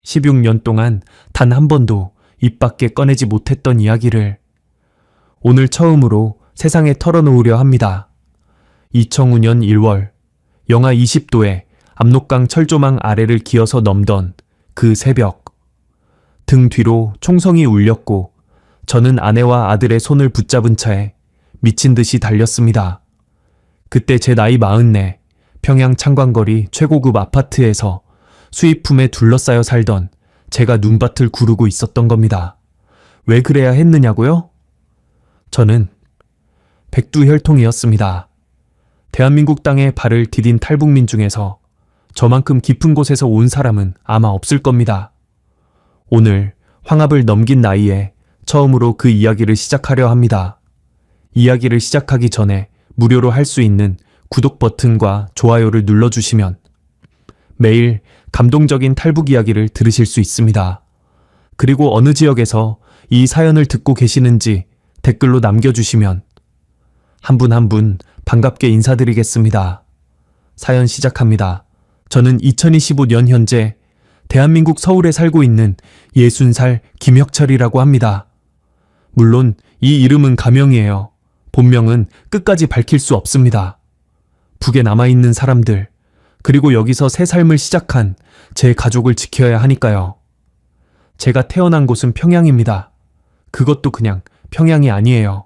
16년 동안 단 한 번도 입 밖에 꺼내지 못했던 이야기를 오늘 처음으로 세상에 털어놓으려 합니다. 이청우년 1월 영하 20도에 압록강 철조망 아래를 기어서 넘던 그 새벽. 등 뒤로 총성이 울렸고 저는 아내와 아들의 손을 붙잡은 차에 미친 듯이 달렸습니다. 그때 제 나이 44, 평양 창광거리 최고급 아파트에서 수입품에 둘러싸여 살던 제가 눈밭을 구르고 있었던 겁니다. 왜 그래야 했느냐고요? 저는 백두혈통이었습니다. 대한민국 땅에 발을 디딘 탈북민 중에서 저만큼 깊은 곳에서 온 사람은 아마 없을 겁니다. 오늘 황합을 넘긴 나이에 처음으로 그 이야기를 시작하려 합니다. 이야기를 시작하기 전에 무료로 할 수 있는 구독 버튼과 좋아요를 눌러주시면 매일 감동적인 탈북 이야기를 들으실 수 있습니다. 그리고 어느 지역에서 이 사연을 듣고 계시는지 댓글로 남겨주시면 한 분 한 분 반갑게 인사드리겠습니다. 사연 시작합니다. 저는 2025년 현재 대한민국 서울에 살고 있는 60살 김혁철이라고 합니다. 물론 이 이름은 가명이에요. 본명은 끝까지 밝힐 수 없습니다. 북에 남아있는 사람들, 그리고 여기서 새 삶을 시작한 제 가족을 지켜야 하니까요. 제가 태어난 곳은 평양입니다. 그것도 그냥 평양이 아니에요.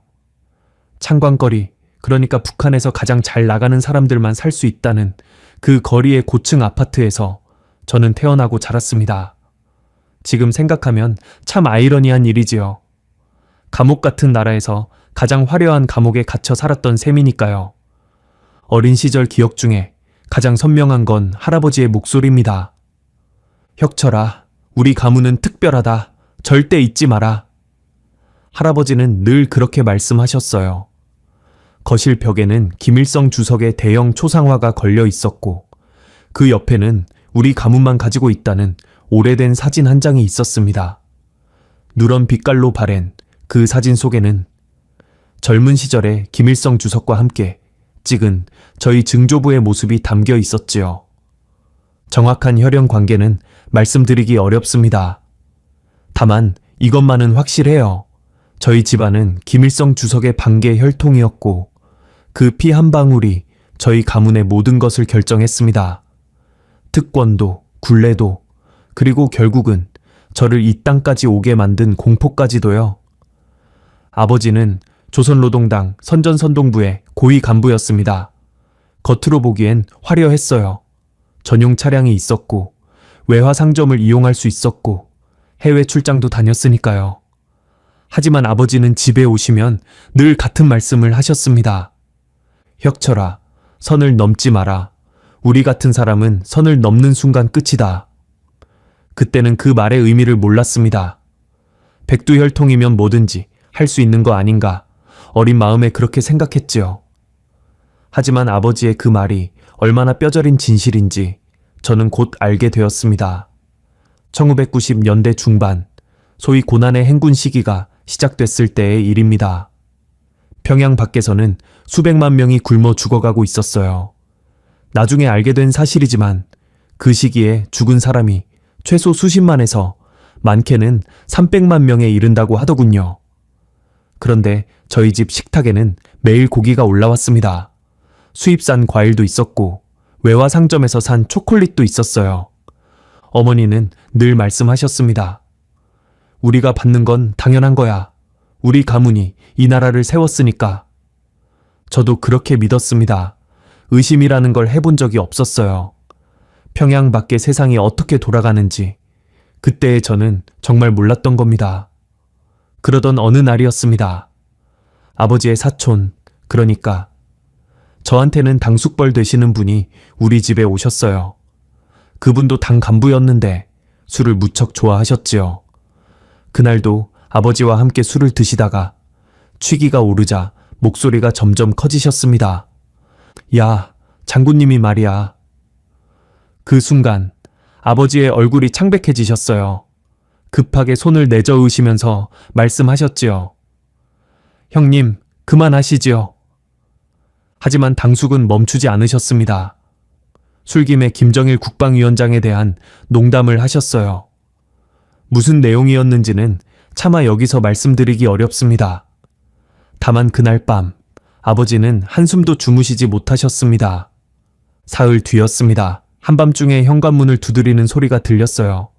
창광거리, 그러니까 북한에서 가장 잘 나가는 사람들만 살 수 있다는 그 거리의 고층 아파트에서 저는 태어나고 자랐습니다. 지금 생각하면 참 아이러니한 일이지요. 감옥 같은 나라에서 가장 화려한 감옥에 갇혀 살았던 셈이니까요. 어린 시절 기억 중에 가장 선명한 건 할아버지의 목소리입니다. 혁철아, 우리 가문은 특별하다. 절대 잊지 마라. 할아버지는 늘 그렇게 말씀하셨어요. 거실 벽에는 김일성 주석의 대형 초상화가 걸려 있었고 그 옆에는 우리 가문만 가지고 있다는 오래된 사진 한 장이 있었습니다. 누런 빛깔로 바랜 그 사진 속에는 젊은 시절에 김일성 주석과 함께 찍은 저희 증조부의 모습이 담겨 있었지요. 정확한 혈연 관계는 말씀드리기 어렵습니다. 다만 이것만은 확실해요. 저희 집안은 김일성 주석의 반계 혈통이었고 그 피 한 방울이 저희 가문의 모든 것을 결정했습니다. 특권도, 굴레도, 그리고 결국은 저를 이 땅까지 오게 만든 공포까지도요. 아버지는 조선노동당 선전선동부의 고위 간부였습니다. 겉으로 보기엔 화려했어요. 전용 차량이 있었고 외화 상점을 이용할 수 있었고 해외 출장도 다녔으니까요. 하지만 아버지는 집에 오시면 늘 같은 말씀을 하셨습니다. 혁철아, 선을 넘지 마라. 우리 같은 사람은 선을 넘는 순간 끝이다. 그때는 그 말의 의미를 몰랐습니다. 백두혈통이면 뭐든지 할 수 있는 거 아닌가. 어린 마음에 그렇게 생각했지요. 하지만 아버지의 그 말이 얼마나 뼈저린 진실인지 저는 곧 알게 되었습니다. 1990년대 중반, 소위 고난의 행군 시기가 시작됐을 때의 일입니다. 평양 밖에서는 수백만 명이 굶어 죽어가고 있었어요. 나중에 알게 된 사실이지만 그 시기에 죽은 사람이 최소 수십만에서 많게는 300만 명에 이른다고 하더군요. 그런데 저희 집 식탁에는 매일 고기가 올라왔습니다. 수입산 과일도 있었고 외화 상점에서 산 초콜릿도 있었어요. 어머니는 늘 말씀하셨습니다. 우리가 받는 건 당연한 거야. 우리 가문이 이 나라를 세웠으니까. 저도 그렇게 믿었습니다. 의심이라는 걸 해본 적이 없었어요. 평양 밖의 세상이 어떻게 돌아가는지 그때의 저는 정말 몰랐던 겁니다. 그러던 어느 날이었습니다. 아버지의 사촌, 그러니까 저한테는 당숙벌 되시는 분이 우리 집에 오셨어요. 그분도 당 간부였는데 술을 무척 좋아하셨지요. 그날도 아버지와 함께 술을 드시다가 취기가 오르자 목소리가 점점 커지셨습니다. 야, 장군님이 말이야. 그 순간 아버지의 얼굴이 창백해지셨어요. 급하게 손을 내저으시면서 말씀하셨지요. 형님, 그만하시지요. 하지만 당숙은 멈추지 않으셨습니다. 술김에 김정일 국방위원장에 대한 농담을 하셨어요. 무슨 내용이었는지는 차마 여기서 말씀드리기 어렵습니다. 다만 그날 밤 아버지는 한숨도 주무시지 못하셨습니다. 사흘 뒤였습니다. 한밤중에 현관문을 두드리는 소리가 들렸어요.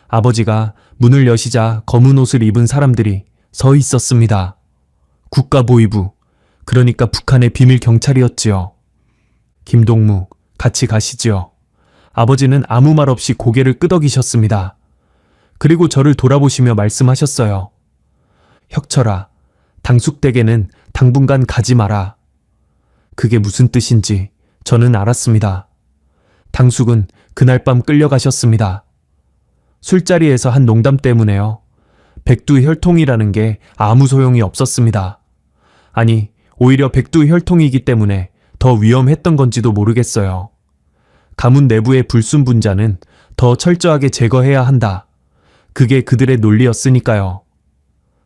아버지가 문을 여시자 검은 옷을 입은 사람들이 서 있었습니다. 국가보위부, 그러니까 북한의 비밀 경찰이었지요. 김동무, 같이 가시지요. 아버지는 아무 말 없이 고개를 끄덕이셨습니다. 그리고 저를 돌아보시며 말씀하셨어요. 혁철아, 당숙댁에는 당분간 가지 마라. 그게 무슨 뜻인지 저는 알았습니다. 당숙은 그날 밤 끌려가셨습니다. 술자리에서 한 농담 때문에요. 백두혈통이라는 게 아무 소용이 없었습니다. 아니, 오히려 백두혈통이기 때문에 더 위험했던 건지도 모르겠어요. 가문 내부의 불순분자는 더 철저하게 제거해야 한다. 그게 그들의 논리였으니까요.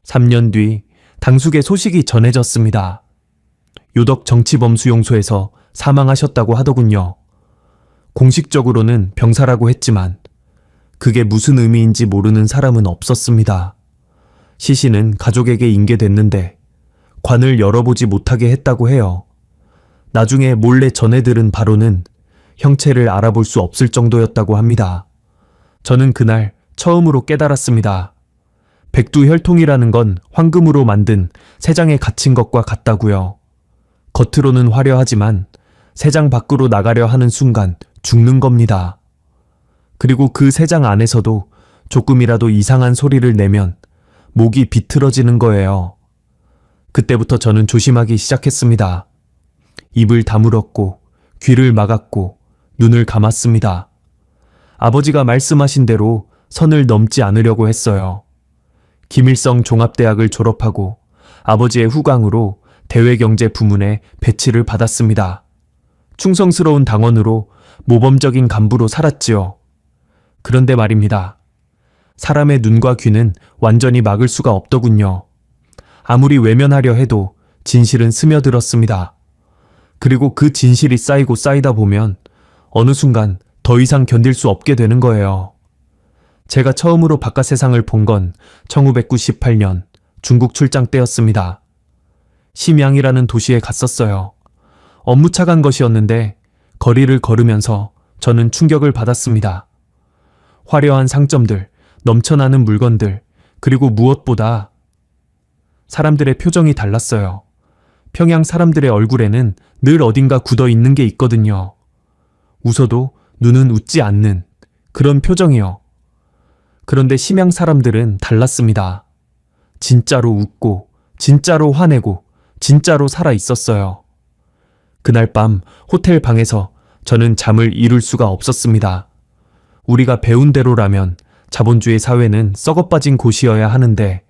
3년 뒤 당숙의 소식이 전해졌습니다. 요덕 정치범수용소에서 사망하셨다고 하더군요. 공식적으로는 병사라고 했지만 그게 무슨 의미인지 모르는 사람은 없었습니다. 시신은 가족에게 인계됐는데 관을 열어보지 못하게 했다고 해요. 나중에 몰래 전해 들은 바로는 형체를 알아볼 수 없을 정도였다고 합니다. 저는 그날 처음으로 깨달았습니다. 백두혈통이라는 건 황금으로 만든 새장에 갇힌 것과 같다고요. 겉으로는 화려하지만 새장 밖으로 나가려 하는 순간 죽는 겁니다. 그리고 그 새장 안에서도 조금이라도 이상한 소리를 내면 목이 비틀어지는 거예요. 그때부터 저는 조심하기 시작했습니다. 입을 다물었고 귀를 막았고 눈을 감았습니다. 아버지가 말씀하신 대로 선을 넘지 않으려고 했어요. 김일성 종합대학을 졸업하고 아버지의 후광으로 대외경제 부문에 배치를 받았습니다. 충성스러운 당원으로 모범적인 간부로 살았지요. 그런데 말입니다. 사람의 눈과 귀는 완전히 막을 수가 없더군요. 아무리 외면하려 해도 진실은 스며들었습니다. 그리고 그 진실이 쌓이고 쌓이다 보면 어느 순간 더 이상 견딜 수 없게 되는 거예요. 제가 처음으로 바깥 세상을 본 건 1998년 중국 출장 때였습니다. 심양이라는 도시에 갔었어요. 업무차 간 것이었는데 거리를 걸으면서 저는 충격을 받았습니다. 화려한 상점들, 넘쳐나는 물건들, 그리고 무엇보다 사람들의 표정이 달랐어요. 평양 사람들의 얼굴에는 늘 어딘가 굳어 있는 게 있거든요. 웃어도 눈은 웃지 않는 그런 표정이요. 그런데 심양 사람들은 달랐습니다. 진짜로 웃고, 진짜로 화내고, 진짜로 살아 있었어요. 그날 밤 호텔 방에서 저는 잠을 이룰 수가 없었습니다. 우리가 배운 대로라면 자본주의 사회는 썩어빠진 곳이어야 하는데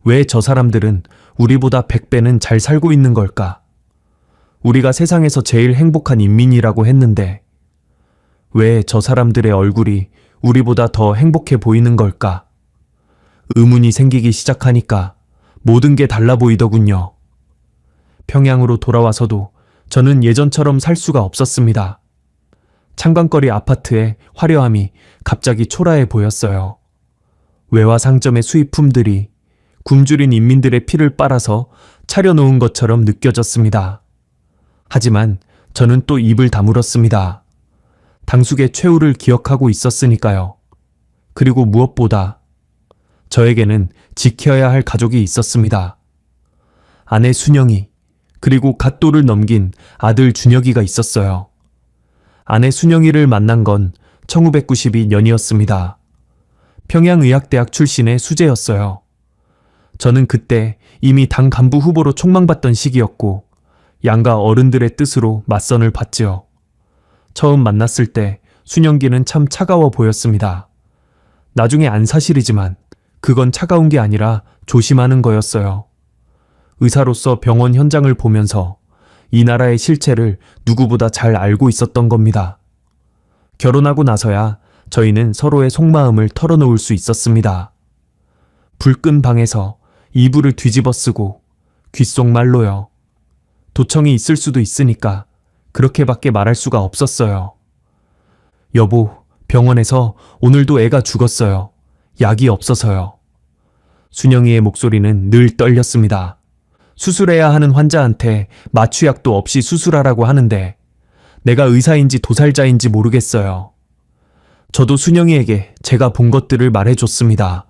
왜 저 사람들은 우리보다 100배는 잘 살고 있는 걸까? 우리가 세상에서 제일 행복한 인민이라고 했는데 왜 저 사람들의 얼굴이 우리보다 더 행복해 보이는 걸까? 의문이 생기기 시작하니까 모든 게 달라 보이더군요. 평양으로 돌아와서도 저는 예전처럼 살 수가 없었습니다. 창광거리 아파트의 화려함이 갑자기 초라해 보였어요. 외화 상점의 수입품들이 굶주린 인민들의 피를 빨아서 차려놓은 것처럼 느껴졌습니다. 하지만 저는 또 입을 다물었습니다. 당숙의 최후를 기억하고 있었으니까요. 그리고 무엇보다 저에게는 지켜야 할 가족이 있었습니다. 아내 순영이, 그리고 갓도를 넘긴 아들 준혁이가 있었어요. 아내 순영이를 만난 건 1992년이었습니다. 평양의학대학 출신의 수재였어요. 저는 그때 이미 당 간부 후보로 촉망받던 시기였고 양가 어른들의 뜻으로 맞선을 봤지요. 처음 만났을 때 순영기는 참 차가워 보였습니다. 나중에 안 사실이지만 그건 차가운 게 아니라 조심하는 거였어요. 의사로서 병원 현장을 보면서 이 나라의 실체를 누구보다 잘 알고 있었던 겁니다. 결혼하고 나서야 저희는 서로의 속마음을 털어놓을 수 있었습니다. 불끈 방에서 이불을 뒤집어 쓰고 귓속말로요. 도청이 있을 수도 있으니까 그렇게밖에 말할 수가 없었어요. 여보, 병원에서 오늘도 애가 죽었어요. 약이 없어서요. 순영이의 목소리는 늘 떨렸습니다. 수술해야 하는 환자한테 마취약도 없이 수술하라고 하는데 내가 의사인지 도살자인지 모르겠어요. 저도 순영이에게 제가 본 것들을 말해줬습니다.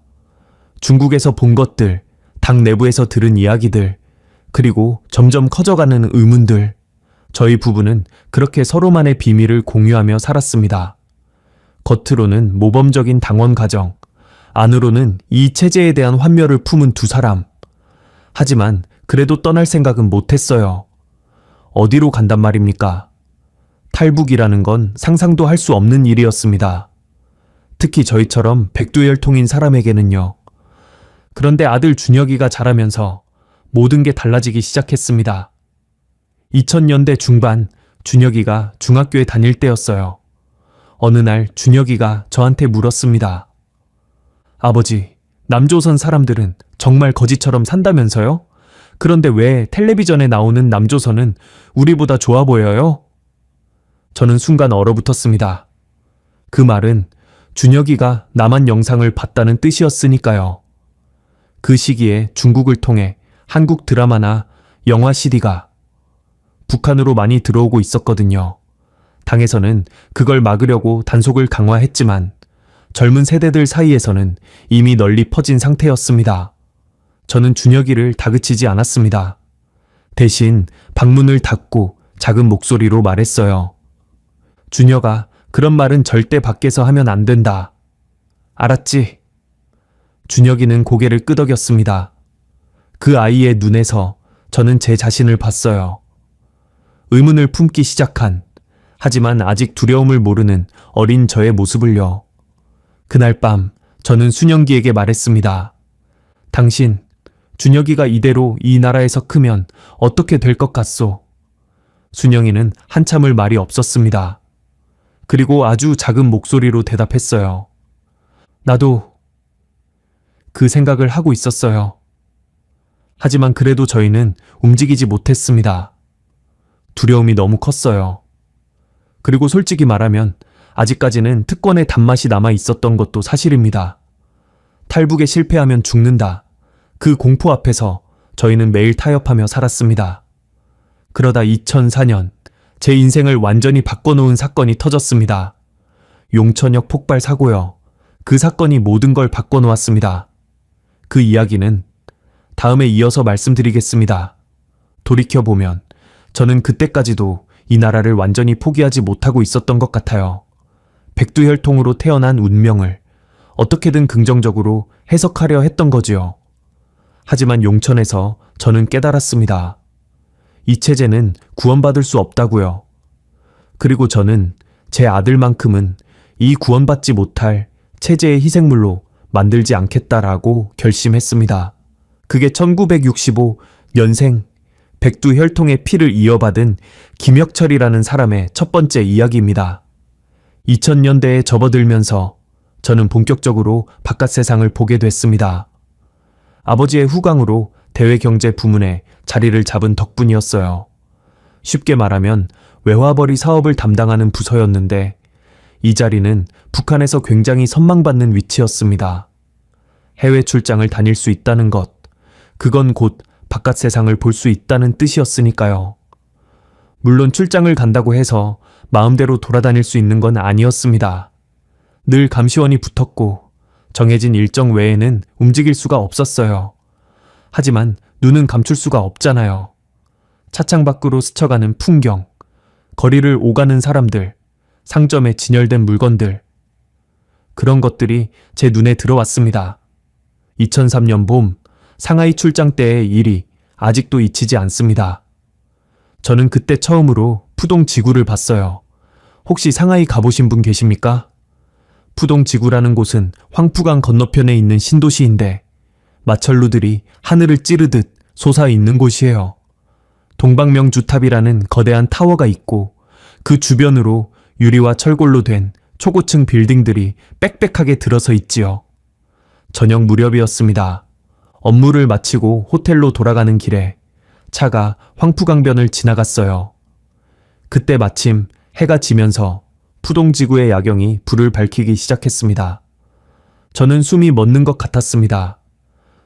중국에서 본 것들, 당 내부에서 들은 이야기들, 그리고 점점 커져가는 의문들. 저희 부부는 그렇게 서로만의 비밀을 공유하며 살았습니다. 겉으로는 모범적인 당원 가정, 안으로는 이 체제에 대한 환멸을 품은 두 사람. 하지만 그래도 떠날 생각은 못했어요. 어디로 간단 말입니까? 탈북이라는 건 상상도 할 수 없는 일이었습니다. 특히 저희처럼 백두혈통인 사람에게는요. 그런데 아들 준혁이가 자라면서 모든 게 달라지기 시작했습니다. 2000년대 중반 준혁이가 중학교에 다닐 때였어요. 어느 날 준혁이가 저한테 물었습니다. 아버지, 남조선 사람들은 정말 거지처럼 산다면서요? 그런데 왜 텔레비전에 나오는 남조선은 우리보다 좋아 보여요? 저는 순간 얼어붙었습니다. 그 말은 준혁이가 남한 영상을 봤다는 뜻이었으니까요. 그 시기에 중국을 통해 한국 드라마나 영화 CD가 북한으로 많이 들어오고 있었거든요. 당에서는 그걸 막으려고 단속을 강화했지만 젊은 세대들 사이에서는 이미 널리 퍼진 상태였습니다. 저는 준혁이를 다그치지 않았습니다. 대신 방문을 닫고 작은 목소리로 말했어요. 준혁아, 그런 말은 절대 밖에서 하면 안 된다. 알았지? 준혁이는 고개를 끄덕였습니다. 그 아이의 눈에서 저는 제 자신을 봤어요. 의문을 품기 시작한, 하지만 아직 두려움을 모르는 어린 저의 모습을요. 그날 밤 저는 순영기에게 말했습니다. 당신, 준혁이가 이대로 이 나라에서 크면 어떻게 될 것 같소? 순영이는 한참을 말이 없었습니다. 그리고 아주 작은 목소리로 대답했어요. 나도 그 생각을 하고 있었어요. 하지만 그래도 저희는 움직이지 못했습니다. 두려움이 너무 컸어요. 그리고 솔직히 말하면 아직까지는 특권의 단맛이 남아 있었던 것도 사실입니다. 탈북에 실패하면 죽는다. 그 공포 앞에서 저희는 매일 타협하며 살았습니다. 그러다 2004년 제 인생을 완전히 바꿔놓은 사건이 터졌습니다. 용천역 폭발 사고요. 그 사건이 모든 걸 바꿔놓았습니다. 그 이야기는 다음에 이어서 말씀드리겠습니다. 돌이켜보면 저는 그때까지도 이 나라를 완전히 포기하지 못하고 있었던 것 같아요. 백두혈통으로 태어난 운명을 어떻게든 긍정적으로 해석하려 했던 거지요. 하지만 용천에서 저는 깨달았습니다. 이 체제는 구원받을 수 없다고요. 그리고 저는 제 아들만큼은 이 구원받지 못할 체제의 희생물로 만들지 않겠다라고 결심했습니다. 그게 1965년생 백두혈통의 피를 이어받은 김혁철이라는 사람의 첫 번째 이야기입니다. 2000년대에 접어들면서 저는 본격적으로 바깥 세상을 보게 됐습니다. 아버지의 후광으로 대외경제 부문에 자리를 잡은 덕분이었어요. 쉽게 말하면 외화벌이 사업을 담당하는 부서였는데 이 자리는 북한에서 굉장히 선망받는 위치였습니다. 해외 출장을 다닐 수 있다는 것, 그건 곧 바깥 세상을 볼 수 있다는 뜻이었으니까요. 물론 출장을 간다고 해서 마음대로 돌아다닐 수 있는 건 아니었습니다. 늘 감시원이 붙었고 정해진 일정 외에는 움직일 수가 없었어요. 하지만 눈은 감출 수가 없잖아요. 차창 밖으로 스쳐가는 풍경, 거리를 오가는 사람들, 상점에 진열된 물건들. 그런 것들이 제 눈에 들어왔습니다. 2003년 봄 상하이 출장 때의 일이 아직도 잊히지 않습니다. 저는 그때 처음으로 푸동 지구를 봤어요. 혹시 상하이 가보신 분 계십니까? 푸동 지구라는 곳은 황푸강 건너편에 있는 신도시인데 마철루들이 하늘을 찌르듯 솟아있는 곳이에요. 동방명주탑이라는 거대한 타워가 있고 그 주변으로 유리와 철골로 된 초고층 빌딩들이 빽빽하게 들어서 있지요. 저녁 무렵이었습니다. 업무를 마치고 호텔로 돌아가는 길에 차가 황푸강변을 지나갔어요. 그때 마침 해가 지면서 푸동지구의 야경이 불을 밝히기 시작했습니다. 저는 숨이 멎는 것 같았습니다.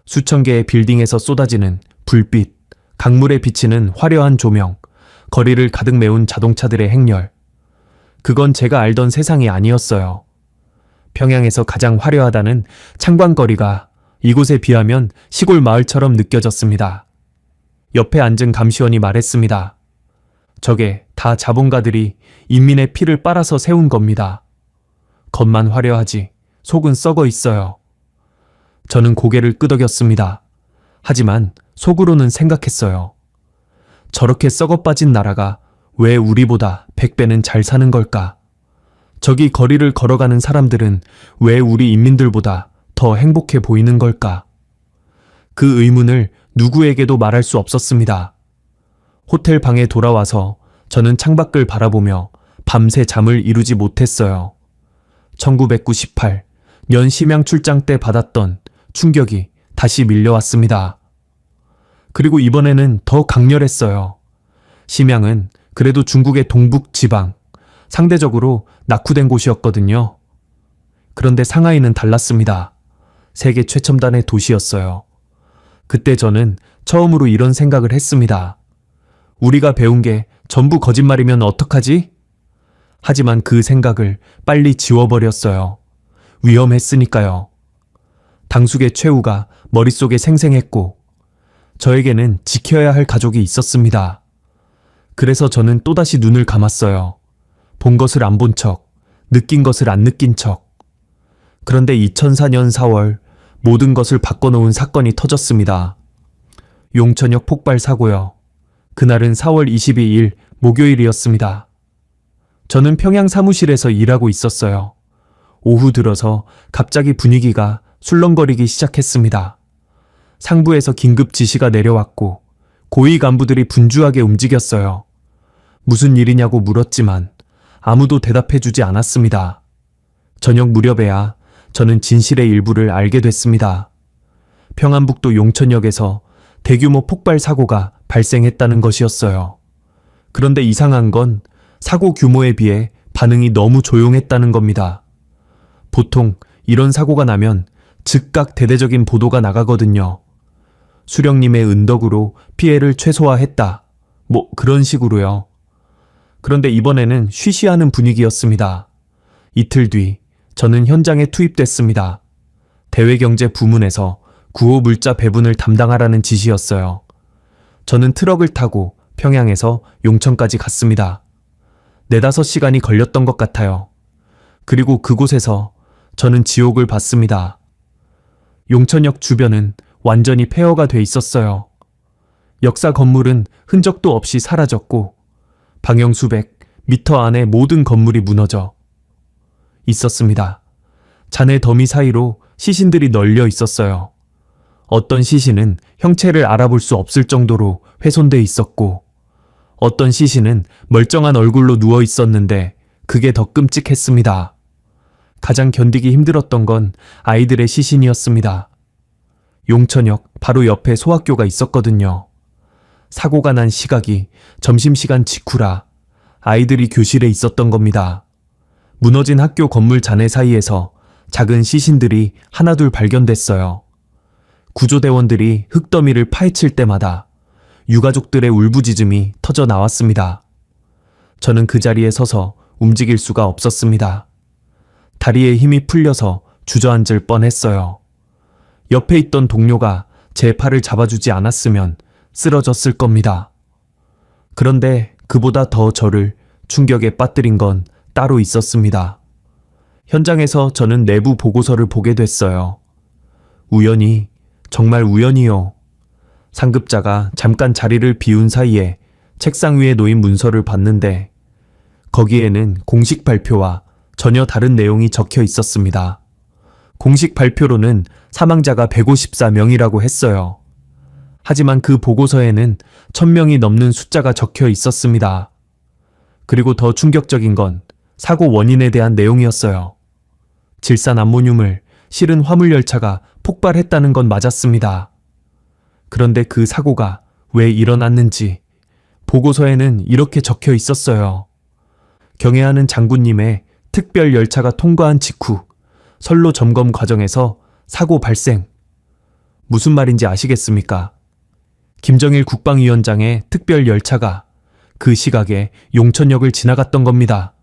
수천 개의 빌딩에서 쏟아지는 불빛, 강물에 비치는 화려한 조명, 거리를 가득 메운 자동차들의 행렬. 그건 제가 알던 세상이 아니었어요. 평양에서 가장 화려하다는 창광거리가 이곳에 비하면 시골 마을처럼 느껴졌습니다. 옆에 앉은 감시원이 말했습니다. 저게 다 자본가들이 인민의 피를 빨아서 세운 겁니다. 겉만 화려하지 속은 썩어 있어요. 저는 고개를 끄덕였습니다. 하지만 속으로는 생각했어요. 저렇게 썩어 빠진 나라가 왜 우리보다 100배는 잘 사는 걸까? 저기 거리를 걸어가는 사람들은 왜 우리 인민들보다 더 행복해 보이는 걸까? 그 의문을 누구에게도 말할 수 없었습니다. 호텔 방에 돌아와서 저는 창밖을 바라보며 밤새 잠을 이루지 못했어요. 1998년 심양 출장 때 받았던 충격이 다시 밀려왔습니다. 그리고 이번에는 더 강렬했어요. 심양은 그래도 중국의 동북 지방, 상대적으로 낙후된 곳이었거든요. 그런데 상하이는 달랐습니다. 세계 최첨단의 도시였어요. 그때 저는 처음으로 이런 생각을 했습니다. 우리가 배운 게 전부 거짓말이면 어떡하지? 하지만 그 생각을 빨리 지워버렸어요. 위험했으니까요. 당숙의 최후가 머릿속에 생생했고 저에게는 지켜야 할 가족이 있었습니다. 그래서 저는 또다시 눈을 감았어요. 본 것을 안 본 척, 느낀 것을 안 느낀 척. 그런데 2004년 4월 모든 것을 바꿔놓은 사건이 터졌습니다. 용천역 폭발 사고요. 그날은 4월 22일 목요일이었습니다. 저는 평양 사무실에서 일하고 있었어요. 오후 들어서 갑자기 분위기가 술렁거리기 시작했습니다. 상부에서 긴급 지시가 내려왔고 고위 간부들이 분주하게 움직였어요. 무슨 일이냐고 물었지만 아무도 대답해주지 않았습니다. 저녁 무렵에야 저는 진실의 일부를 알게 됐습니다. 평안북도 용천역에서 대규모 폭발 사고가 발생했다는 것이었어요. 그런데 이상한 건 사고 규모에 비해 반응이 너무 조용했다는 겁니다. 보통 이런 사고가 나면 즉각 대대적인 보도가 나가거든요. 수령님의 은덕으로 피해를 최소화했다. 뭐 그런 식으로요. 그런데 이번에는 쉬쉬하는 분위기였습니다. 이틀 뒤 저는 현장에 투입됐습니다. 대외경제 부문에서 구호 물자 배분을 담당하라는 지시였어요. 저는 트럭을 타고 평양에서 용천까지 갔습니다. 4~5시간이 걸렸던 것 같아요. 그리고 그곳에서 저는 지옥을 봤습니다. 용천역 주변은 완전히 폐허가 돼 있었어요. 역사 건물은 흔적도 없이 사라졌고 방형 수백 미터 안에 모든 건물이 무너져 있었습니다. 잔해 더미 사이로 시신들이 널려 있었어요. 어떤 시신은 형체를 알아볼 수 없을 정도로 훼손돼 있었고 어떤 시신은 멀쩡한 얼굴로 누워 있었는데 그게 더 끔찍했습니다. 가장 견디기 힘들었던 건 아이들의 시신이었습니다. 용천역 바로 옆에 소학교가 있었거든요. 사고가 난 시각이 점심시간 직후라 아이들이 교실에 있었던 겁니다. 무너진 학교 건물 잔해 사이에서 작은 시신들이 하나둘 발견됐어요. 구조대원들이 흙더미를 파헤칠 때마다 유가족들의 울부짖음이 터져 나왔습니다. 저는 그 자리에 서서 움직일 수가 없었습니다. 다리에 힘이 풀려서 주저앉을 뻔했어요. 옆에 있던 동료가 제 팔을 잡아주지 않았으면 쓰러졌을 겁니다. 그런데 그보다 더 저를 충격에 빠뜨린 건 따로 있었습니다. 현장에서 저는 내부 보고서를 보게 됐어요. 우연히, 정말 우연히요. 상급자가 잠깐 자리를 비운 사이에 책상 위에 놓인 문서를 봤는데 거기에는 공식 발표와 전혀 다른 내용이 적혀 있었습니다. 공식 발표로는 사망자가 154명이라고 했어요. 하지만 그 보고서에는 1000명이 넘는 숫자가 적혀 있었습니다. 그리고 더 충격적인 건 사고 원인에 대한 내용이었어요. 질산 암모늄을 실은 화물열차가 폭발했다는 건 맞았습니다. 그런데 그 사고가 왜 일어났는지 보고서에는 이렇게 적혀 있었어요. 경애하는 장군님의 특별 열차가 통과한 직후 선로 점검 과정에서 사고 발생. 무슨 말인지 아시겠습니까? 김정일 국방위원장의 특별 열차가 그 시각에 용천역을 지나갔던 겁니다.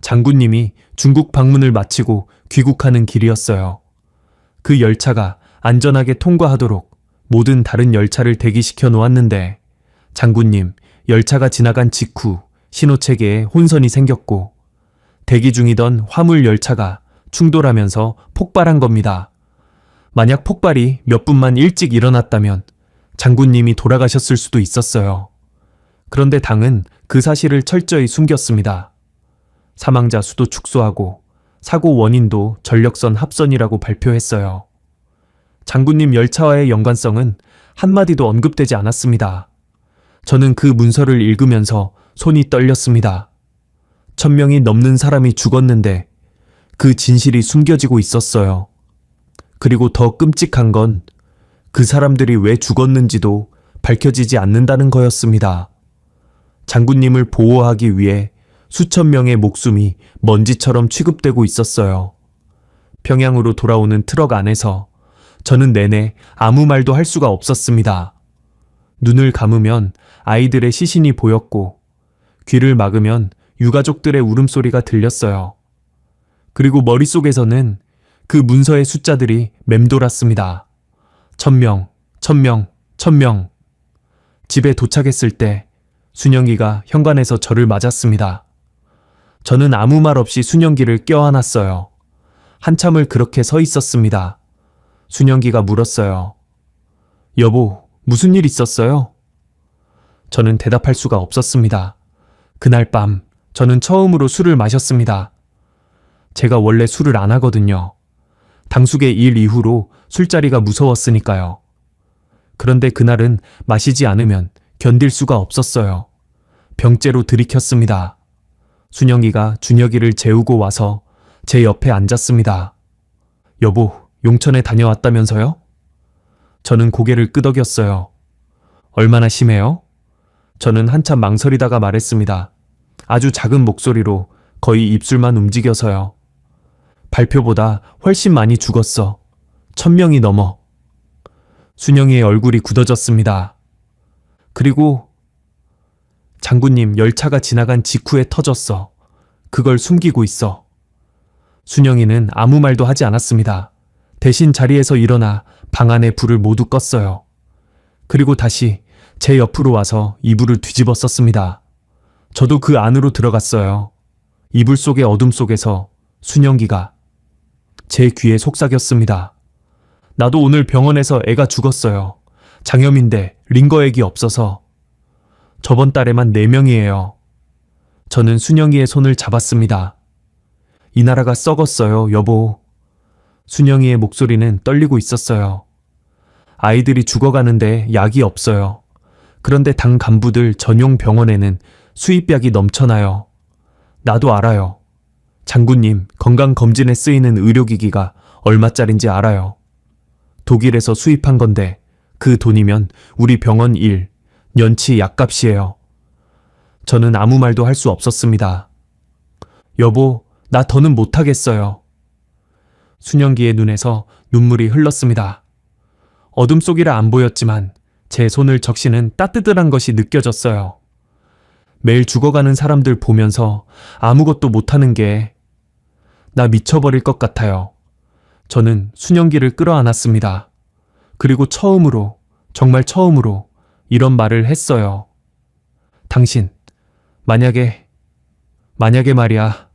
장군님이 중국 방문을 마치고 귀국하는 길이었어요. 그 열차가 안전하게 통과하도록 모든 다른 열차를 대기시켜 놓았는데 장군님 열차가 지나간 직후 신호체계에 혼선이 생겼고 대기 중이던 화물 열차가 충돌하면서 폭발한 겁니다. 만약 폭발이 몇 분만 일찍 일어났다면 장군님이 돌아가셨을 수도 있었어요. 그런데 당은 그 사실을 철저히 숨겼습니다. 사망자 수도 축소하고 사고 원인도 전력선 합선이라고 발표했어요. 장군님 열차와의 연관성은 한마디도 언급되지 않았습니다. 저는 그 문서를 읽으면서 손이 떨렸습니다. 1000명이 넘는 사람이 죽었는데 그 진실이 숨겨지고 있었어요. 그리고 더 끔찍한 건 그 사람들이 왜 죽었는지도 밝혀지지 않는다는 거였습니다. 장군님을 보호하기 위해 수천 명의 목숨이 먼지처럼 취급되고 있었어요. 평양으로 돌아오는 트럭 안에서 저는 내내 아무 말도 할 수가 없었습니다. 눈을 감으면 아이들의 시신이 보였고 귀를 막으면 유가족들의 울음소리가 들렸어요. 그리고 머릿속에서는 그 문서의 숫자들이 맴돌았습니다. 1000명, 1000명, 1000명. 집에 도착했을 때 순영이가 현관에서 저를 맞았습니다. 저는 아무 말 없이 순영기를 껴안았어요. 한참을 그렇게 서 있었습니다. 순영기가 물었어요. 여보, 무슨 일 있었어요? 저는 대답할 수가 없었습니다. 그날 밤 저는 처음으로 술을 마셨습니다. 제가 원래 술을 안 하거든요. 당숙의 일 이후로 술자리가 무서웠으니까요. 그런데 그날은 마시지 않으면 견딜 수가 없었어요. 병째로 들이켰습니다. 순영이가 준혁이를 재우고 와서 제 옆에 앉았습니다. 여보, 용천에 다녀왔다면서요? 저는 고개를 끄덕였어요. 얼마나 심해요? 저는 한참 망설이다가 말했습니다. 아주 작은 목소리로 거의 입술만 움직여서요. 발표보다 훨씬 많이 죽었어. 1000명이 넘어. 순영이의 얼굴이 굳어졌습니다. 그리고 장군님 열차가 지나간 직후에 터졌어. 그걸 숨기고 있어. 순영이는 아무 말도 하지 않았습니다. 대신 자리에서 일어나 방 안의 불을 모두 껐어요. 그리고 다시 제 옆으로 와서 이불을 뒤집어 썼습니다. 저도 그 안으로 들어갔어요. 이불 속의 어둠 속에서 순영기가 제 귀에 속삭였습니다. 나도 오늘 병원에서 애가 죽었어요. 장염인데 링거액이 없어서. 저번 달에만 4명이에요. 저는 순영이의 손을 잡았습니다. 이 나라가 썩었어요, 여보. 순영이의 목소리는 떨리고 있었어요. 아이들이 죽어가는데 약이 없어요. 그런데 당 간부들 전용 병원에는 수입약이 넘쳐나요. 나도 알아요. 장군님 건강검진에 쓰이는 의료기기가 얼마짜린지 알아요. 독일에서 수입한 건데 그 돈이면 우리 병원 일, 년치 약값이에요. 저는 아무 말도 할 수 없었습니다. 여보, 나 더는 못하겠어요. 순영기의 눈에서 눈물이 흘렀습니다. 어둠 속이라 안 보였지만 제 손을 적시는 따뜻한 것이 느껴졌어요. 매일 죽어가는 사람들 보면서 아무것도 못하는 게 나 미쳐버릴 것 같아요. 저는 순영기를 끌어안았습니다. 그리고 처음으로, 정말 처음으로 이런 말을 했어요. 당신, 만약에 말이야.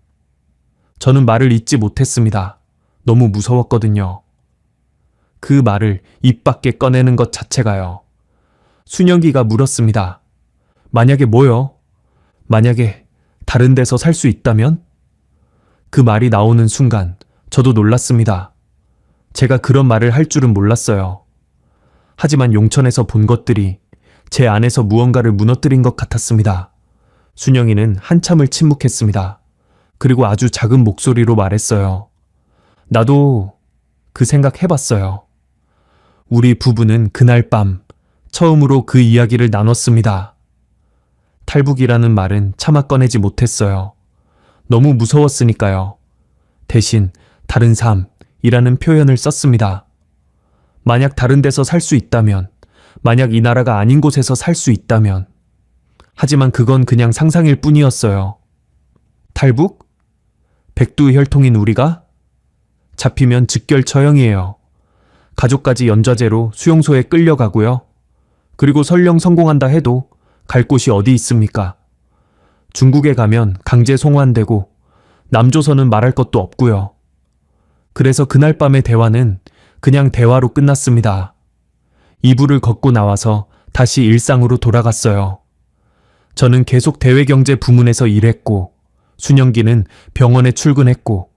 저는 말을 잇지 못했습니다. 너무 무서웠거든요. 그 말을 입 밖에 꺼내는 것 자체가요. 순영기가 물었습니다. 만약에 뭐요? 만약에 다른 데서 살 수 있다면? 그 말이 나오는 순간 저도 놀랐습니다. 제가 그런 말을 할 줄은 몰랐어요. 하지만 용천에서 본 것들이 제 안에서 무언가를 무너뜨린 것 같았습니다. 순영이는 한참을 침묵했습니다. 그리고 아주 작은 목소리로 말했어요. 나도 그 생각 해봤어요. 우리 부부는 그날 밤 처음으로 그 이야기를 나눴습니다. 탈북이라는 말은 차마 꺼내지 못했어요. 너무 무서웠으니까요. 대신 다른 삶이라는 표현을 썼습니다. 만약 다른 데서 살 수 있다면, 만약 이 나라가 아닌 곳에서 살 수 있다면. 하지만 그건 그냥 상상일 뿐이었어요. 탈북? 백두혈통인 우리가? 잡히면 즉결 처형이에요. 가족까지 연좌제로 수용소에 끌려가고요. 그리고 설령 성공한다 해도 갈 곳이 어디 있습니까? 중국에 가면 강제 송환되고 남조선은 말할 것도 없고요. 그래서 그날 밤의 대화는 그냥 대화로 끝났습니다. 이불을 걷고 나와서 다시 일상으로 돌아갔어요. 저는 계속 대외경제 부문에서 일했고, 순영기는 병원에 출근했고,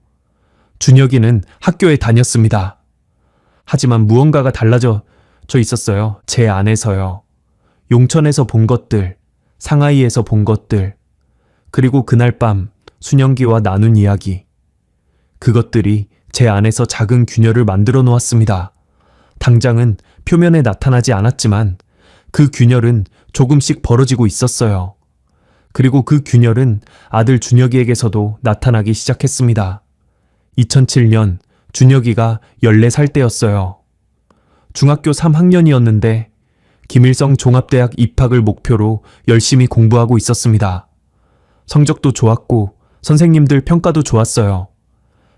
준혁이는 학교에 다녔습니다. 하지만 무언가가 달라져 있었어요. 제 안에서요. 용천에서 본 것들, 상하이에서 본 것들, 그리고 그날 밤 순영기와 나눈 이야기. 그것들이 제 안에서 작은 균열을 만들어 놓았습니다. 당장은 표면에 나타나지 않았지만 그 균열은 조금씩 벌어지고 있었어요. 그리고 그 균열은 아들 준혁이에게서도 나타나기 시작했습니다. 2007년 준혁이가 14살 때였어요. 중학교 3학년이었는데 김일성 종합대학 입학을 목표로 열심히 공부하고 있었습니다. 성적도 좋았고 선생님들 평가도 좋았어요.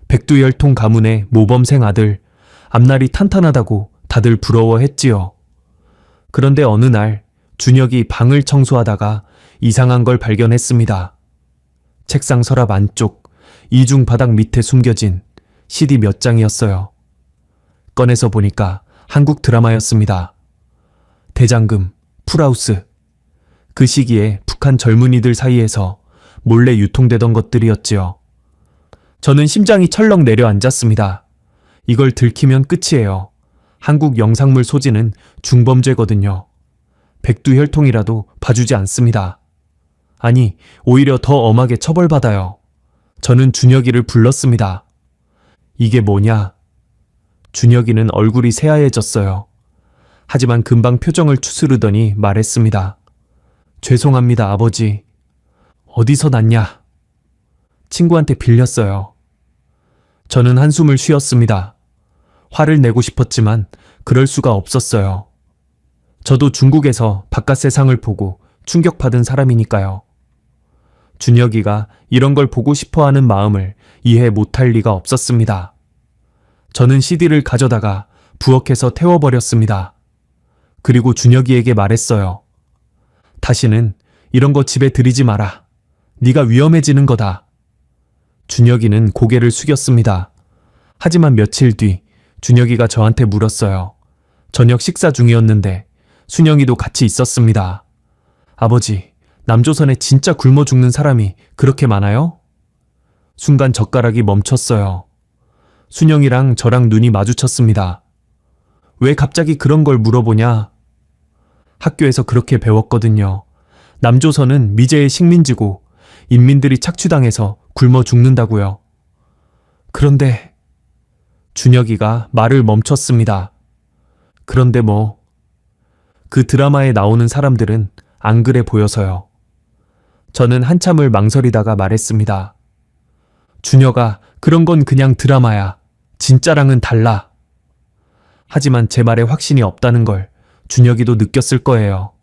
백두혈통 가문의 모범생 아들, 앞날이 탄탄하다고 다들 부러워했지요. 그런데 어느 날 준혁이 방을 청소하다가 이상한 걸 발견했습니다. 책상 서랍 안쪽, 이중 바닥 밑에 숨겨진 CD 몇 장이었어요. 꺼내서 보니까 한국 드라마였습니다. 대장금, 풀하우스. 그 시기에 북한 젊은이들 사이에서 몰래 유통되던 것들이었지요. 저는 심장이 철렁 내려앉았습니다. 이걸 들키면 끝이에요. 한국 영상물 소지는 중범죄거든요. 백두혈통이라도 봐주지 않습니다. 아니, 오히려 더 엄하게 처벌받아요. 저는 준혁이를 불렀습니다. 이게 뭐냐? 준혁이는 얼굴이 새하얘졌어요. 하지만 금방 표정을 추스르더니 말했습니다. 죄송합니다, 아버지. 어디서 났냐? 친구한테 빌렸어요. 저는 한숨을 쉬었습니다. 화를 내고 싶었지만 그럴 수가 없었어요. 저도 중국에서 바깥 세상을 보고 충격받은 사람이니까요. 준혁이가 이런 걸 보고 싶어하는 마음을 이해 못할 리가 없었습니다. 저는 CD를 가져다가 부엌에서 태워버렸습니다. 그리고 준혁이에게 말했어요. 다시는 이런 거 집에 들이지 마라. 네가 위험해지는 거다. 준혁이는 고개를 숙였습니다. 하지만 며칠 뒤 준혁이가 저한테 물었어요. 저녁 식사 중이었는데 순영이도 같이 있었습니다. 아버지, 남조선에 진짜 굶어 죽는 사람이 그렇게 많아요? 순간 젓가락이 멈췄어요. 순영이랑 저랑 눈이 마주쳤습니다. 왜 갑자기 그런 걸 물어보냐? 학교에서 그렇게 배웠거든요. 남조선은 미제의 식민지고 인민들이 착취당해서 굶어 죽는다고요. 그런데 준혁이가 말을 멈췄습니다. 그런데 뭐, 그 드라마에 나오는 사람들은 안 그래 보여서요. 저는 한참을 망설이다가 말했습니다. 준혁아, 그런 건 그냥 드라마야. 진짜랑은 달라. 하지만 제 말에 확신이 없다는 걸 준혁이도 느꼈을 거예요.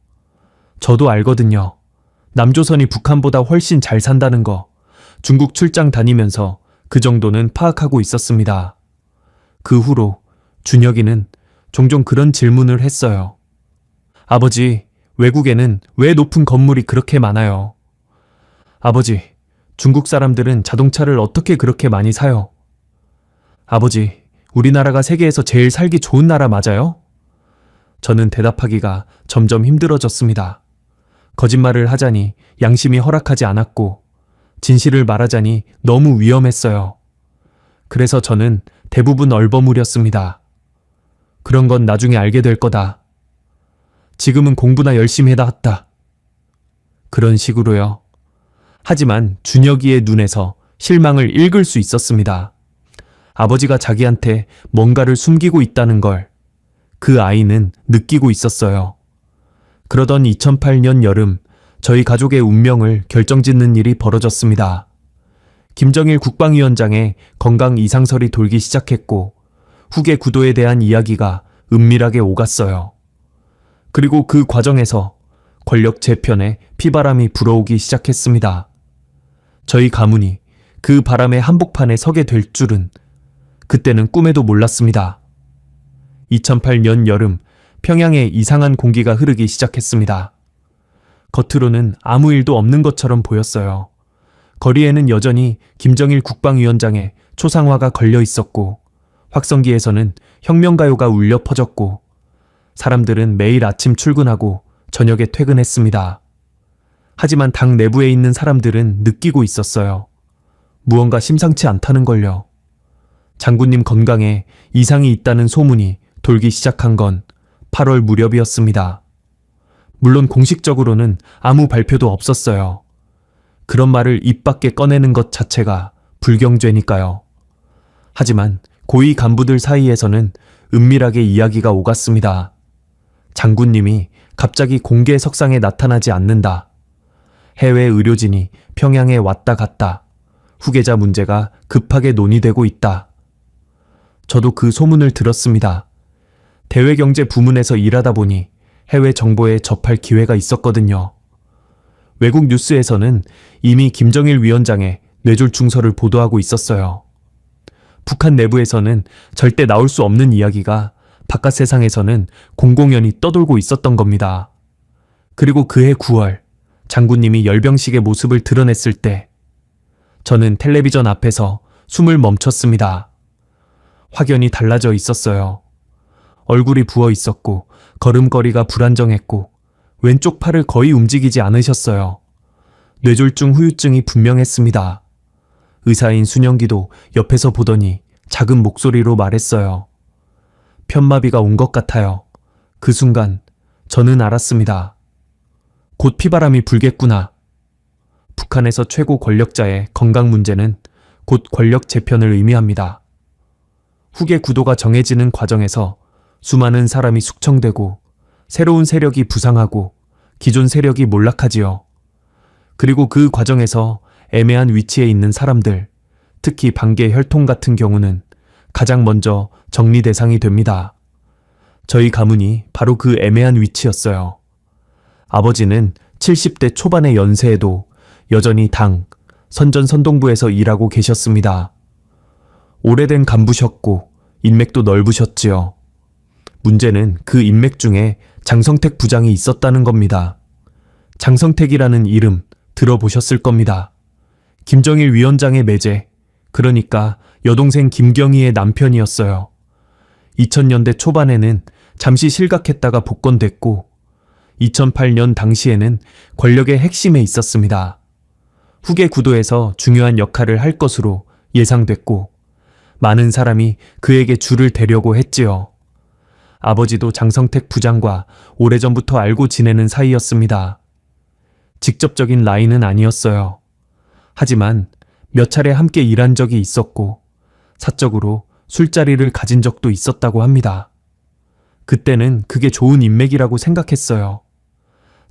저도 알거든요. 남조선이 북한보다 훨씬 잘 산다는 거, 중국 출장 다니면서 그 정도는 파악하고 있었습니다. 그 후로 준혁이는 종종 그런 질문을 했어요. 아버지, 외국에는 왜 높은 건물이 그렇게 많아요? 아버지, 중국 사람들은 자동차를 어떻게 그렇게 많이 사요? 아버지, 우리나라가 세계에서 제일 살기 좋은 나라 맞아요? 저는 대답하기가 점점 힘들어졌습니다. 거짓말을 하자니 양심이 허락하지 않았고 진실을 말하자니 너무 위험했어요. 그래서 저는 대부분 얼버무렸습니다. 그런 건 나중에 알게 될 거다. 지금은 공부나 열심히 해다 했다. 그런 식으로요. 하지만 준혁이의 눈에서 실망을 읽을 수 있었습니다. 아버지가 자기한테 뭔가를 숨기고 있다는 걸 그 아이는 느끼고 있었어요. 그러던 2008년 여름, 저희 가족의 운명을 결정짓는 일이 벌어졌습니다. 김정일 국방위원장의 건강 이상설이 돌기 시작했고 후계 구도에 대한 이야기가 은밀하게 오갔어요. 그리고 그 과정에서 권력 재편에 피바람이 불어오기 시작했습니다. 저희 가문이 그 바람의 한복판에 서게 될 줄은 그때는 꿈에도 몰랐습니다. 2008년 여름 평양에 이상한 공기가 흐르기 시작했습니다. 겉으로는 아무 일도 없는 것처럼 보였어요. 거리에는 여전히 김정일 국방위원장의 초상화가 걸려 있었고 확성기에서는 혁명가요가 울려 퍼졌고 사람들은 매일 아침 출근하고 저녁에 퇴근했습니다. 하지만 당 내부에 있는 사람들은 느끼고 있었어요. 무언가 심상치 않다는 걸요. 장군님 건강에 이상이 있다는 소문이 돌기 시작한 건 8월 무렵이었습니다. 물론 공식적으로는 아무 발표도 없었어요. 그런 말을 입 밖에 꺼내는 것 자체가 불경죄니까요. 하지만 고위 간부들 사이에서는 은밀하게 이야기가 오갔습니다. 장군님이 갑자기 공개 석상에 나타나지 않는다. 해외 의료진이 평양에 왔다 갔다. 후계자 문제가 급하게 논의되고 있다. 저도 그 소문을 들었습니다. 대외경제 부문에서 일하다 보니 해외 정보에 접할 기회가 있었거든요. 외국 뉴스에서는 이미 김정일 위원장의 뇌졸중설을 보도하고 있었어요. 북한 내부에서는 절대 나올 수 없는 이야기가 바깥 세상에서는 공공연히 떠돌고 있었던 겁니다. 그리고 그해 9월 장군님이 열병식의 모습을 드러냈을 때 저는 텔레비전 앞에서 숨을 멈췄습니다. 확연히 달라져 있었어요. 얼굴이 부어 있었고 걸음걸이가 불안정했고 왼쪽 팔을 거의 움직이지 않으셨어요. 뇌졸중 후유증이 분명했습니다. 의사인 순영기도 옆에서 보더니 작은 목소리로 말했어요. 편마비가 온 것 같아요. 그 순간 저는 알았습니다. 곧 피바람이 불겠구나. 북한에서 최고 권력자의 건강 문제는 곧 권력 재편을 의미합니다. 후계 구도가 정해지는 과정에서 수많은 사람이 숙청되고 새로운 세력이 부상하고 기존 세력이 몰락하지요. 그리고 그 과정에서 애매한 위치에 있는 사람들, 특히 반계 혈통 같은 경우는 가장 먼저 정리 대상이 됩니다. 저희 가문이 바로 그 애매한 위치였어요. 아버지는 70대 초반의 연세에도 여전히 당, 선전선동부에서 일하고 계셨습니다. 오래된 간부셨고 인맥도 넓으셨지요. 문제는 그 인맥 중에 장성택 부장이 있었다는 겁니다. 장성택이라는 이름 들어보셨을 겁니다. 김정일 위원장의 매제, 그러니까 여동생 김경희의 남편이었어요. 2000년대 초반에는 잠시 실각했다가 복권됐고 2008년 당시에는 권력의 핵심에 있었습니다. 후계 구도에서 중요한 역할을 할 것으로 예상됐고 많은 사람이 그에게 줄을 대려고 했지요. 아버지도 장성택 부장과 오래전부터 알고 지내는 사이였습니다. 직접적인 라인은 아니었어요. 하지만 몇 차례 함께 일한 적이 있었고 사적으로 술자리를 가진 적도 있었다고 합니다. 그때는 그게 좋은 인맥이라고 생각했어요.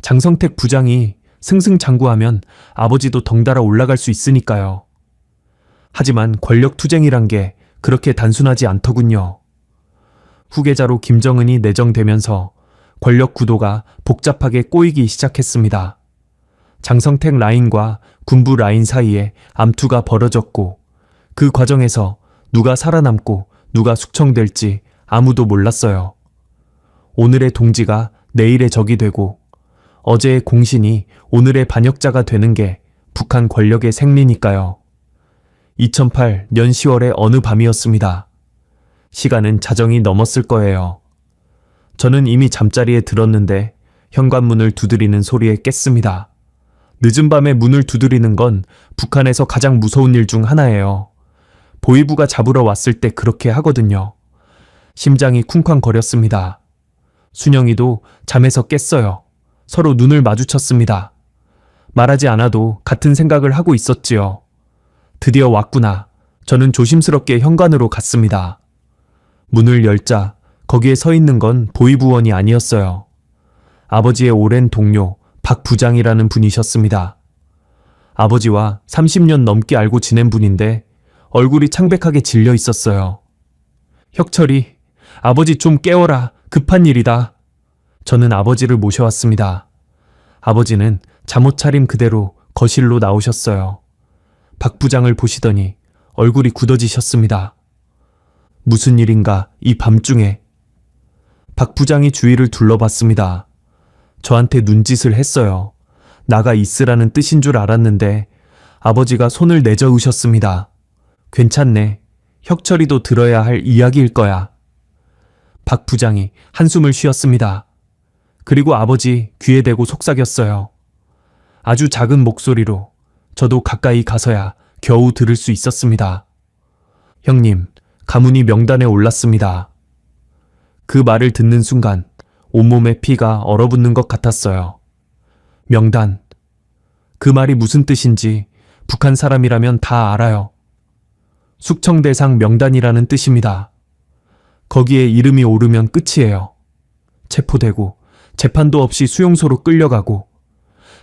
장성택 부장이 승승장구하면 아버지도 덩달아 올라갈 수 있으니까요. 하지만 권력 투쟁이란 게 그렇게 단순하지 않더군요. 후계자로 김정은이 내정되면서 권력 구도가 복잡하게 꼬이기 시작했습니다. 장성택 라인과 군부 라인 사이에 암투가 벌어졌고 그 과정에서 누가 살아남고 누가 숙청될지 아무도 몰랐어요. 오늘의 동지가 내일의 적이 되고 어제의 공신이 오늘의 반역자가 되는 게 북한 권력의 생리니까요. 2008년 10월의 어느 밤이었습니다. 시간은 자정이 넘었을 거예요. 저는 이미 잠자리에 들었는데 현관문을 두드리는 소리에 깼습니다. 늦은 밤에 문을 두드리는 건 북한에서 가장 무서운 일 중 하나예요. 보위부가 잡으러 왔을 때 그렇게 하거든요. 심장이 쿵쾅거렸습니다. 순영이도 잠에서 깼어요. 서로 눈을 마주쳤습니다. 말하지 않아도 같은 생각을 하고 있었지요. 드디어 왔구나. 저는 조심스럽게 현관으로 갔습니다. 문을 열자 거기에 서 있는 건 보위부원이 아니었어요. 아버지의 오랜 동료 박 부장이라는 분이셨습니다. 아버지와 30년 넘게 알고 지낸 분인데 얼굴이 창백하게 질려 있었어요. 혁철이, 아버지 좀 깨워라. 급한 일이다. 저는 아버지를 모셔왔습니다. 아버지는 잠옷 차림 그대로 거실로 나오셨어요. 박 부장을 보시더니 얼굴이 굳어지셨습니다. 무슨 일인가 이 밤중에. 박 부장이 주위를 둘러봤습니다. 저한테 눈짓을 했어요. 나가 있으라는 뜻인 줄 알았는데 아버지가 손을 내저으셨습니다. 괜찮네. 혁철이도 들어야 할 이야기일 거야. 박 부장이 한숨을 쉬었습니다. 그리고 아버지 귀에 대고 속삭였어요. 아주 작은 목소리로 저도 가까이 가서야 겨우 들을 수 있었습니다. 형님, 가문이 명단에 올랐습니다. 그 말을 듣는 순간 온몸에 피가 얼어붙는 것 같았어요. 명단. 그 말이 무슨 뜻인지 북한 사람이라면 다 알아요. 숙청대상 명단이라는 뜻입니다. 거기에 이름이 오르면 끝이에요. 체포되고 재판도 없이 수용소로 끌려가고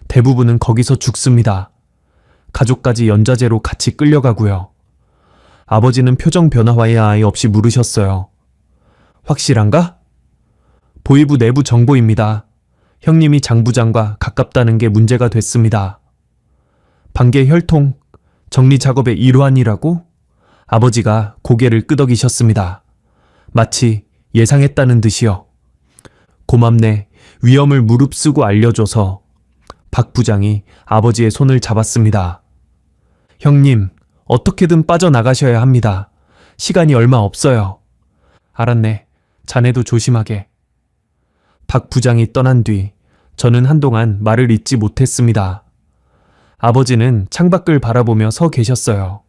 대부분은 거기서 죽습니다. 가족까지 연좌제로 같이 끌려가고요. 아버지는 표정 변화와의 아예 없이 물으셨어요. 확실한가? 보위부 내부 정보입니다. 형님이 장 부장과 가깝다는 게 문제가 됐습니다. 반개 혈통, 정리 작업의 일환이라고? 아버지가 고개를 끄덕이셨습니다. 마치 예상했다는 듯이요. 고맙네. 위험을 무릅쓰고 알려줘서. 박 부장이 아버지의 손을 잡았습니다. 형님, 어떻게든 빠져나가셔야 합니다. 시간이 얼마 없어요. 알았네. 자네도 조심하게. 박 부장이 떠난 뒤 저는 한동안 말을 잇지 못했습니다. 아버지는 창밖을 바라보며 서 계셨어요.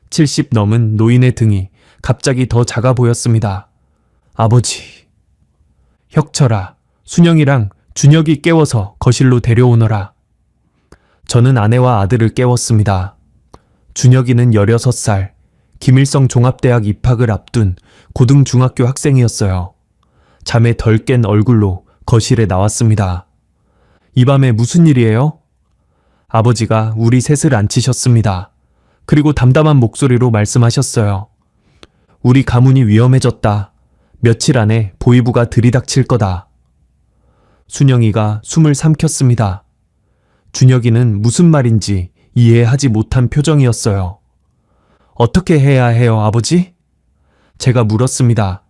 70 넘은 노인의 등이 갑자기 더 작아 보였습니다. 아버지. 혁철아, 순영이랑 준혁이 깨워서 거실로 데려오너라. 저는 아내와 아들을 깨웠습니다. 준혁이는 16살, 김일성 종합대학 입학을 앞둔 고등중학교 학생이었어요. 잠에 덜 깬 얼굴로 거실에 나왔습니다. 이 밤에 무슨 일이에요? 아버지가 우리 셋을 앉히셨습니다. 그리고 담담한 목소리로 말씀하셨어요. 우리 가문이 위험해졌다. 며칠 안에 보위부가 들이닥칠 거다. 순영이가 숨을 삼켰습니다. 준혁이는 무슨 말인지 이해하지 못한 표정이었어요. 어떻게 해야 해요, 아버지? 제가 물었습니다.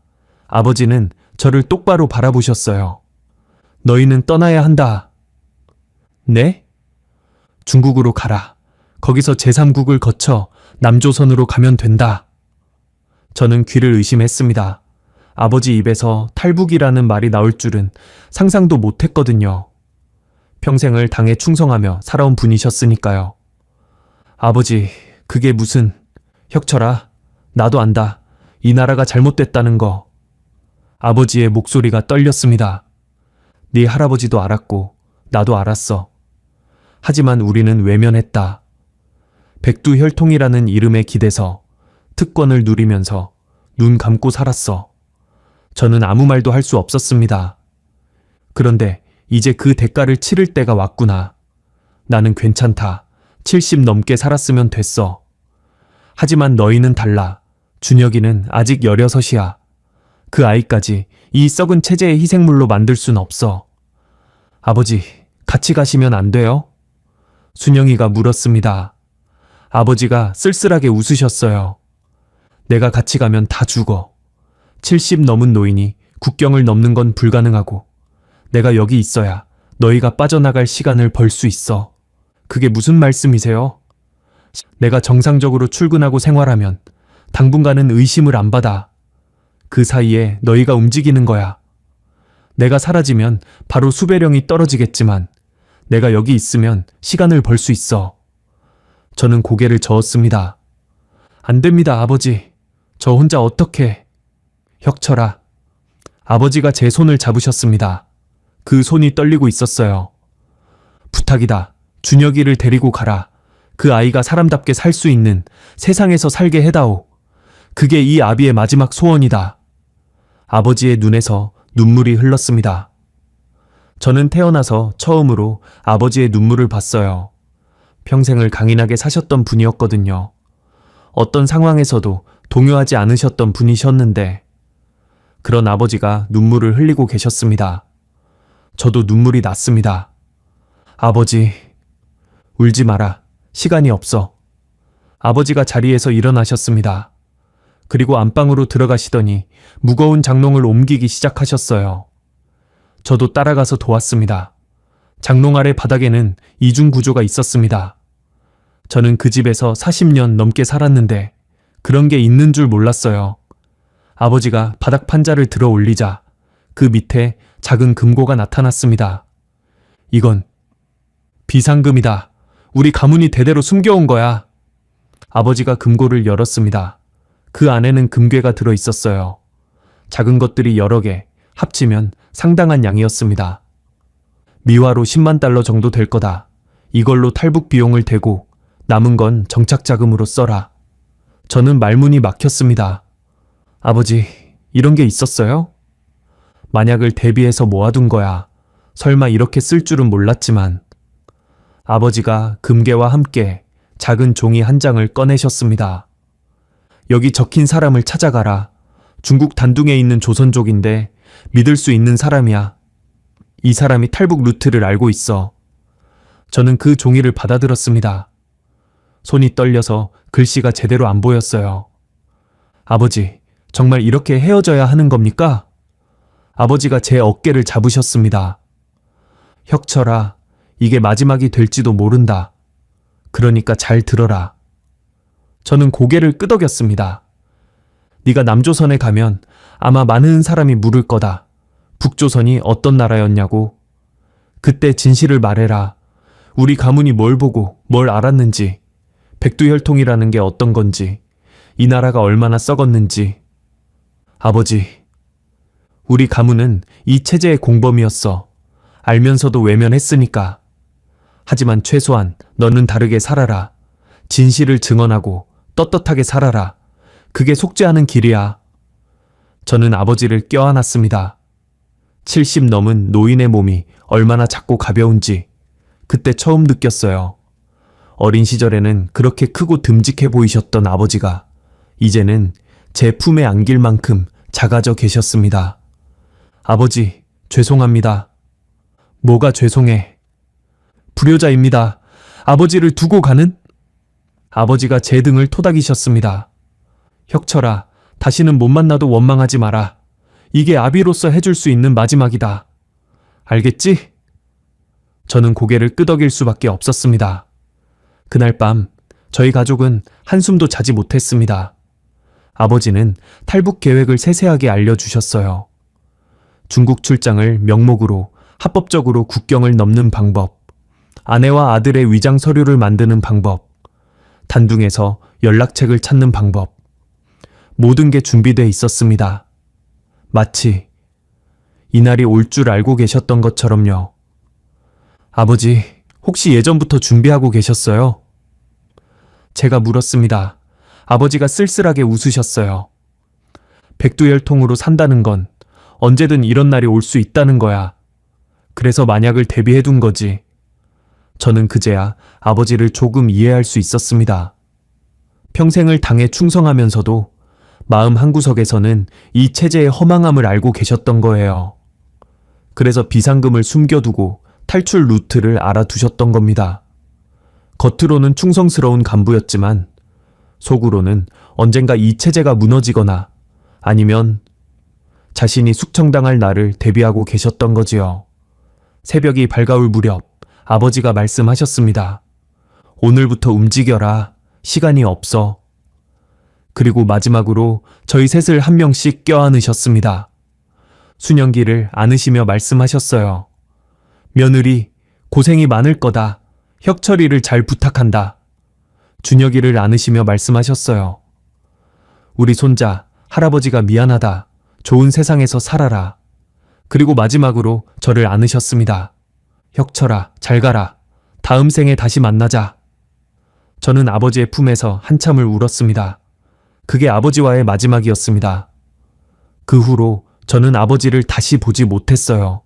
아버지는 저를 똑바로 바라보셨어요. 너희는 떠나야 한다. 네? 중국으로 가라. 거기서 제3국을 거쳐 남조선으로 가면 된다. 저는 귀를 의심했습니다. 아버지 입에서 탈북이라는 말이 나올 줄은 상상도 못했거든요. 평생을 당에 충성하며 살아온 분이셨으니까요. 아버지, 그게 무슨... 혁철아, 나도 안다. 이 나라가 잘못됐다는 거. 아버지의 목소리가 떨렸습니다. 네 할아버지도 알았고 나도 알았어. 하지만 우리는 외면했다. 백두혈통이라는 이름에 기대서 특권을 누리면서 눈 감고 살았어. 저는 아무 말도 할 수 없었습니다. 그런데 이제 그 대가를 치를 때가 왔구나. 나는 괜찮다. 70 넘게 살았으면 됐어. 하지만 너희는 달라. 준혁이는 아직 16이야. 그 아이까지 이 썩은 체제의 희생물로 만들 순 없어. 아버지, 같이 가시면 안 돼요? 순영이가 물었습니다. 아버지가 쓸쓸하게 웃으셨어요. 내가 같이 가면 다 죽어. 70 넘은 노인이 국경을 넘는 건 불가능하고 내가 여기 있어야 너희가 빠져나갈 시간을 벌 수 있어. 그게 무슨 말씀이세요? 내가 정상적으로 출근하고 생활하면 당분간은 의심을 안 받아. 그 사이에 너희가 움직이는 거야. 내가 사라지면 바로 수배령이 떨어지겠지만 내가 여기 있으면 시간을 벌 수 있어. 저는 고개를 저었습니다. 안 됩니다, 아버지. 저 혼자 어떻게... 혁철아. 아버지가 제 손을 잡으셨습니다. 그 손이 떨리고 있었어요. 부탁이다. 준혁이를 데리고 가라. 그 아이가 사람답게 살 수 있는 세상에서 살게 해다오. 그게 이 아비의 마지막 소원이다. 아버지의 눈에서 눈물이 흘렀습니다. 저는 태어나서 처음으로 아버지의 눈물을 봤어요. 평생을 강인하게 사셨던 분이었거든요. 어떤 상황에서도 동요하지 않으셨던 분이셨는데 그런 아버지가 눈물을 흘리고 계셨습니다. 저도 눈물이 났습니다. 아버지, 울지 마라. 시간이 없어. 아버지가 자리에서 일어나셨습니다. 그리고 안방으로 들어가시더니 무거운 장롱을 옮기기 시작하셨어요. 저도 따라가서 도왔습니다. 장롱 아래 바닥에는 이중 구조가 있었습니다. 저는 그 집에서 40년 넘게 살았는데 그런 게 있는 줄 몰랐어요. 아버지가 바닥 판자를 들어 올리자 그 밑에 작은 금고가 나타났습니다. 이건 비상금이다. 우리 가문이 대대로 숨겨온 거야. 아버지가 금고를 열었습니다. 그 안에는 금괴가 들어 있었어요. 작은 것들이 여러 개, 합치면 상당한 양이었습니다. 미화로 10만 달러 정도 될 거다. 이걸로 탈북 비용을 대고 남은 건 정착 자금으로 써라. 저는 말문이 막혔습니다. 아버지, 이런 게 있었어요? 만약을 대비해서 모아둔 거야. 설마 이렇게 쓸 줄은 몰랐지만. 아버지가 금괴와 함께 작은 종이 한 장을 꺼내셨습니다. 여기 적힌 사람을 찾아가라. 중국 단둥에 있는 조선족인데 믿을 수 있는 사람이야. 이 사람이 탈북 루트를 알고 있어. 저는 그 종이를 받아들었습니다. 손이 떨려서 글씨가 제대로 안 보였어요. 아버지, 정말 이렇게 헤어져야 하는 겁니까? 아버지가 제 어깨를 잡으셨습니다. 혁철아, 이게 마지막이 될지도 모른다. 그러니까 잘 들어라. 저는 고개를 끄덕였습니다. 네가 남조선에 가면 아마 많은 사람이 물을 거다. 북조선이 어떤 나라였냐고. 그때 진실을 말해라. 우리 가문이 뭘 보고 뭘 알았는지, 백두혈통이라는 게 어떤 건지, 이 나라가 얼마나 썩었는지. 아버지, 우리 가문은 이 체제의 공범이었어. 알면서도 외면했으니까. 하지만 최소한 너는 다르게 살아라. 진실을 증언하고 떳떳하게 살아라. 그게 속죄하는 길이야. 저는 아버지를 껴안았습니다. 70 넘은 노인의 몸이 얼마나 작고 가벼운지 그때 처음 느꼈어요. 어린 시절에는 그렇게 크고 듬직해 보이셨던 아버지가 이제는 제 품에 안길 만큼 작아져 계셨습니다. 아버지, 죄송합니다. 뭐가 죄송해? 불효자입니다. 아버지를 두고 가는? 아버지가 제 등을 토닥이셨습니다. 혁철아, 다시는 못 만나도 원망하지 마라. 이게 아비로서 해줄 수 있는 마지막이다. 알겠지? 저는 고개를 끄덕일 수밖에 없었습니다. 그날 밤 저희 가족은 한숨도 자지 못했습니다. 아버지는 탈북 계획을 세세하게 알려주셨어요. 중국 출장을 명목으로 합법적으로 국경을 넘는 방법, 아내와 아들의 위장 서류를 만드는 방법, 단둥에서 연락책을 찾는 방법, 모든 게 준비돼 있었습니다. 마치 이날이 올 줄 알고 계셨던 것처럼요. 아버지, 혹시 예전부터 준비하고 계셨어요? 제가 물었습니다. 아버지가 쓸쓸하게 웃으셨어요. 백두혈통으로 산다는 건 언제든 이런 날이 올 수 있다는 거야. 그래서 만약을 대비해둔 거지. 저는 그제야 아버지를 조금 이해할 수 있었습니다. 평생을 당에 충성하면서도 마음 한구석에서는 이 체제의 허망함을 알고 계셨던 거예요. 그래서 비상금을 숨겨두고 탈출 루트를 알아두셨던 겁니다. 겉으로는 충성스러운 간부였지만 속으로는 언젠가 이 체제가 무너지거나 아니면 자신이 숙청당할 날을 대비하고 계셨던 거지요. 새벽이 밝아올 무렵 아버지가 말씀하셨습니다. 오늘부터 움직여라. 시간이 없어. 그리고 마지막으로 저희 셋을 한 명씩 껴안으셨습니다. 순영기를 안으시며 말씀하셨어요. 며느리, 고생이 많을 거다. 혁철이를 잘 부탁한다. 준혁이를 안으시며 말씀하셨어요. 우리 손자, 할아버지가 미안하다. 좋은 세상에서 살아라. 그리고 마지막으로 저를 안으셨습니다. 혁철아, 잘 가라. 다음 생에 다시 만나자. 저는 아버지의 품에서 한참을 울었습니다. 그게 아버지와의 마지막이었습니다. 그 후로 저는 아버지를 다시 보지 못했어요.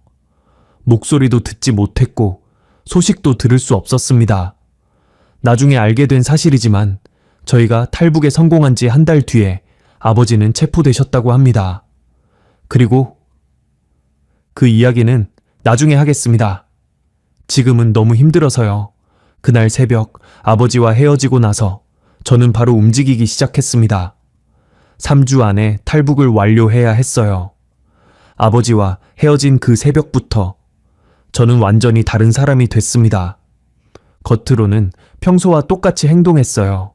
목소리도 듣지 못했고 소식도 들을 수 없었습니다. 나중에 알게 된 사실이지만 저희가 탈북에 성공한 지 한 달 뒤에 아버지는 체포되셨다고 합니다. 그리고 그 이야기는 나중에 하겠습니다. 지금은 너무 힘들어서요. 그날 새벽 아버지와 헤어지고 나서 저는 바로 움직이기 시작했습니다. 3주 안에 탈북을 완료해야 했어요. 아버지와 헤어진 그 새벽부터 저는 완전히 다른 사람이 됐습니다. 겉으로는 평소와 똑같이 행동했어요.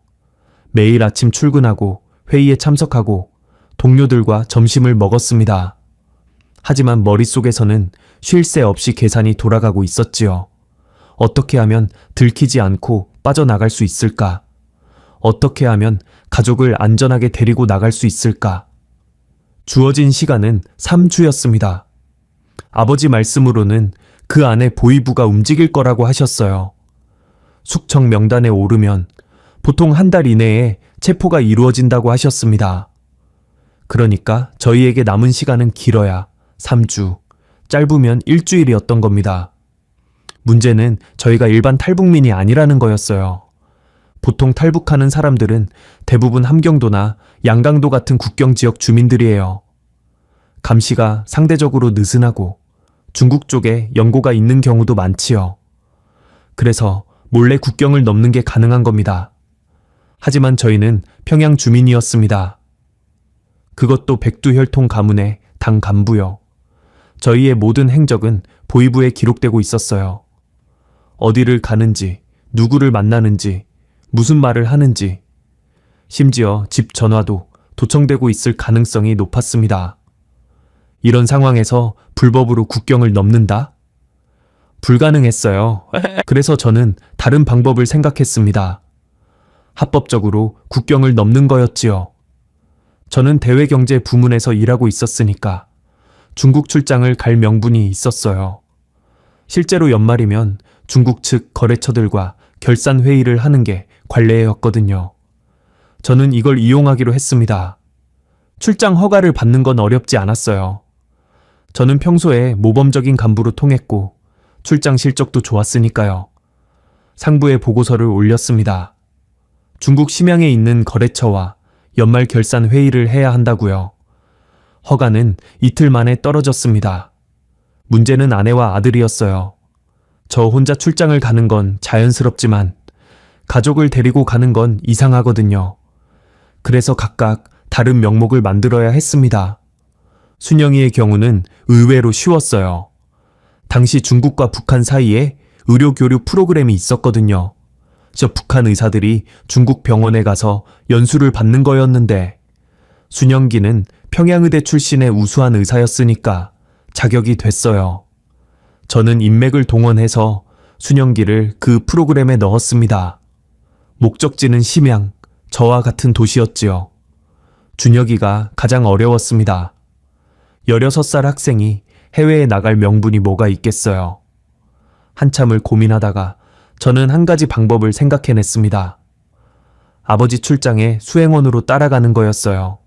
매일 아침 출근하고 회의에 참석하고 동료들과 점심을 먹었습니다. 하지만 머릿속에서는 쉴 새 없이 계산이 돌아가고 있었지요. 어떻게 하면 들키지 않고 빠져나갈 수 있을까? 어떻게 하면 가족을 안전하게 데리고 나갈 수 있을까? 주어진 시간은 3주였습니다. 아버지 말씀으로는 그 안에 보위부가 움직일 거라고 하셨어요. 숙청 명단에 오르면 보통 한 달 이내에 체포가 이루어진다고 하셨습니다. 그러니까 저희에게 남은 시간은 길어야 3주, 짧으면 일주일이었던 겁니다. 문제는 저희가 일반 탈북민이 아니라는 거였어요. 보통 탈북하는 사람들은 대부분 함경도나 양강도 같은 국경 지역 주민들이에요. 감시가 상대적으로 느슨하고 중국 쪽에 연고가 있는 경우도 많지요. 그래서 몰래 국경을 넘는 게 가능한 겁니다. 하지만 저희는 평양 주민이었습니다. 그것도 백두혈통 가문의 당 간부요. 저희의 모든 행적은 보위부에 기록되고 있었어요. 어디를 가는지, 누구를 만나는지, 무슨 말을 하는지, 심지어 집 전화도 도청되고 있을 가능성이 높았습니다. 이런 상황에서 불법으로 국경을 넘는다? 불가능했어요. 그래서 저는 다른 방법을 생각했습니다. 합법적으로 국경을 넘는 거였지요. 저는 대외경제 부문에서 일하고 있었으니까 중국 출장을 갈 명분이 있었어요. 실제로 연말이면 중국 측 거래처들과 결산 회의를 하는 게 관례였거든요. 저는 이걸 이용하기로 했습니다. 출장 허가를 받는 건 어렵지 않았어요. 저는 평소에 모범적인 간부로 통했고 출장 실적도 좋았으니까요. 상부에 보고서를 올렸습니다. 중국 심양에 있는 거래처와 연말 결산 회의를 해야 한다고요. 허가는 이틀 만에 떨어졌습니다. 문제는 아내와 아들이었어요. 저 혼자 출장을 가는 건 자연스럽지만 가족을 데리고 가는 건 이상하거든요. 그래서 각각 다른 명목을 만들어야 했습니다. 순영이의 경우는 의외로 쉬웠어요. 당시 중국과 북한 사이에 의료 교류 프로그램이 있었거든요. 저 북한 의사들이 중국 병원에 가서 연수를 받는 거였는데 순영기는 평양의대 출신의 우수한 의사였으니까 자격이 됐어요. 저는 인맥을 동원해서 순영기를 그 프로그램에 넣었습니다. 목적지는 심양, 저와 같은 도시였지요. 준혁이가 가장 어려웠습니다. 16살 학생이 해외에 나갈 명분이 뭐가 있겠어요. 한참을 고민하다가 저는 한 가지 방법을 생각해냈습니다. 아버지 출장에 수행원으로 따라가는 거였어요.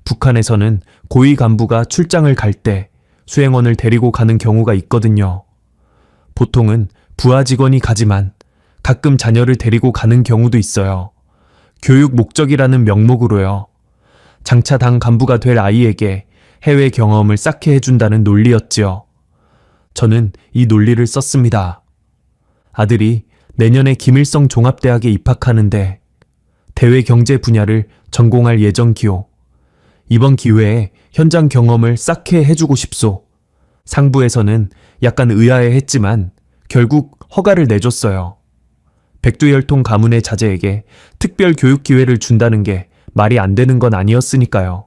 북한에서는 고위 간부가 출장을 갈 때 수행원을 데리고 가는 경우가 있거든요. 보통은 부하 직원이 가지만 가끔 자녀를 데리고 가는 경우도 있어요. 교육 목적이라는 명목으로요. 장차 당 간부가 될 아이에게 해외 경험을 쌓게 해준다는 논리였지요. 저는 이 논리를 썼습니다. 아들이 내년에 김일성 종합대학에 입학하는데 대외 경제 분야를 전공할 예정기요. 이번 기회에 현장 경험을 쌓게 해주고 싶소. 상부에서는 약간 의아해했지만 결국 허가를 내줬어요. 백두혈통 가문의 자제에게 특별 교육 기회를 준다는 게 말이 안 되는 건 아니었으니까요.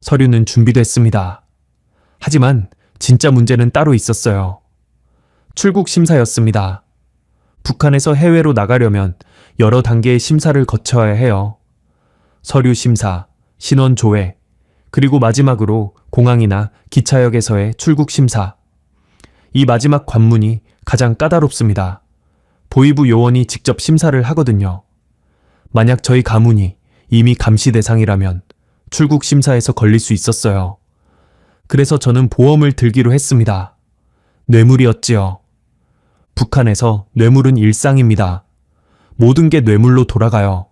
서류는 준비됐습니다. 하지만 진짜 문제는 따로 있었어요. 출국 심사였습니다. 북한에서 해외로 나가려면 여러 단계의 심사를 거쳐야 해요. 서류 심사, 신원 조회, 그리고 마지막으로 공항이나 기차역에서의 출국 심사. 이 마지막 관문이 가장 까다롭습니다. 보위부 요원이 직접 심사를 하거든요. 만약 저희 가문이 이미 감시 대상이라면 출국 심사에서 걸릴 수 있었어요. 그래서 저는 보험을 들기로 했습니다. 뇌물이었지요. 북한에서 뇌물은 일상입니다. 모든 게 뇌물로 돌아가요.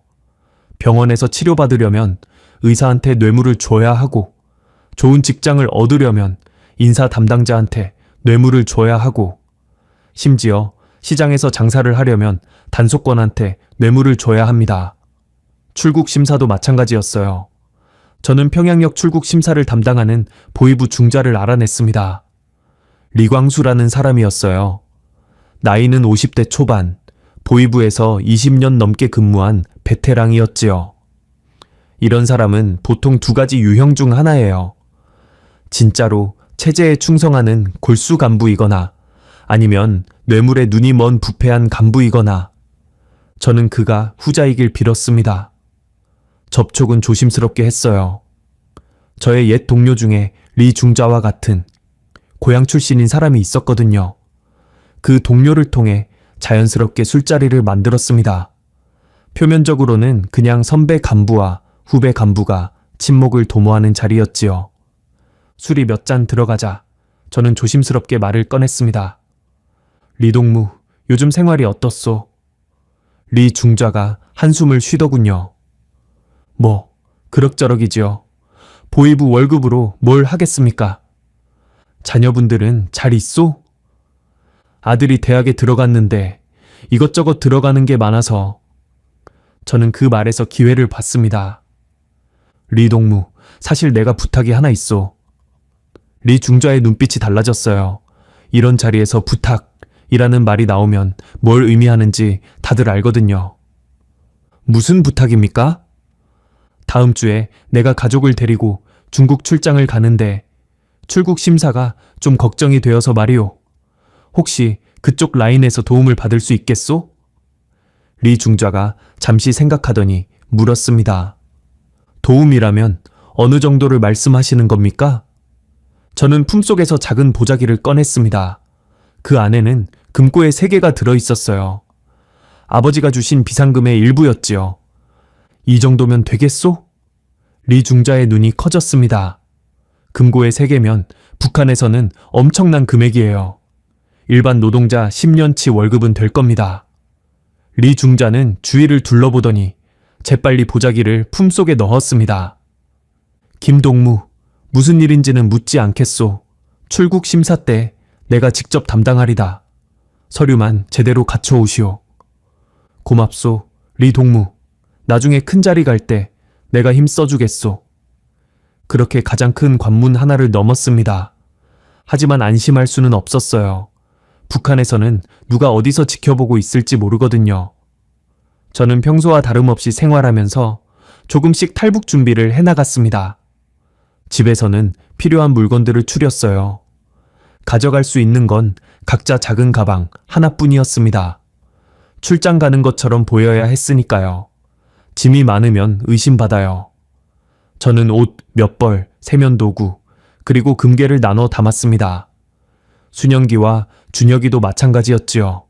병원에서 치료받으려면 의사한테 뇌물을 줘야 하고, 좋은 직장을 얻으려면 인사 담당자한테 뇌물을 줘야 하고, 심지어 시장에서 장사를 하려면 단속권한테 뇌물을 줘야 합니다. 출국 심사도 마찬가지였어요. 저는 평양역 출국 심사를 담당하는 보이부 중자를 알아냈습니다. 리광수라는 사람이었어요. 나이는 50대 초반, 보이부에서 20년 넘게 근무한 베테랑이었지요. 이런 사람은 보통 두 가지 유형 중 하나예요. 진짜로 체제에 충성하는 골수 간부이거나 아니면 뇌물에 눈이 먼 부패한 간부이거나, 저는 그가 후자이길 빌었습니다. 접촉은 조심스럽게 했어요. 저의 옛 동료 중에 리 중자와 같은 고향 출신인 사람이 있었거든요. 그 동료를 통해 자연스럽게 술자리를 만들었습니다. 표면적으로는 그냥 선배 간부와 후배 간부가 친목을 도모하는 자리였지요. 술이 몇 잔 들어가자 저는 조심스럽게 말을 꺼냈습니다. 리동무, 요즘 생활이 어떻소? 리 중자가 한숨을 쉬더군요. 뭐, 그럭저럭이지요. 보이부 월급으로 뭘 하겠습니까? 자녀분들은 잘 있소? 아들이 대학에 들어갔는데 이것저것 들어가는 게 많아서. 저는 그 말에서 기회를 봤습니다. 리 동무, 사실 내가 부탁이 하나 있소. 리 중자의 눈빛이 달라졌어요. 이런 자리에서 부탁이라는 말이 나오면 뭘 의미하는지 다들 알거든요. 무슨 부탁입니까? 다음 주에 내가 가족을 데리고 중국 출장을 가는데 출국 심사가 좀 걱정이 되어서 말이오. 혹시 그쪽 라인에서 도움을 받을 수 있겠소? 리 중자가 잠시 생각하더니 물었습니다. 도움이라면 어느 정도를 말씀하시는 겁니까? 저는 품속에서 작은 보자기를 꺼냈습니다. 그 안에는 금고의 3개가 들어있었어요. 아버지가 주신 비상금의 일부였지요. 이 정도면 되겠소? 리 중자의 눈이 커졌습니다. 금고의 3개면 북한에서는 엄청난 금액이에요. 일반 노동자 10년치 월급은 될 겁니다. 리 중자는 주위를 둘러보더니 재빨리 보자기를 품속에 넣었습니다. 김동무, 무슨 일인지는 묻지 않겠소. 출국 심사 때 내가 직접 담당하리다. 서류만 제대로 갖춰오시오. 고맙소, 리 동무. 나중에 큰 자리 갈 때 내가 힘 써주겠소. 그렇게 가장 큰 관문 하나를 넘었습니다. 하지만 안심할 수는 없었어요. 북한에서는 누가 어디서 지켜보고 있을지 모르거든요. 저는 평소와 다름없이 생활하면서 조금씩 탈북 준비를 해나갔습니다. 집에서는 필요한 물건들을 추렸어요. 가져갈 수 있는 건 각자 작은 가방 하나뿐이었습니다. 출장 가는 것처럼 보여야 했으니까요. 짐이 많으면 의심받아요. 저는 옷 몇 벌, 세면도구, 그리고 금괴를 나눠 담았습니다. 순영기와 준혁이도 마찬가지였지요.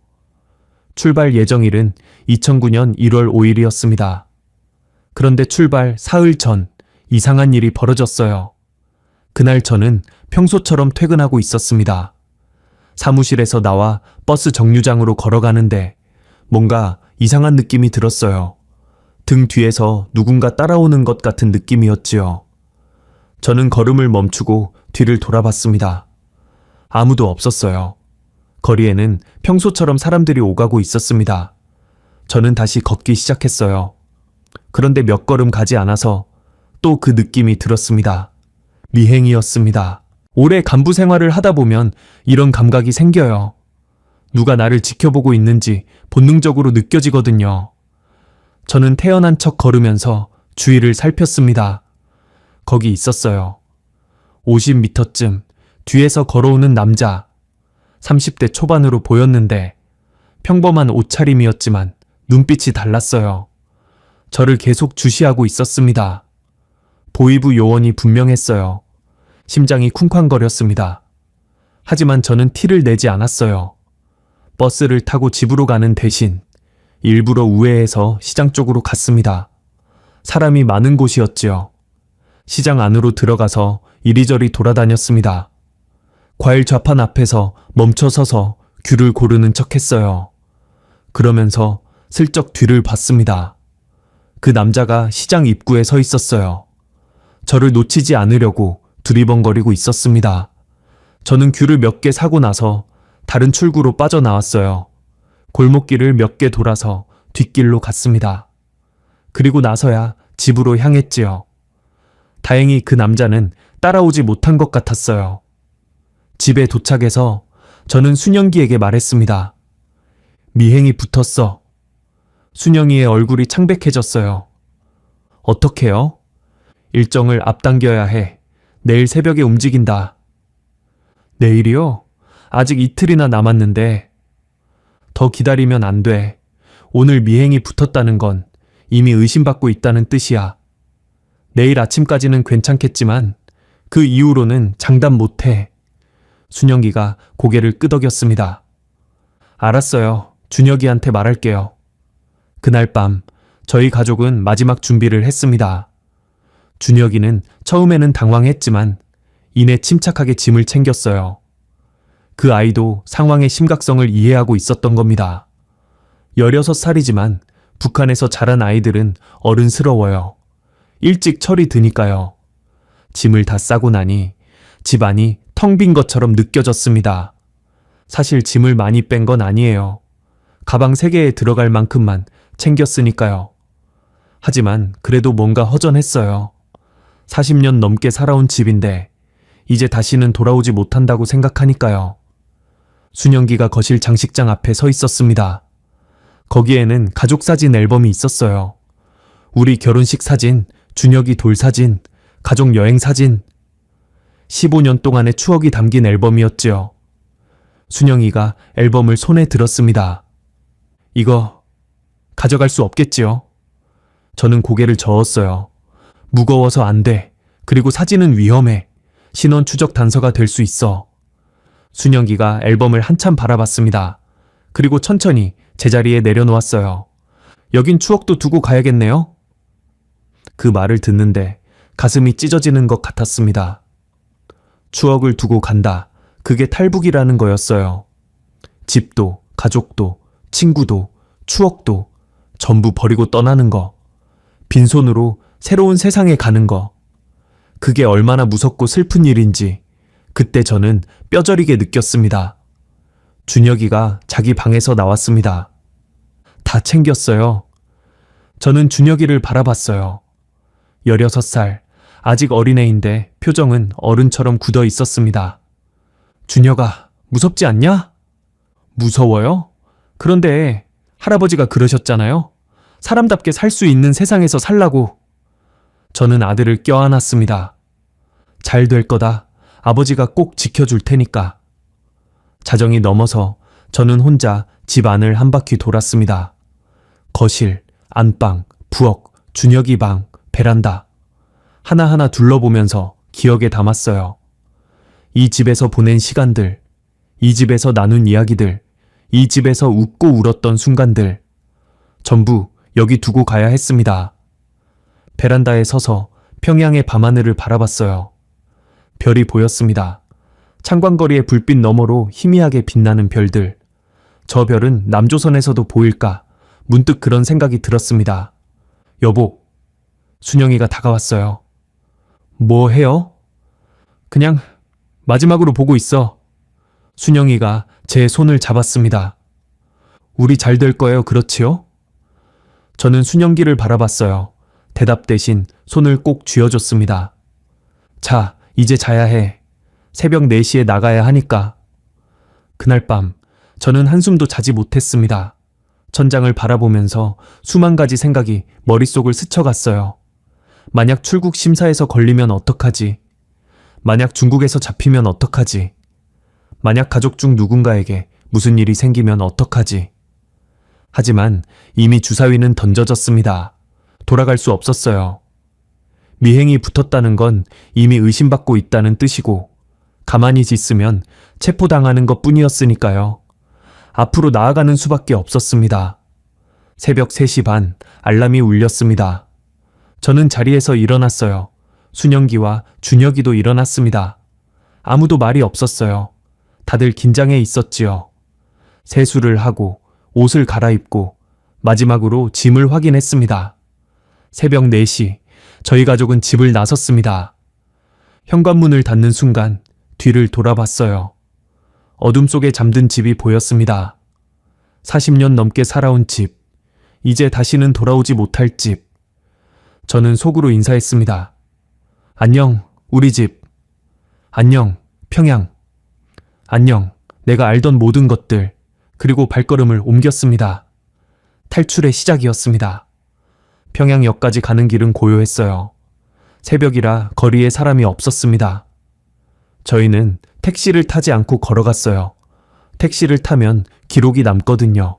출발 예정일은 2009년 1월 5일이었습니다. 그런데 출발 사흘 전 이상한 일이 벌어졌어요. 그날 저는 평소처럼 퇴근하고 있었습니다. 사무실에서 나와 버스 정류장으로 걸어가는데 뭔가 이상한 느낌이 들었어요. 등 뒤에서 누군가 따라오는 것 같은 느낌이었지요. 저는 걸음을 멈추고 뒤를 돌아봤습니다. 아무도 없었어요. 거리에는 평소처럼 사람들이 오가고 있었습니다. 저는 다시 걷기 시작했어요. 그런데 몇 걸음 가지 않아서 또 그 느낌이 들었습니다. 미행이었습니다. 오래 간부 생활을 하다 보면 이런 감각이 생겨요. 누가 나를 지켜보고 있는지 본능적으로 느껴지거든요. 저는 태연한 척 걸으면서 주위를 살폈습니다. 거기 있었어요. 50m쯤 뒤에서 걸어오는 남자. 30대 초반으로 보였는데 평범한 옷차림이었지만 눈빛이 달랐어요. 저를 계속 주시하고 있었습니다. 보이부 요원이 분명했어요. 심장이 쿵쾅거렸습니다. 하지만 저는 티를 내지 않았어요. 버스를 타고 집으로 가는 대신 일부러 우회해서 시장 쪽으로 갔습니다. 사람이 많은 곳이었지요. 시장 안으로 들어가서 이리저리 돌아다녔습니다. 과일 좌판 앞에서 멈춰 서서 귤을 고르는 척 했어요. 그러면서 슬쩍 뒤를 봤습니다. 그 남자가 시장 입구에 서 있었어요. 저를 놓치지 않으려고 두리번거리고 있었습니다. 저는 귤을 몇 개 사고 나서 다른 출구로 빠져나왔어요. 골목길을 몇 개 돌아서 뒷길로 갔습니다. 그리고 나서야 집으로 향했지요. 다행히 그 남자는 따라오지 못한 것 같았어요. 집에 도착해서 저는 순영기에게 말했습니다. 미행이 붙었어. 순영이의 얼굴이 창백해졌어요. 어떡해요? 일정을 앞당겨야 해. 내일 새벽에 움직인다. 내일이요? 아직 이틀이나 남았는데. 더 기다리면 안 돼. 오늘 미행이 붙었다는 건 이미 의심받고 있다는 뜻이야. 내일 아침까지는 괜찮겠지만 그 이후로는 장담 못해. 순영기가 고개를 끄덕였습니다. 알았어요. 준혁이한테 말할게요. 그날 밤 저희 가족은 마지막 준비를 했습니다. 준혁이는 처음에는 당황했지만 이내 침착하게 짐을 챙겼어요. 그 아이도 상황의 심각성을 이해하고 있었던 겁니다. 16살이지만 북한에서 자란 아이들은 어른스러워요. 일찍 철이 드니까요. 짐을 다 싸고 나니 집안이 텅 빈 것처럼 느껴졌습니다. 사실 짐을 많이 뺀 건 아니에요. 가방 3개에 들어갈 만큼만 챙겼으니까요. 하지만 그래도 뭔가 허전했어요. 40년 넘게 살아온 집인데 이제 다시는 돌아오지 못한다고 생각하니까요. 순영기가 거실 장식장 앞에 서 있었습니다. 거기에는 가족사진 앨범이 있었어요. 우리 결혼식 사진, 준혁이 돌사진, 가족 여행 사진. 15년 동안의 추억이 담긴 앨범이었지요. 순영이가 앨범을 손에 들었습니다. 이거 가져갈 수 없겠지요? 저는 고개를 저었어요. 무거워서 안 돼. 그리고 사진은 위험해. 신원 추적 단서가 될 수 있어. 순영기가 앨범을 한참 바라봤습니다. 그리고 천천히 제자리에 내려놓았어요. 여긴 추억도 두고 가야겠네요. 그 말을 듣는데 가슴이 찢어지는 것 같았습니다. 추억을 두고 간다. 그게 탈북이라는 거였어요. 집도, 가족도, 친구도, 추억도 전부 버리고 떠나는 거. 빈손으로 새로운 세상에 가는 거. 그게 얼마나 무섭고 슬픈 일인지 그때 저는 뼈저리게 느꼈습니다. 준혁이가 자기 방에서 나왔습니다. 다 챙겼어요. 저는 준혁이를 바라봤어요. 16살, 아직 어린애인데 표정은 어른처럼 굳어 있었습니다. 준혁아, 무섭지 않냐? 무서워요? 그런데 할아버지가 그러셨잖아요. 사람답게 살 수 있는 세상에서 살라고. 저는 아들을 껴안았습니다. 잘 될 거다. 아버지가 꼭 지켜줄 테니까. 자정이 넘어서 저는 혼자 집 안을 한 바퀴 돌았습니다. 거실, 안방, 부엌, 준혁이 방, 베란다. 하나하나 둘러보면서 기억에 담았어요. 이 집에서 보낸 시간들, 이 집에서 나눈 이야기들, 이 집에서 웃고 울었던 순간들. 전부 여기 두고 가야 했습니다. 베란다에 서서 평양의 밤하늘을 바라봤어요. 별이 보였습니다. 창광거리의 불빛 너머로 희미하게 빛나는 별들. 저 별은 남조선에서도 보일까? 문득 그런 생각이 들었습니다. 여보, 순영이가 다가왔어요. 뭐 해요? 그냥 마지막으로 보고 있어. 순영이가 제 손을 잡았습니다. 우리 잘 될 거예요, 그렇지요? 저는 순영기를 바라봤어요. 대답 대신 손을 꼭 쥐어줬습니다. 자, 이제 자야 해. 새벽 4시에 나가야 하니까. 그날 밤 저는 한숨도 자지 못했습니다. 천장을 바라보면서 수만 가지 생각이 머릿속을 스쳐갔어요. 만약 출국 심사에서 걸리면 어떡하지? 만약 중국에서 잡히면 어떡하지? 만약 가족 중 누군가에게 무슨 일이 생기면 어떡하지? 하지만 이미 주사위는 던져졌습니다. 돌아갈 수 없었어요. 미행이 붙었다는 건 이미 의심받고 있다는 뜻이고 가만히 있으면 체포당하는 것 뿐이었으니까요. 앞으로 나아가는 수밖에 없었습니다. 새벽 3시 반 알람이 울렸습니다. 저는 자리에서 일어났어요. 순영기와 준혁이도 일어났습니다. 아무도 말이 없었어요. 다들 긴장해 있었지요. 세수를 하고 옷을 갈아입고 마지막으로 짐을 확인했습니다. 새벽 4시, 저희 가족은 집을 나섰습니다. 현관문을 닫는 순간 뒤를 돌아봤어요. 어둠 속에 잠든 집이 보였습니다. 40년 넘게 살아온 집, 이제 다시는 돌아오지 못할 집. 저는 속으로 인사했습니다. 안녕, 우리 집. 안녕, 평양. 안녕, 내가 알던 모든 것들. 그리고 발걸음을 옮겼습니다. 탈출의 시작이었습니다. 평양역까지 가는 길은 고요했어요. 새벽이라 거리에 사람이 없었습니다. 저희는 택시를 타지 않고 걸어갔어요. 택시를 타면 기록이 남거든요.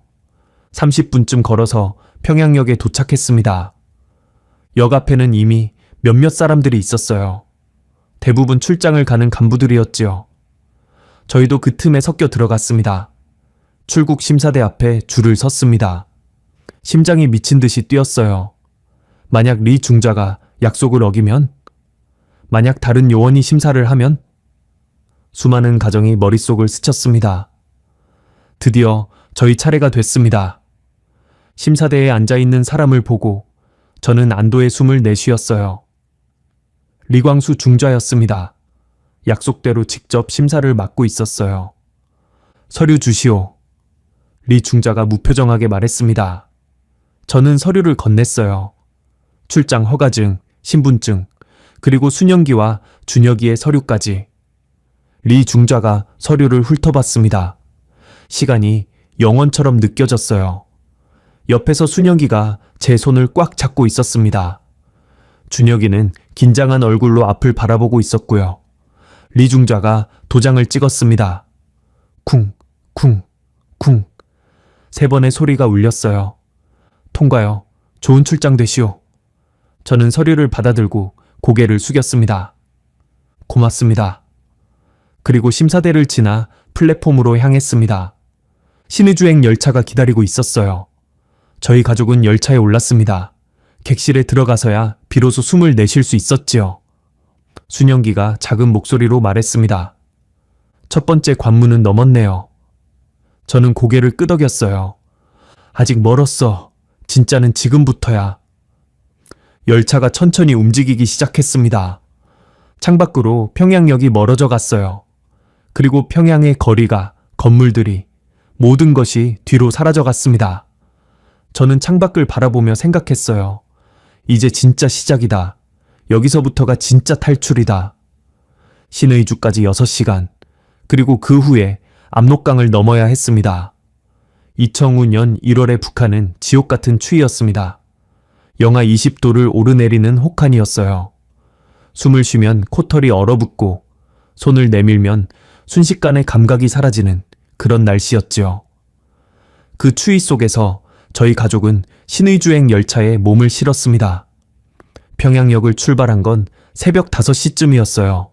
30분쯤 걸어서 평양역에 도착했습니다. 역 앞에는 이미 몇몇 사람들이 있었어요. 대부분 출장을 가는 간부들이었지요. 저희도 그 틈에 섞여 들어갔습니다. 출국 심사대 앞에 줄을 섰습니다. 심장이 미친 듯이 뛰었어요. 만약 리 중자가 약속을 어기면? 만약 다른 요원이 심사를 하면? 수많은 가정이 머릿속을 스쳤습니다. 드디어 저희 차례가 됐습니다. 심사대에 앉아있는 사람을 보고 저는 안도의 숨을 내쉬었어요. 리광수 중좌였습니다. 약속대로 직접 심사를 맡고 있었어요. 서류 주시오. 리 중좌가 무표정하게 말했습니다. 저는 서류를 건넸어요. 출장 허가증, 신분증, 그리고 순영기와 준혁이의 서류까지. 리 중좌가 서류를 훑어봤습니다. 시간이 영원처럼 느껴졌어요. 옆에서 순영이가 제 손을 꽉 잡고 있었습니다. 준혁이는 긴장한 얼굴로 앞을 바라보고 있었고요. 리 중좌가 도장을 찍었습니다. 쿵, 쿵, 쿵. 3번의 소리가 울렸어요. 통과요. 좋은 출장 되시오. 저는 서류를 받아들고 고개를 숙였습니다. 고맙습니다. 그리고 심사대를 지나 플랫폼으로 향했습니다. 신의주행 열차가 기다리고 있었어요. 저희 가족은 열차에 올랐습니다. 객실에 들어가서야 비로소 숨을 내쉴 수 있었지요. 순영기가 작은 목소리로 말했습니다. 첫 번째 관문은 넘었네요. 저는 고개를 끄덕였어요. 아직 멀었어. 진짜는 지금부터야. 열차가 천천히 움직이기 시작했습니다. 창밖으로 평양역이 멀어져 갔어요. 그리고 평양의 거리가, 건물들이, 모든 것이 뒤로 사라져 갔습니다. 저는 창밖을 바라보며 생각했어요. 이제 진짜 시작이다. 여기서부터가 진짜 탈출이다. 신의주까지 6시간, 그리고 그 후에 압록강을 넘어야 했습니다. 2005년 1월의 북한은 지옥 같은 추위였습니다. 영하 20도를 오르내리는 혹한이었어요. 숨을 쉬면 코털이 얼어붙고 손을 내밀면 순식간에 감각이 사라지는 그런 날씨였지요. 그 추위 속에서 저희 가족은 신의주행 열차에 몸을 실었습니다. 평양역을 출발한 건 새벽 5시쯤이었어요.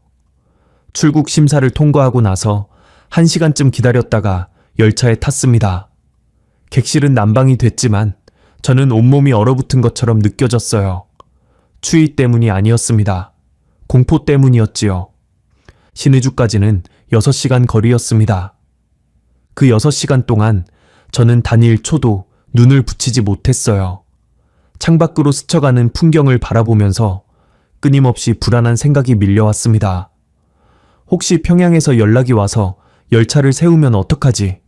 출국 심사를 통과하고 나서 1시간쯤 기다렸다가 열차에 탔습니다. 객실은 난방이 됐지만 저는 온몸이 얼어붙은 것처럼 느껴졌어요. 추위 때문이 아니었습니다. 공포 때문이었지요. 신의주까지는 6시간 거리였습니다. 그 6시간 동안 저는 단일 초도 눈을 붙이지 못했어요. 창밖으로 스쳐가는 풍경을 바라보면서 끊임없이 불안한 생각이 밀려왔습니다. 혹시 평양에서 연락이 와서 열차를 세우면 어떡하지?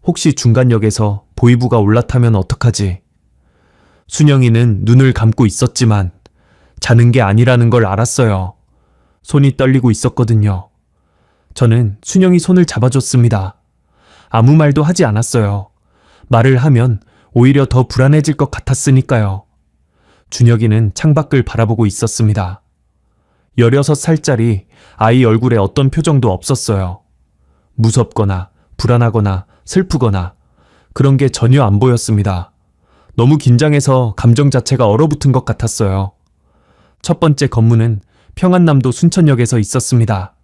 혹시 중간역에서 보이부가 올라타면 어떡하지? 순영이는 눈을 감고 있었지만 자는 게 아니라는 걸 알았어요. 손이 떨리고 있었거든요. 저는 순영이 손을 잡아줬습니다. 아무 말도 하지 않았어요. 말을 하면 오히려 더 불안해질 것 같았으니까요. 준혁이는 창밖을 바라보고 있었습니다. 16살짜리 아이 얼굴에 어떤 표정도 없었어요. 무섭거나 불안하거나 슬프거나 그런 게 전혀 안 보였습니다. 너무 긴장해서 감정 자체가 얼어붙은 것 같았어요. 첫 번째 검문은 평안남도 순천역에서 있었습니다.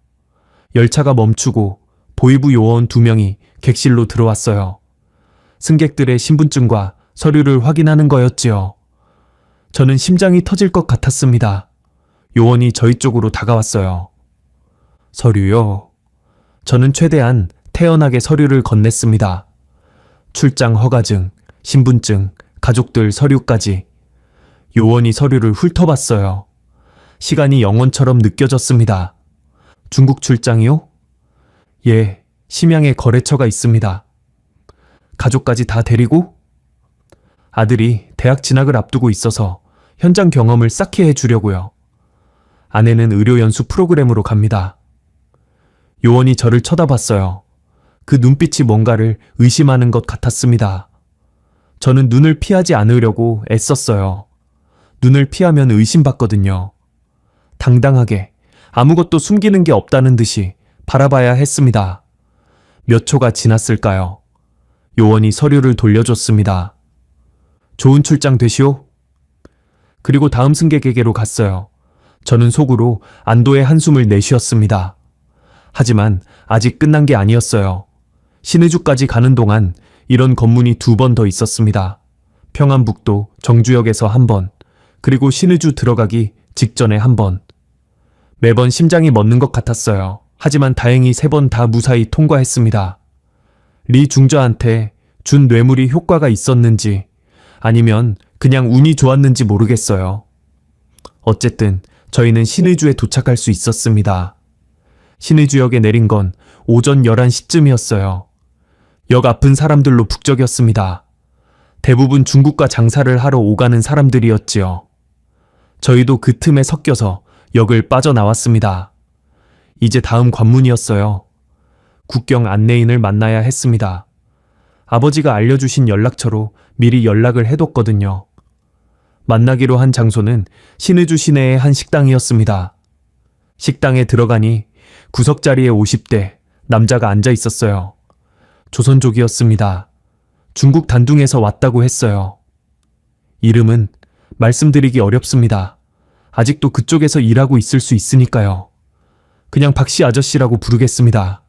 열차가 멈추고 보이부 요원 2명이 객실로 들어왔어요. 승객들의 신분증과 서류를 확인하는 거였지요. 저는 심장이 터질 것 같았습니다. 요원이 저희 쪽으로 다가왔어요. 서류요. 저는 최대한 태연하게 서류를 건넸습니다. 출장 허가증, 신분증, 가족들 서류까지. 요원이 서류를 훑어봤어요. 시간이 영원처럼 느껴졌습니다. 중국 출장이요? 예, 심양에 거래처가 있습니다. 가족까지 다 데리고? 아들이 대학 진학을 앞두고 있어서 현장 경험을 쌓게 해주려고요. 아내는 의료 연수 프로그램으로 갑니다. 요원이 저를 쳐다봤어요. 그 눈빛이 뭔가를 의심하는 것 같았습니다. 저는 눈을 피하지 않으려고 애썼어요. 눈을 피하면 의심받거든요. 당당하게 아무것도 숨기는 게 없다는 듯이 바라봐야 했습니다. 몇 초가 지났을까요? 요원이 서류를 돌려줬습니다. 좋은 출장 되시오? 그리고 다음 승객에게로 갔어요. 저는 속으로 안도의 한숨을 내쉬었습니다. 하지만 아직 끝난 게 아니었어요. 신의주까지 가는 동안 이런 검문이 2번 더 있었습니다. 평안북도 정주역에서 1번, 그리고 신의주 들어가기 직전에 1번. 매번 심장이 멎는 것 같았어요. 하지만 다행히 3번 다 무사히 통과했습니다. 리 중저한테 준 뇌물이 효과가 있었는지 아니면 그냥 운이 좋았는지 모르겠어요. 어쨌든 저희는 신의주에 도착할 수 있었습니다. 신의주역에 내린 건 오전 11시쯤이었어요. 역 앞은 사람들로 북적였습니다. 대부분 중국과 장사를 하러 오가는 사람들이었지요. 저희도 그 틈에 섞여서 역을 빠져나왔습니다. 이제 다음 관문이었어요. 국경 안내인을 만나야 했습니다. 아버지가 알려주신 연락처로 미리 연락을 해뒀거든요. 만나기로 한 장소는 신의주 시내의 한 식당이었습니다. 식당에 들어가니 구석자리에 50대 남자가 앉아 있었어요. 조선족이었습니다. 중국 단둥에서 왔다고 했어요. 이름은 말씀드리기 어렵습니다. 아직도 그쪽에서 일하고 있을 수 있으니까요. 그냥 박씨 아저씨라고 부르겠습니다.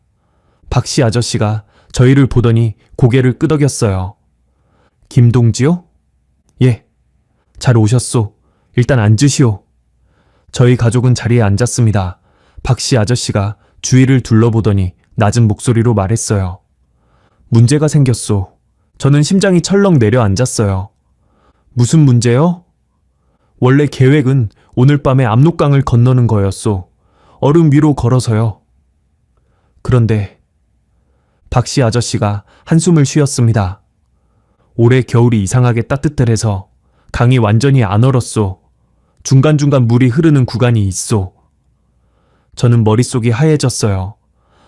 박씨 아저씨가 저희를 보더니 고개를 끄덕였어요. 김동지요? 예. 잘 오셨소. 일단 앉으시오. 저희 가족은 자리에 앉았습니다. 박씨 아저씨가 주위를 둘러보더니 낮은 목소리로 말했어요. 문제가 생겼소. 저는 심장이 철렁 내려앉았어요. 무슨 문제요? 원래 계획은 오늘 밤에 압록강을 건너는 거였소. 얼음 위로 걸어서요. 그런데 박씨 아저씨가 한숨을 쉬었습니다. 올해 겨울이 이상하게 따뜻해서 강이 완전히 안 얼었소. 중간중간 물이 흐르는 구간이 있소. 저는 머릿속이 하얘졌어요.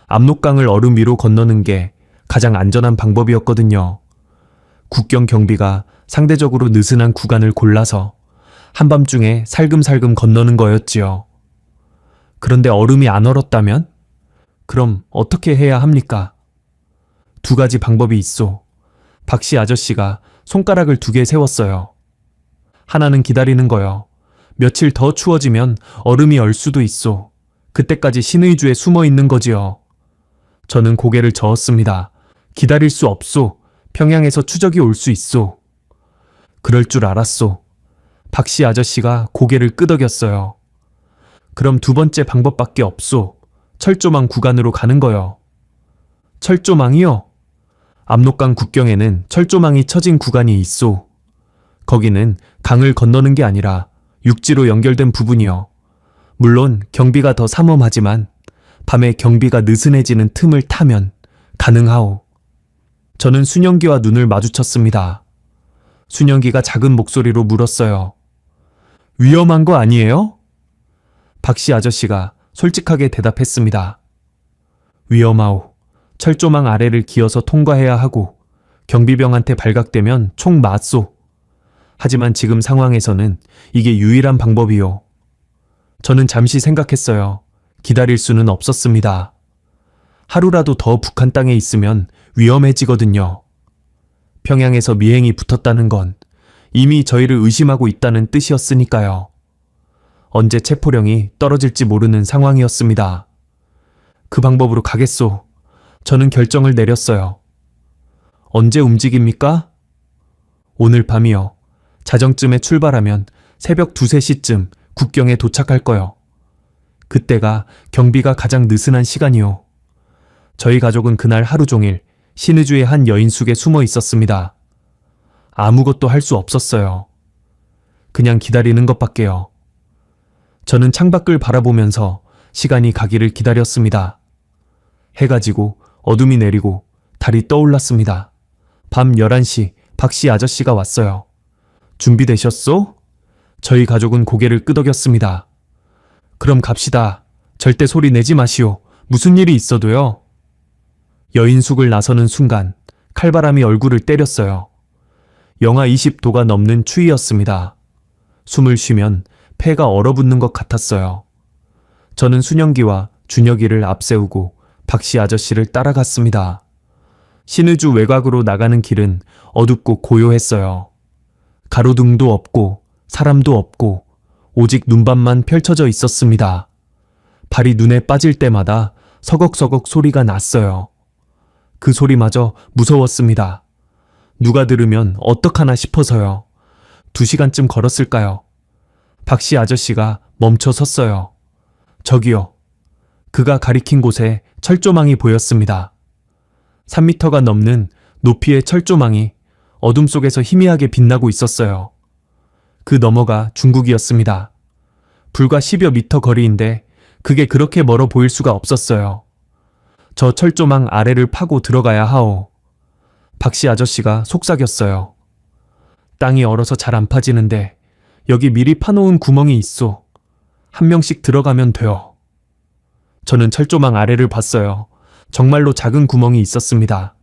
압록강을 얼음 위로 건너는 게 가장 안전한 방법이었거든요. 국경 경비가 상대적으로 느슨한 구간을 골라서 한밤중에 살금살금 건너는 거였지요. 그런데 얼음이 안 얼었다면? 그럼 어떻게 해야 합니까? 2가지 방법이 있소. 박씨 아저씨가 손가락을 2개 세웠어요. 하나는 기다리는 거요. 며칠 더 추워지면 얼음이 얼 수도 있소. 그때까지 신의주에 숨어 있는 거지요. 저는 고개를 저었습니다. 기다릴 수 없소. 평양에서 추적이 올 수 있소. 그럴 줄 알았소. 박씨 아저씨가 고개를 끄덕였어요. 그럼 2번째 방법밖에 없소. 철조망 구간으로 가는 거요. 철조망이요? 압록강 국경에는 철조망이 쳐진 구간이 있소. 거기는 강을 건너는 게 아니라 육지로 연결된 부분이요. 물론 경비가 더 삼엄하지만 밤에 경비가 느슨해지는 틈을 타면 가능하오. 저는 순영기와 눈을 마주쳤습니다. 순영기가 작은 목소리로 물었어요. 위험한 거 아니에요? 박씨 아저씨가 솔직하게 대답했습니다. 위험하오. 철조망 아래를 기어서 통과해야 하고 경비병한테 발각되면 총 맞소. 하지만 지금 상황에서는 이게 유일한 방법이요. 저는 잠시 생각했어요. 기다릴 수는 없었습니다. 하루라도 더 북한 땅에 있으면 위험해지거든요. 평양에서 미행이 붙었다는 건 이미 저희를 의심하고 있다는 뜻이었으니까요. 언제 체포령이 떨어질지 모르는 상황이었습니다. 그 방법으로 가겠소. 저는 결정을 내렸어요. 언제 움직입니까? 오늘 밤이요. 자정쯤에 출발하면 새벽 2, 3시쯤 국경에 도착할 거요. 그때가 경비가 가장 느슨한 시간이요. 저희 가족은 그날 하루 종일 신의주의 한 여인숙에 숨어 있었습니다. 아무것도 할 수 없었어요. 그냥 기다리는 것밖에요. 저는 창밖을 바라보면서 시간이 가기를 기다렸습니다. 해가 지고 어둠이 내리고 달이 떠올랐습니다. 밤 11시 박씨 아저씨가 왔어요. 준비되셨소? 저희 가족은 고개를 끄덕였습니다. 그럼 갑시다. 절대 소리 내지 마시오. 무슨 일이 있어도요. 여인숙을 나서는 순간 칼바람이 얼굴을 때렸어요. 영하 20도가 넘는 추위였습니다. 숨을 쉬면 폐가 얼어붙는 것 같았어요. 저는 순영기와 준혁이를 앞세우고 박씨 아저씨를 따라갔습니다. 신의주 외곽으로 나가는 길은 어둡고 고요했어요. 가로등도 없고 사람도 없고 오직 눈밭만 펼쳐져 있었습니다. 발이 눈에 빠질 때마다 서걱서걱 소리가 났어요. 그 소리마저 무서웠습니다. 누가 들으면 어떡하나 싶어서요. 2시간쯤 걸었을까요? 박씨 아저씨가 멈춰 섰어요. 저기요. 그가 가리킨 곳에 철조망이 보였습니다. 3미터가 넘는 높이의 철조망이 어둠 속에서 희미하게 빛나고 있었어요. 그 너머가 중국이었습니다. 불과 10여 미터 거리인데 그게 그렇게 멀어 보일 수가 없었어요. 저 철조망 아래를 파고 들어가야 하오. 박씨 아저씨가 속삭였어요. 땅이 얼어서 잘 안 파지는데 여기 미리 파놓은 구멍이 있어. 한 명씩 들어가면 돼요. 저는 철조망 아래를 봤어요. 정말로 작은 구멍이 있었습니다.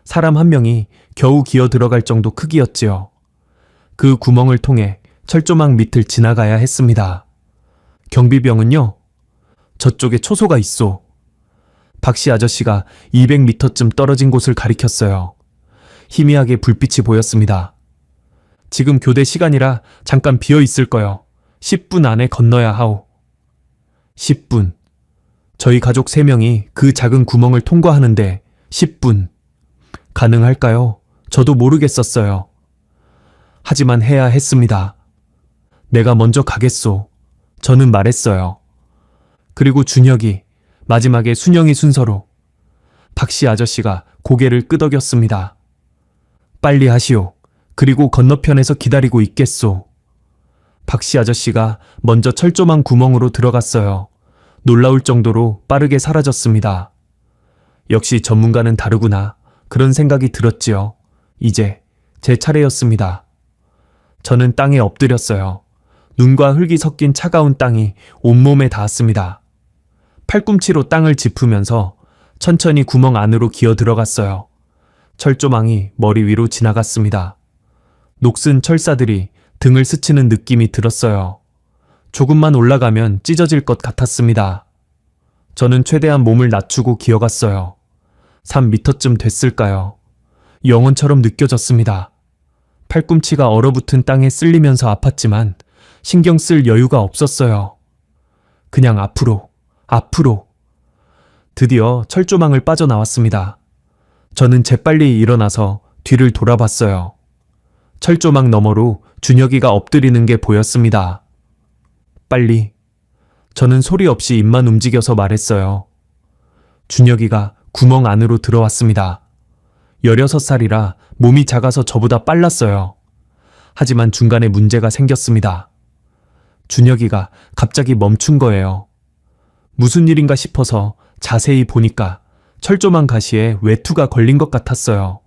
사람 한 명이 겨우 기어 들어갈 정도 크기였지요. 그 구멍을 통해 철조망 밑을 지나가야 했습니다. 경비병은요? 저쪽에 초소가 있어. 박씨 아저씨가 200미터쯤 떨어진 곳을 가리켰어요. 희미하게 불빛이 보였습니다. 지금 교대 시간이라 잠깐 비어 있을 거요. 10분 안에 건너야 하오. 10분. 저희 가족 3명이 그 작은 구멍을 통과하는데 10분. 가능할까요? 저도 모르겠었어요. 하지만 해야 했습니다. 내가 먼저 가겠소. 저는 말했어요. 그리고 준혁이, 마지막에 순영이 순서로. 박씨 아저씨가 고개를 끄덕였습니다. 빨리 하시오. 그리고 건너편에서 기다리고 있겠소. 박씨 아저씨가 먼저 철조망 구멍으로 들어갔어요. 놀라울 정도로 빠르게 사라졌습니다. 역시 전문가는 다르구나. 그런 생각이 들었지요. 이제 제 차례였습니다. 저는 땅에 엎드렸어요. 눈과 흙이 섞인 차가운 땅이 온몸에 닿았습니다. 팔꿈치로 땅을 짚으면서 천천히 구멍 안으로 기어 들어갔어요. 철조망이 머리 위로 지나갔습니다. 녹슨 철사들이 등을 스치는 느낌이 들었어요. 조금만 올라가면 찢어질 것 같았습니다. 저는 최대한 몸을 낮추고 기어갔어요. 3미터쯤 됐을까요? 영원처럼 느껴졌습니다. 팔꿈치가 얼어붙은 땅에 쓸리면서 아팠지만 신경 쓸 여유가 없었어요. 그냥 앞으로, 앞으로. 드디어 철조망을 빠져나왔습니다. 저는 재빨리 일어나서 뒤를 돌아봤어요. 철조망 너머로 준혁이가 엎드리는 게 보였습니다. 빨리. 저는 소리 없이 입만 움직여서 말했어요. 준혁이가 구멍 안으로 들어왔습니다. 16살이라 몸이 작아서 저보다 빨랐어요. 하지만 중간에 문제가 생겼습니다. 준혁이가 갑자기 멈춘 거예요. 무슨 일인가 싶어서 자세히 보니까 철조망 가시에 외투가 걸린 것 같았어요.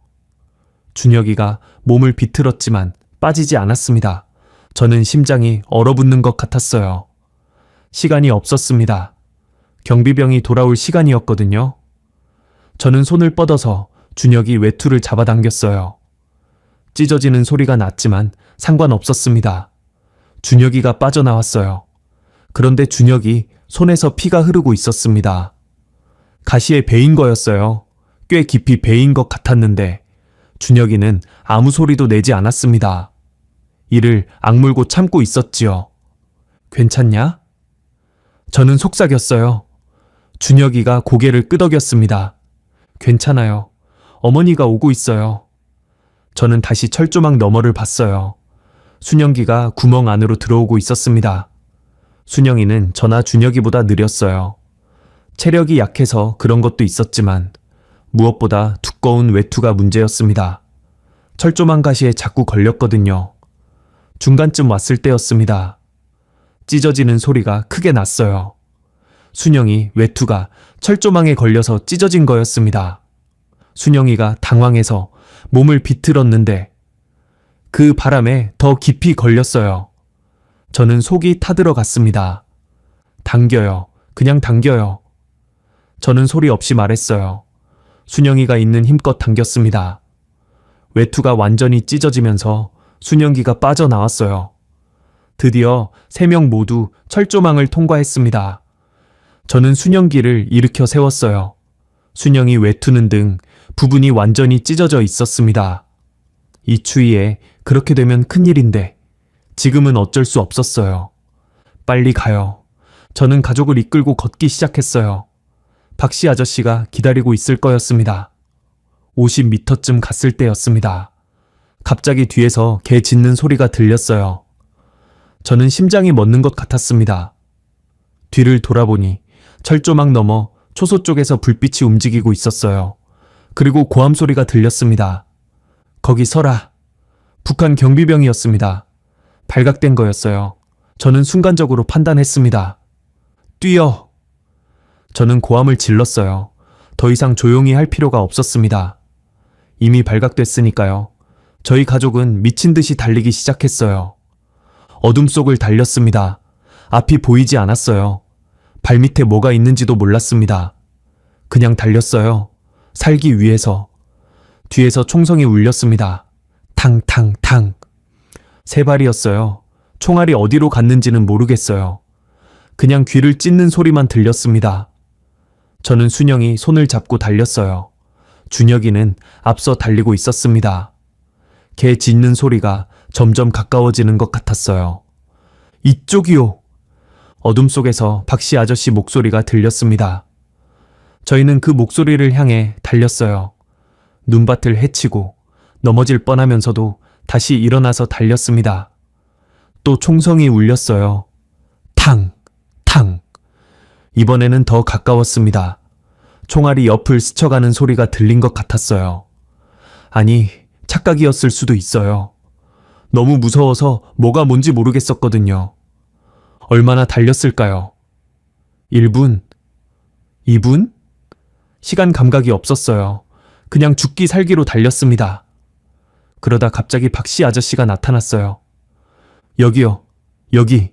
준혁이가 몸을 비틀었지만 빠지지 않았습니다. 저는 심장이 얼어붙는 것 같았어요. 시간이 없었습니다. 경비병이 돌아올 시간이었거든요. 저는 손을 뻗어서 준혁이 외투를 잡아당겼어요. 찢어지는 소리가 났지만 상관없었습니다. 준혁이가 빠져나왔어요. 그런데 준혁이 손에서 피가 흐르고 있었습니다. 가시에 베인 거였어요. 꽤 깊이 베인 것 같았는데 준혁이는 아무 소리도 내지 않았습니다. 이를 악물고 참고 있었지요. 괜찮냐? 저는 속삭였어요. 준혁이가 고개를 끄덕였습니다. 괜찮아요. 어머니가 오고 있어요. 저는 다시 철조망 너머를 봤어요. 순영기가 구멍 안으로 들어오고 있었습니다. 순영이는 저나 준혁이보다 느렸어요. 체력이 약해서 그런 것도 있었지만 무엇보다 두꺼운 외투가 문제였습니다. 철조망 가시에 자꾸 걸렸거든요. 중간쯤 왔을 때였습니다. 찢어지는 소리가 크게 났어요. 순영이 외투가 철조망에 걸려서 찢어진 거였습니다. 순영이가 당황해서 몸을 비틀었는데 그 바람에 더 깊이 걸렸어요. 저는 속이 타들어갔습니다. 당겨요. 그냥 당겨요. 저는 소리 없이 말했어요. 순영이가 있는 힘껏 당겼습니다. 외투가 완전히 찢어지면서 순영기가 빠져나왔어요. 드디어 3명 모두 철조망을 통과했습니다. 저는 순영기를 일으켜 세웠어요. 순영이 외투는 등 부분이 완전히 찢어져 있었습니다. 이 추위에 그렇게 되면 큰일인데 지금은 어쩔 수 없었어요. 빨리 가요. 저는 가족을 이끌고 걷기 시작했어요. 박씨 아저씨가 기다리고 있을 거였습니다. 50m쯤 갔을 때였습니다. 갑자기 뒤에서 개 짖는 소리가 들렸어요. 저는 심장이 멎는 것 같았습니다. 뒤를 돌아보니 철조망 너머 초소 쪽에서 불빛이 움직이고 있었어요. 그리고 고함 소리가 들렸습니다. 거기 서라. 북한 경비병이었습니다. 발각된 거였어요. 저는 순간적으로 판단했습니다. 뛰어! 저는 고함을 질렀어요. 더 이상 조용히 할 필요가 없었습니다. 이미 발각됐으니까요. 저희 가족은 미친 듯이 달리기 시작했어요. 어둠 속을 달렸습니다. 앞이 보이지 않았어요. 발밑에 뭐가 있는지도 몰랐습니다. 그냥 달렸어요. 살기 위해서. 뒤에서 총성이 울렸습니다. 탕탕탕. 3발이었어요. 총알이 어디로 갔는지는 모르겠어요. 그냥 귀를 찢는 소리만 들렸습니다. 저는 순영이 손을 잡고 달렸어요. 준혁이는 앞서 달리고 있었습니다. 개 짖는 소리가 점점 가까워지는 것 같았어요. 이쪽이요! 어둠 속에서 박씨 아저씨 목소리가 들렸습니다. 저희는 그 목소리를 향해 달렸어요. 눈밭을 헤치고 넘어질 뻔하면서도 다시 일어나서 달렸습니다. 또 총성이 울렸어요. 탕! 탕! 이번에는 더 가까웠습니다. 총알이 옆을 스쳐가는 소리가 들린 것 같았어요. 아니, 착각이었을 수도 있어요. 너무 무서워서 뭐가 뭔지 모르겠었거든요. 얼마나 달렸을까요? 1분? 2분? 시간 감각이 없었어요. 그냥 죽기 살기로 달렸습니다. 그러다 갑자기 박씨 아저씨가 나타났어요. 여기요, 여기.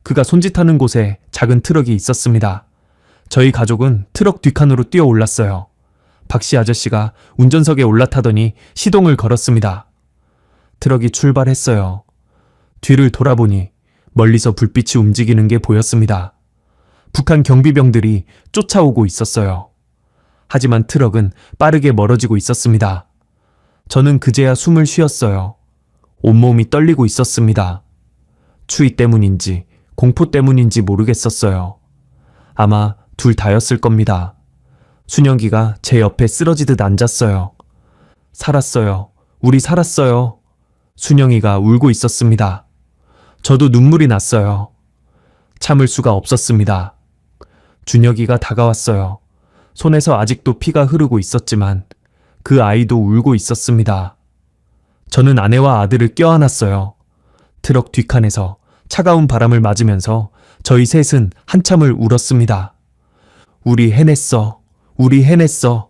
그가 손짓하는 곳에 작은 트럭이 있었습니다. 저희 가족은 트럭 뒷칸으로 뛰어 올랐어요. 박씨 아저씨가 운전석에 올라타더니 시동을 걸었습니다. 트럭이 출발했어요. 뒤를 돌아보니 멀리서 불빛이 움직이는 게 보였습니다. 북한 경비병들이 쫓아오고 있었어요. 하지만 트럭은 빠르게 멀어지고 있었습니다. 저는 그제야 숨을 쉬었어요. 온몸이 떨리고 있었습니다. 추위 때문인지 공포 때문인지 모르겠었어요. 아마 둘 다였을 겁니다. 순영기가 제 옆에 쓰러지듯 앉았어요. 살았어요. 우리 살았어요. 순영이가 울고 있었습니다. 저도 눈물이 났어요. 참을 수가 없었습니다. 준혁이가 다가왔어요. 손에서 아직도 피가 흐르고 있었지만 그 아이도 울고 있었습니다. 저는 아내와 아들을 껴안았어요. 트럭 뒷칸에서 차가운 바람을 맞으면서 저희 셋은 한참을 울었습니다. 우리 해냈어. 우리 해냈어.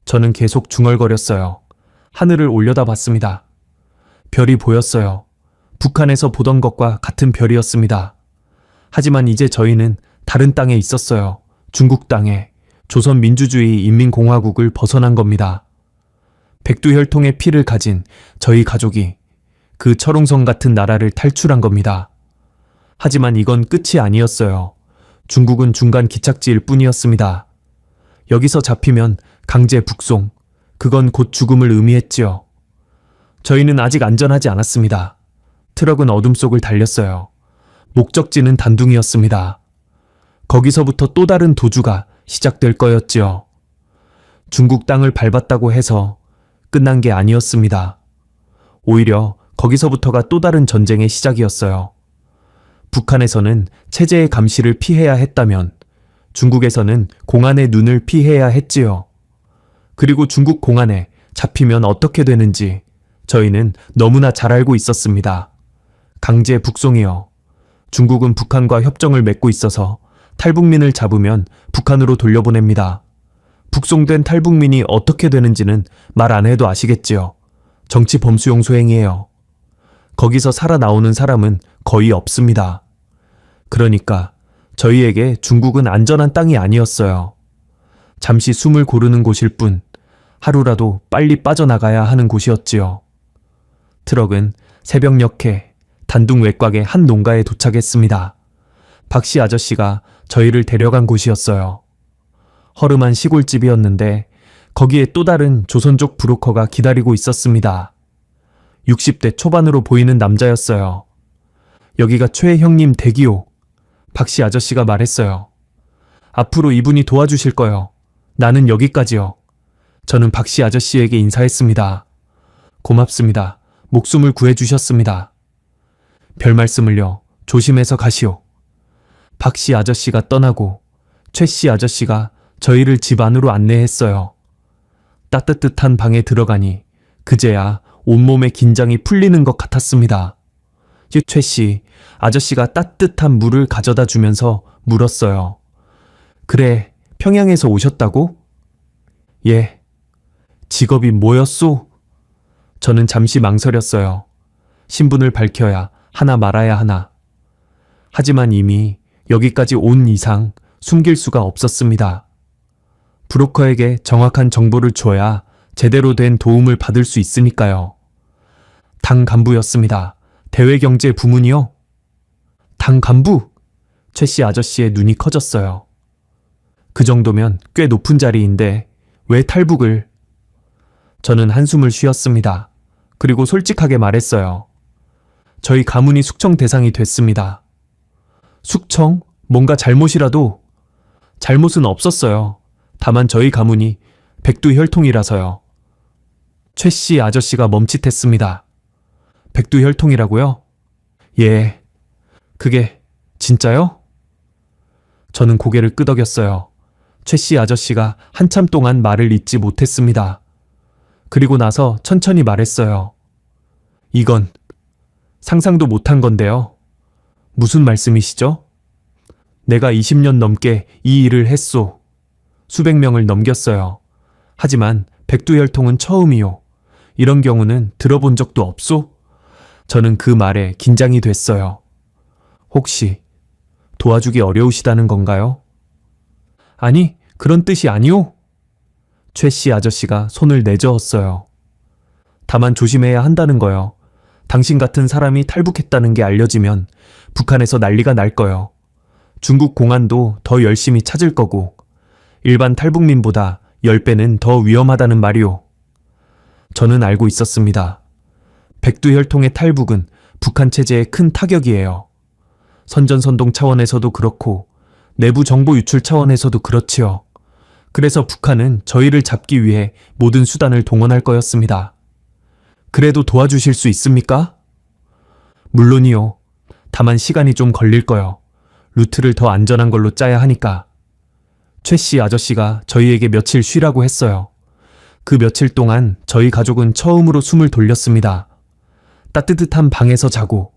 저는 계속 중얼거렸어요. 하늘을 올려다봤습니다. 별이 보였어요. 북한에서 보던 것과 같은 별이었습니다. 하지만 이제 저희는 다른 땅에 있었어요. 중국 땅에. 조선민주주의 인민공화국을 벗어난 겁니다. 백두혈통의 피를 가진 저희 가족이 그 철옹성 같은 나라를 탈출한 겁니다. 하지만 이건 끝이 아니었어요. 중국은 중간 기착지일 뿐이었습니다. 여기서 잡히면 강제 북송, 그건 곧 죽음을 의미했지요. 저희는 아직 안전하지 않았습니다. 트럭은 어둠 속을 달렸어요. 목적지는 단둥이었습니다. 거기서부터 또 다른 도주가 시작될 거였지요. 중국 땅을 밟았다고 해서 끝난 게 아니었습니다. 오히려 거기서부터가 또 다른 전쟁의 시작이었어요. 북한에서는 체제의 감시를 피해야 했다면 중국에서는 공안의 눈을 피해야 했지요. 그리고 중국 공안에 잡히면 어떻게 되는지 저희는 너무나 잘 알고 있었습니다. 강제 북송이요. 중국은 북한과 협정을 맺고 있어서 탈북민을 잡으면 북한으로 돌려보냅니다. 북송된 탈북민이 어떻게 되는지는 말 안 해도 아시겠지요. 정치 범수용 소행이에요. 거기서 살아나오는 사람은 거의 없습니다. 그러니까 저희에게 중국은 안전한 땅이 아니었어요. 잠시 숨을 고르는 곳일 뿐 하루라도 빨리 빠져나가야 하는 곳이었지요. 트럭은 새벽녘에 단둥 외곽의 한 농가에 도착했습니다. 박씨 아저씨가 저희를 데려간 곳이었어요. 허름한 시골집이었는데 거기에 또 다른 조선족 브로커가 기다리고 있었습니다. 60대 초반으로 보이는 남자였어요. 여기가 최 형님 댁이요. 박씨 아저씨가 말했어요. 앞으로 이분이 도와주실 거요. 나는 여기까지요. 저는 박씨 아저씨에게 인사했습니다. 고맙습니다. 목숨을 구해주셨습니다. 별 말씀을요. 조심해서 가시오. 박씨 아저씨가 떠나고 최씨 아저씨가 저희를 집 안으로 안내했어요. 따뜻한 방에 들어가니 그제야 온몸의 긴장이 풀리는 것 같았습니다. 최씨 아저씨가 따뜻한 물을 가져다 주면서 물었어요. 그래, 평양에서 오셨다고? 예. 직업이 뭐였소? 저는 잠시 망설였어요. 신분을 밝혀야 하나 말아야 하나. 하지만 이미 여기까지 온 이상 숨길 수가 없었습니다. 브로커에게 정확한 정보를 줘야 제대로 된 도움을 받을 수 있으니까요. 당 간부였습니다. 대외경제 부문이요? 당 간부? 최씨 아저씨의 눈이 커졌어요. 그 정도면 꽤 높은 자리인데 왜 탈북을? 저는 한숨을 쉬었습니다. 그리고 솔직하게 말했어요. 저희 가문이 숙청 대상이 됐습니다. 숙청? 뭔가 잘못이라도? 잘못은 없었어요. 다만 저희 가문이 백두혈통이라서요. 최씨 아저씨가 멈칫했습니다. 백두혈통이라고요? 예. 그게 진짜요? 저는 고개를 끄덕였어요. 최씨 아저씨가 한참 동안 말을 잇지 못했습니다. 그리고 나서 천천히 말했어요. 이건 상상도 못한 건데요. 무슨 말씀이시죠? 내가 20년 넘게 이 일을 했소. 수백 명을 넘겼어요. 하지만 백두혈통은 처음이요. 이런 경우는 들어본 적도 없소? 저는 그 말에 긴장이 됐어요. 혹시 도와주기 어려우시다는 건가요? 아니, 그런 뜻이 아니오. 최씨 아저씨가 손을 내저었어요. 다만 조심해야 한다는 거요. 당신 같은 사람이 탈북했다는 게 알려지면 북한에서 난리가 날 거요. 중국 공안도 더 열심히 찾을 거고 일반 탈북민보다 10배는 더 위험하다는 말이오. 저는 알고 있었습니다. 백두혈통의 탈북은 북한 체제에 큰 타격이에요. 선전선동 차원에서도 그렇고 내부 정보 유출 차원에서도 그렇지요. 그래서 북한은 저희를 잡기 위해 모든 수단을 동원할 거였습니다. 그래도 도와주실 수 있습니까? 물론이요. 다만 시간이 좀 걸릴 거요. 루트를 더 안전한 걸로 짜야 하니까. 최씨 아저씨가 저희에게 며칠 쉬라고 했어요. 그 며칠 동안 저희 가족은 처음으로 숨을 돌렸습니다. 따뜻한 방에서 자고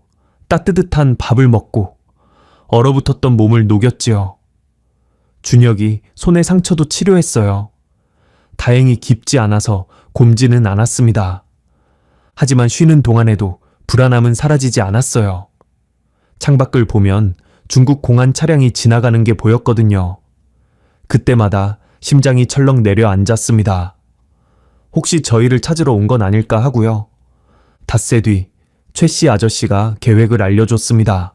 따뜻한 밥을 먹고 얼어붙었던 몸을 녹였지요. 준혁이 손의 상처도 치료했어요. 다행히 깊지 않아서 곪지는 않았습니다. 하지만 쉬는 동안에도 불안함은 사라지지 않았어요. 창밖을 보면 중국 공안 차량이 지나가는 게 보였거든요. 그때마다 심장이 철렁 내려앉았습니다. 혹시 저희를 찾으러 온 건 아닐까 하고요. 닷새 뒤 최씨 아저씨가 계획을 알려줬습니다.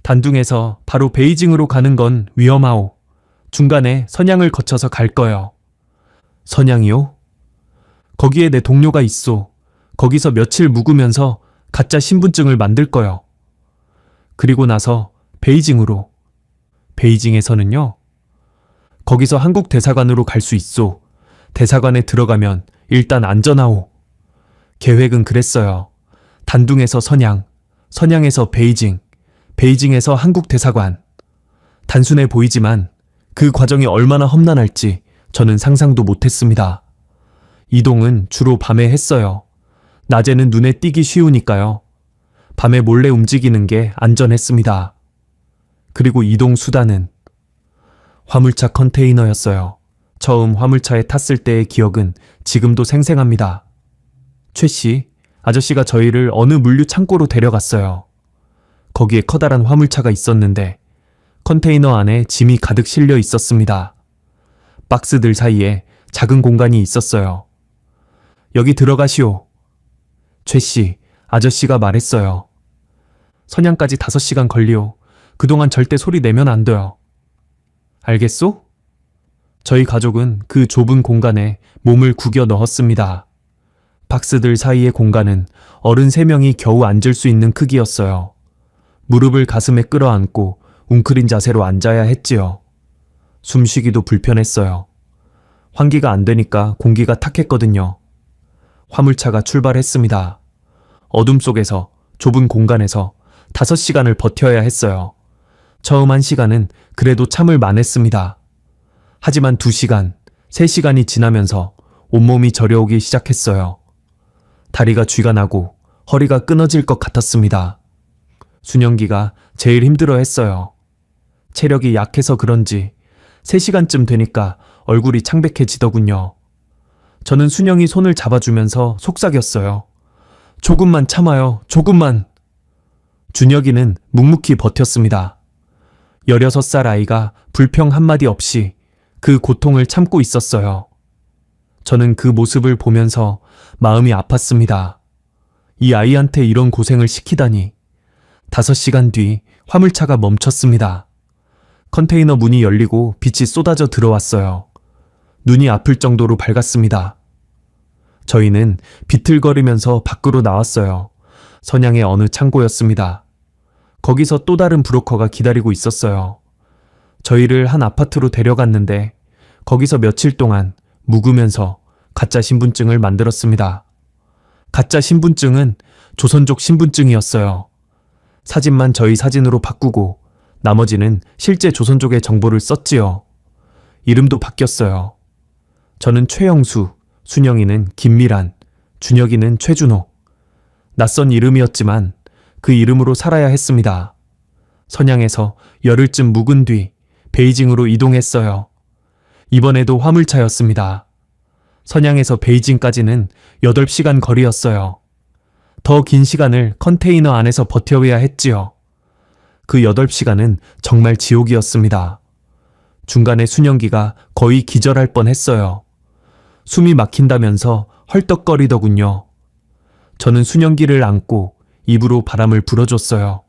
단둥에서 바로 베이징으로 가는 건 위험하오. 중간에 선양을 거쳐서 갈 거요. 선양이요? 거기에 내 동료가 있소. 거기서 며칠 묵으면서 가짜 신분증을 만들 거요. 그리고 나서 베이징으로. 베이징에서는요? 거기서 한국 대사관으로 갈 수 있소. 대사관에 들어가면 일단 안전하오. 계획은 그랬어요. 단둥에서 선양, 선양에서 베이징, 베이징에서 한국 대사관. 단순해 보이지만 그 과정이 얼마나 험난할지 저는 상상도 못했습니다. 이동은 주로 밤에 했어요. 낮에는 눈에 띄기 쉬우니까요. 밤에 몰래 움직이는 게 안전했습니다. 그리고 이동 수단은 화물차 컨테이너였어요. 처음 화물차에 탔을 때의 기억은 지금도 생생합니다. 최 씨, 아저씨가 저희를 어느 물류 창고로 데려갔어요. 거기에 커다란 화물차가 있었는데 컨테이너 안에 짐이 가득 실려 있었습니다. 박스들 사이에 작은 공간이 있었어요. 여기 들어가시오. 최 씨, 아저씨가 말했어요. 선양까지 5시간 걸리오. 그동안 절대 소리 내면 안 돼요. 알겠소? 저희 가족은 그 좁은 공간에 몸을 구겨 넣었습니다. 박스들 사이의 공간은 어른 3명이 겨우 앉을 수 있는 크기였어요. 무릎을 가슴에 끌어안고 웅크린 자세로 앉아야 했지요. 숨쉬기도 불편했어요. 환기가 안 되니까 공기가 탁했거든요. 화물차가 출발했습니다. 어둠 속에서 좁은 공간에서 5시간을 버텨야 했어요. 처음 1시간은 그래도 참을 만했습니다. 하지만 2시간, 3시간이 지나면서 온몸이 저려오기 시작했어요. 다리가 쥐가 나고 허리가 끊어질 것 같았습니다. 순영기가 제일 힘들어했어요. 체력이 약해서 그런지 3시간쯤 되니까 얼굴이 창백해지더군요. 저는 순영이 손을 잡아주면서 속삭였어요. 조금만 참아요, 조금만. 준혁이는 묵묵히 버텼습니다. 16살 아이가 불평 한마디 없이 그 고통을 참고 있었어요. 저는 그 모습을 보면서 마음이 아팠습니다. 이 아이한테 이런 고생을 시키다니. 5시간 뒤 화물차가 멈췄습니다. 컨테이너 문이 열리고 빛이 쏟아져 들어왔어요. 눈이 아플 정도로 밝았습니다. 저희는 비틀거리면서 밖으로 나왔어요. 선양의 어느 창고였습니다. 거기서 또 다른 브로커가 기다리고 있었어요. 저희를 한 아파트로 데려갔는데 거기서 며칠 동안 묵으면서 가짜 신분증을 만들었습니다. 가짜 신분증은 조선족 신분증이었어요. 사진만 저희 사진으로 바꾸고 나머지는 실제 조선족의 정보를 썼지요. 이름도 바뀌었어요. 저는 최영수, 순영이는 김미란, 준혁이는 최준호. 낯선 이름이었지만 그 이름으로 살아야 했습니다. 선양에서 열흘쯤 묵은 뒤 베이징으로 이동했어요. 이번에도 화물차였습니다. 선양에서 베이징까지는 8시간 거리였어요. 더 긴 시간을 컨테이너 안에서 버텨야 했지요. 그 8시간은 정말 지옥이었습니다. 중간에 순영기가 거의 기절할 뻔했어요. 숨이 막힌다면서 헐떡거리더군요. 저는 순영기를 안고 입으로 바람을 불어줬어요.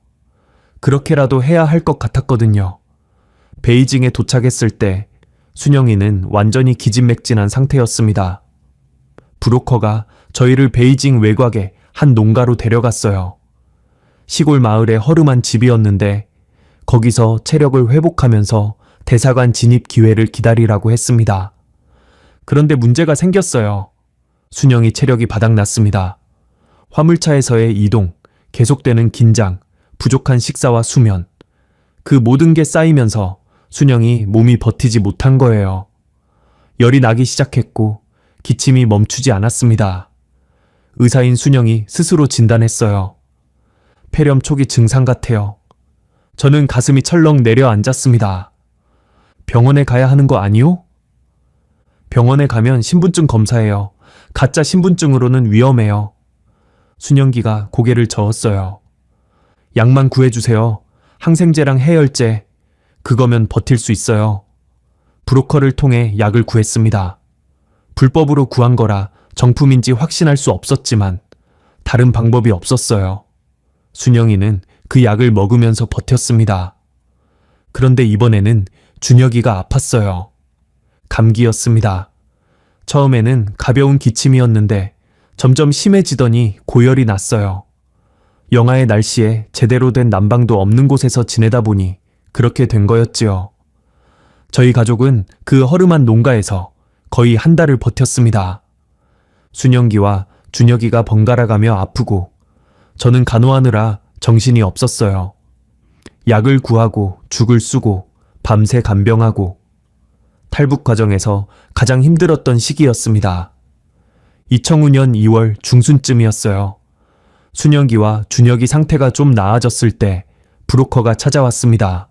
그렇게라도 해야 할 것 같았거든요. 베이징에 도착했을 때 순영이는 완전히 기진맥진한 상태였습니다. 브로커가 저희를 베이징 외곽의 한 농가로 데려갔어요. 시골 마을의 허름한 집이었는데 거기서 체력을 회복하면서 대사관 진입 기회를 기다리라고 했습니다. 그런데 문제가 생겼어요. 순영이 체력이 바닥났습니다. 화물차에서의 이동, 계속되는 긴장, 부족한 식사와 수면, 그 모든 게 쌓이면서 순영이 몸이 버티지 못한 거예요. 열이 나기 시작했고 기침이 멈추지 않았습니다. 의사인 순영이 스스로 진단했어요. 폐렴 초기 증상 같아요. 저는 가슴이 철렁 내려앉았습니다. 병원에 가야 하는 거 아니오? 병원에 가면 신분증 검사해요. 가짜 신분증으로는 위험해요. 순영기가 고개를 저었어요. 약만 구해주세요. 항생제랑 해열제. 그거면 버틸 수 있어요. 브로커를 통해 약을 구했습니다. 불법으로 구한 거라 정품인지 확신할 수 없었지만 다른 방법이 없었어요. 순영이는 그 약을 먹으면서 버텼습니다. 그런데 이번에는 준혁이가 아팠어요. 감기였습니다. 처음에는 가벼운 기침이었는데 점점 심해지더니 고열이 났어요. 영하의 날씨에 제대로 된 난방도 없는 곳에서 지내다 보니 그렇게 된 거였지요. 저희 가족은 그 허름한 농가에서 거의 한 달을 버텼습니다. 순영기와 준혁이가 번갈아가며 아프고 저는 간호하느라 정신이 없었어요. 약을 구하고 죽을 쓰고 밤새 간병하고 탈북 과정에서 가장 힘들었던 시기였습니다. 2005년 2월 중순쯤이었어요. 순영기와 준혁이 상태가 좀 나아졌을 때 브로커가 찾아왔습니다.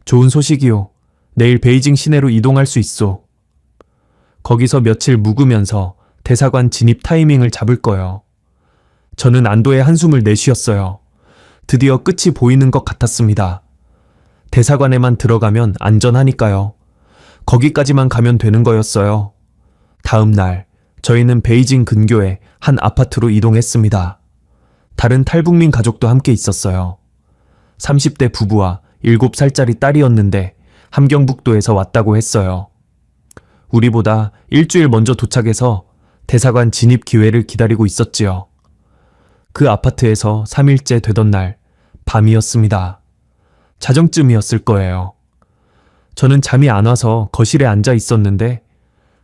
좋은 소식이요. 내일 베이징 시내로 이동할 수 있소. 거기서 며칠 묵으면서 대사관 진입 타이밍을 잡을 거요. 저는 안도의 한숨을 내쉬었어요. 드디어 끝이 보이는 것 같았습니다. 대사관에만 들어가면 안전하니까요. 거기까지만 가면 되는 거였어요. 다음 날 저희는 베이징 근교의 한 아파트로 이동했습니다. 다른 탈북민 가족도 함께 있었어요. 30대 부부와 7살짜리 딸이었는데 함경북도에서 왔다고 했어요. 우리보다 일주일 먼저 도착해서 대사관 진입 기회를 기다리고 있었지요. 그 아파트에서 3일째 되던 날 밤이었습니다. 자정쯤이었을 거예요. 저는 잠이 안 와서 거실에 앉아 있었는데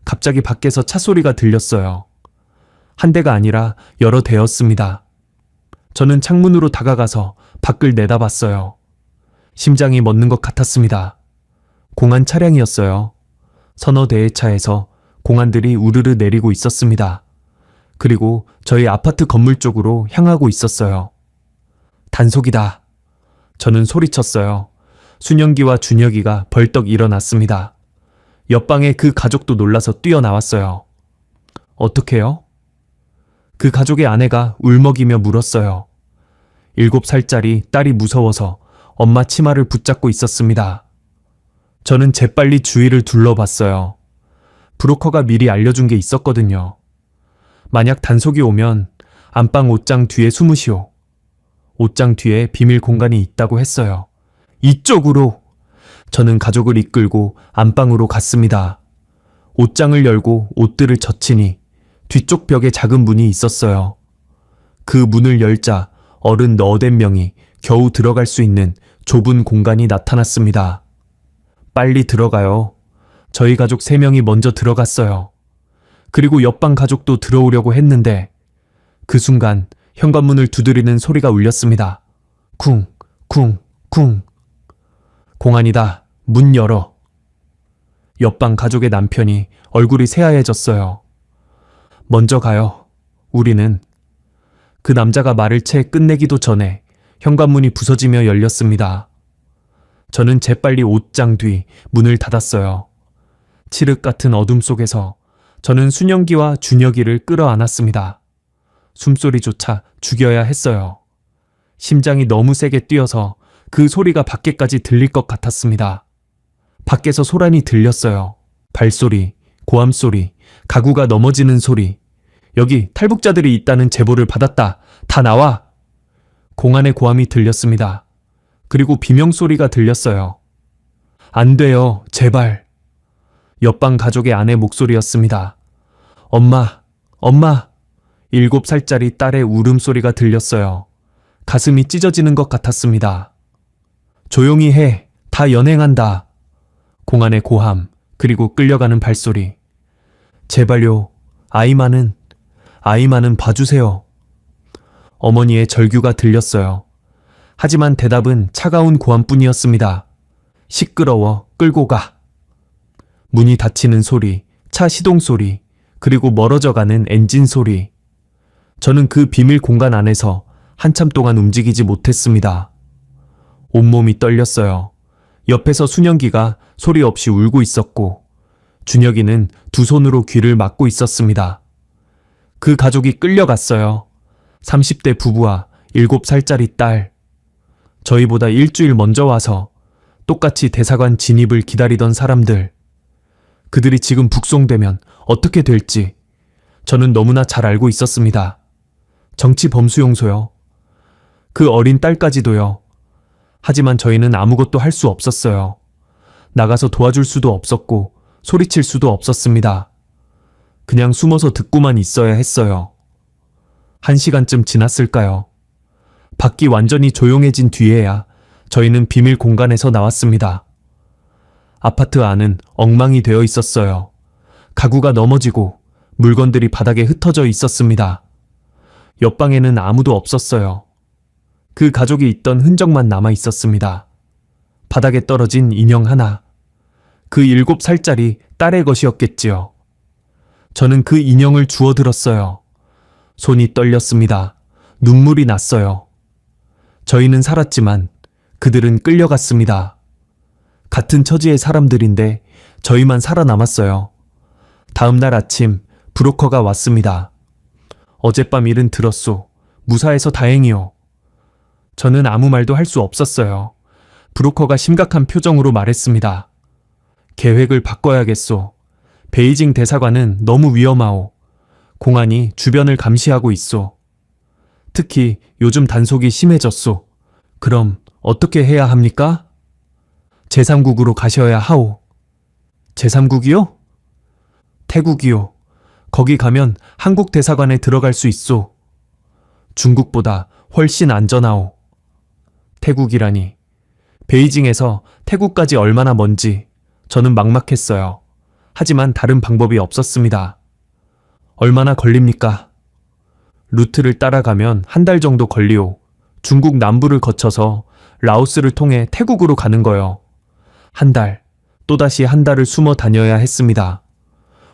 갑자기 밖에서 차 소리가 들렸어요. 한 대가 아니라 여러 대였습니다. 저는 창문으로 다가가서 밖을 내다봤어요. 심장이 멎는 것 같았습니다. 공안 차량이었어요. 서너 대의 차에서 공안들이 우르르 내리고 있었습니다. 그리고 저희 아파트 건물 쪽으로 향하고 있었어요. 단속이다. 저는 소리쳤어요. 순영기와 준혁이가 벌떡 일어났습니다. 옆방의 그 가족도 놀라서 뛰어나왔어요. 어떡해요? 그 가족의 아내가 울먹이며 물었어요. 7살짜리 딸이 무서워서 엄마 치마를 붙잡고 있었습니다. 저는 재빨리 주위를 둘러봤어요. 브로커가 미리 알려준 게 있었거든요. 만약 단속이 오면 안방 옷장 뒤에 숨으시오. 옷장 뒤에 비밀 공간이 있다고 했어요. 이쪽으로! 저는 가족을 이끌고 안방으로 갔습니다. 옷장을 열고 옷들을 젖히니 뒤쪽 벽에 작은 문이 있었어요. 그 문을 열자 어른 4-5명이 겨우 들어갈 수 있는 좁은 공간이 나타났습니다. 빨리 들어가요. 저희 가족 3명이 먼저 들어갔어요. 그리고 옆방 가족도 들어오려고 했는데 그 순간 현관문을 두드리는 소리가 울렸습니다. 쿵, 쿵, 쿵. 공안이다. 문 열어. 옆방 가족의 남편이 얼굴이 새하얘졌어요. 먼저 가요. 우리는. 그 남자가 말을 채 끝내기도 전에 현관문이 부서지며 열렸습니다. 저는 재빨리 옷장 뒤 문을 닫았어요. 칠흑 같은 어둠 속에서 저는 순영기와 준혁이를 끌어안았습니다. 숨소리조차 죽여야 했어요. 심장이 너무 세게 뛰어서 그 소리가 밖에까지 들릴 것 같았습니다. 밖에서 소란이 들렸어요. 발소리, 고함소리, 가구가 넘어지는 소리. 여기 탈북자들이 있다는 제보를 받았다. 다 나와! 공안의 고함이 들렸습니다. 그리고 비명소리가 들렸어요. 안 돼요. 제발. 옆방 가족의 아내 목소리였습니다. 엄마, 엄마. 7살짜리 딸의 울음소리가 들렸어요. 가슴이 찢어지는 것 같았습니다. 조용히 해. 다 연행한다. 공안의 고함, 그리고 끌려가는 발소리. 제발요. 아이만은 봐주세요. 어머니의 절규가 들렸어요. 하지만 대답은 차가운 고함뿐이었습니다. 시끄러워. 끌고 가. 문이 닫히는 소리, 차 시동 소리, 그리고 멀어져가는 엔진 소리. 저는 그 비밀 공간 안에서 한참 동안 움직이지 못했습니다. 온몸이 떨렸어요. 옆에서 순영기가 소리 없이 울고 있었고 준혁이는 두 손으로 귀를 막고 있었습니다. 그 가족이 끌려갔어요. 30대 부부와 7살짜리 딸. 저희보다 일주일 먼저 와서 똑같이 대사관 진입을 기다리던 사람들. 그들이 지금 북송되면 어떻게 될지 저는 너무나 잘 알고 있었습니다. 정치 범수용소요. 그 어린 딸까지도요. 하지만 저희는 아무것도 할 수 없었어요. 나가서 도와줄 수도 없었고 소리칠 수도 없었습니다. 그냥 숨어서 듣고만 있어야 했어요. 1시간쯤 지났을까요? 밖이 완전히 조용해진 뒤에야 저희는 비밀 공간에서 나왔습니다. 아파트 안은 엉망이 되어 있었어요. 가구가 넘어지고 물건들이 바닥에 흩어져 있었습니다. 옆방에는 아무도 없었어요. 그 가족이 있던 흔적만 남아 있었습니다. 바닥에 떨어진 인형 하나. 그 7살짜리 딸의 것이었겠지요. 저는 그 인형을 주워들었어요. 손이 떨렸습니다. 눈물이 났어요. 저희는 살았지만 그들은 끌려갔습니다. 같은 처지의 사람들인데 저희만 살아남았어요. 다음 날 아침 브로커가 왔습니다. 어젯밤 일은 들었소. 무사해서 다행이요. 저는 아무 말도 할 수 없었어요. 브로커가 심각한 표정으로 말했습니다. 계획을 바꿔야겠소. 베이징 대사관은 너무 위험하오. 공안이 주변을 감시하고 있소. 특히 요즘 단속이 심해졌소. 그럼 어떻게 해야 합니까? 제3국으로 가셔야 하오. 제3국이요? 태국이요. 거기 가면 한국 대사관에 들어갈 수 있소. 중국보다 훨씬 안전하오. 태국이라니. 베이징에서 태국까지 얼마나 먼지. 저는 막막했어요. 하지만 다른 방법이 없었습니다. 얼마나 걸립니까? 루트를 따라가면 한 달 정도 걸리오. 중국 남부를 거쳐서 라오스를 통해 태국으로 가는 거요. 한 달, 또다시 한 달을 숨어 다녀야 했습니다.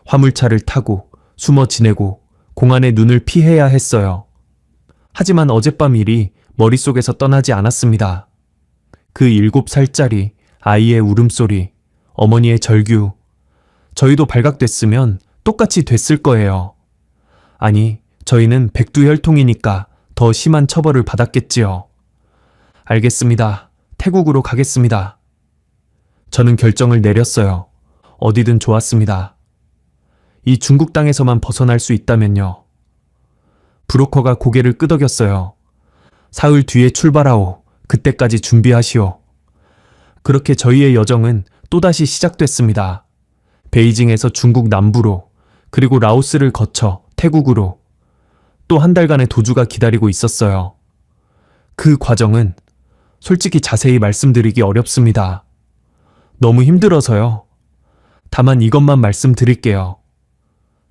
화물차를 타고 숨어 지내고 공안의 눈을 피해야 했어요. 하지만 어젯밤 일이 머릿속에서 떠나지 않았습니다. 그 7살짜리 아이의 울음소리, 어머니의 절규. 저희도 발각됐으면 똑같이 됐을 거예요. 아니, 저희는 백두혈통이니까 더 심한 처벌을 받았겠지요. 알겠습니다. 태국으로 가겠습니다. 저는 결정을 내렸어요. 어디든 좋았습니다. 이 중국 땅에서만 벗어날 수 있다면요. 브로커가 고개를 끄덕였어요. 사흘 뒤에 출발하오. 그때까지 준비하시오. 그렇게 저희의 여정은 또다시 시작됐습니다. 베이징에서 중국 남부로, 그리고 라오스를 거쳐 태국으로. 또 한 달간의 도주가 기다리고 있었어요. 그 과정은 솔직히 자세히 말씀드리기 어렵습니다. 너무 힘들어서요. 다만 이것만 말씀드릴게요.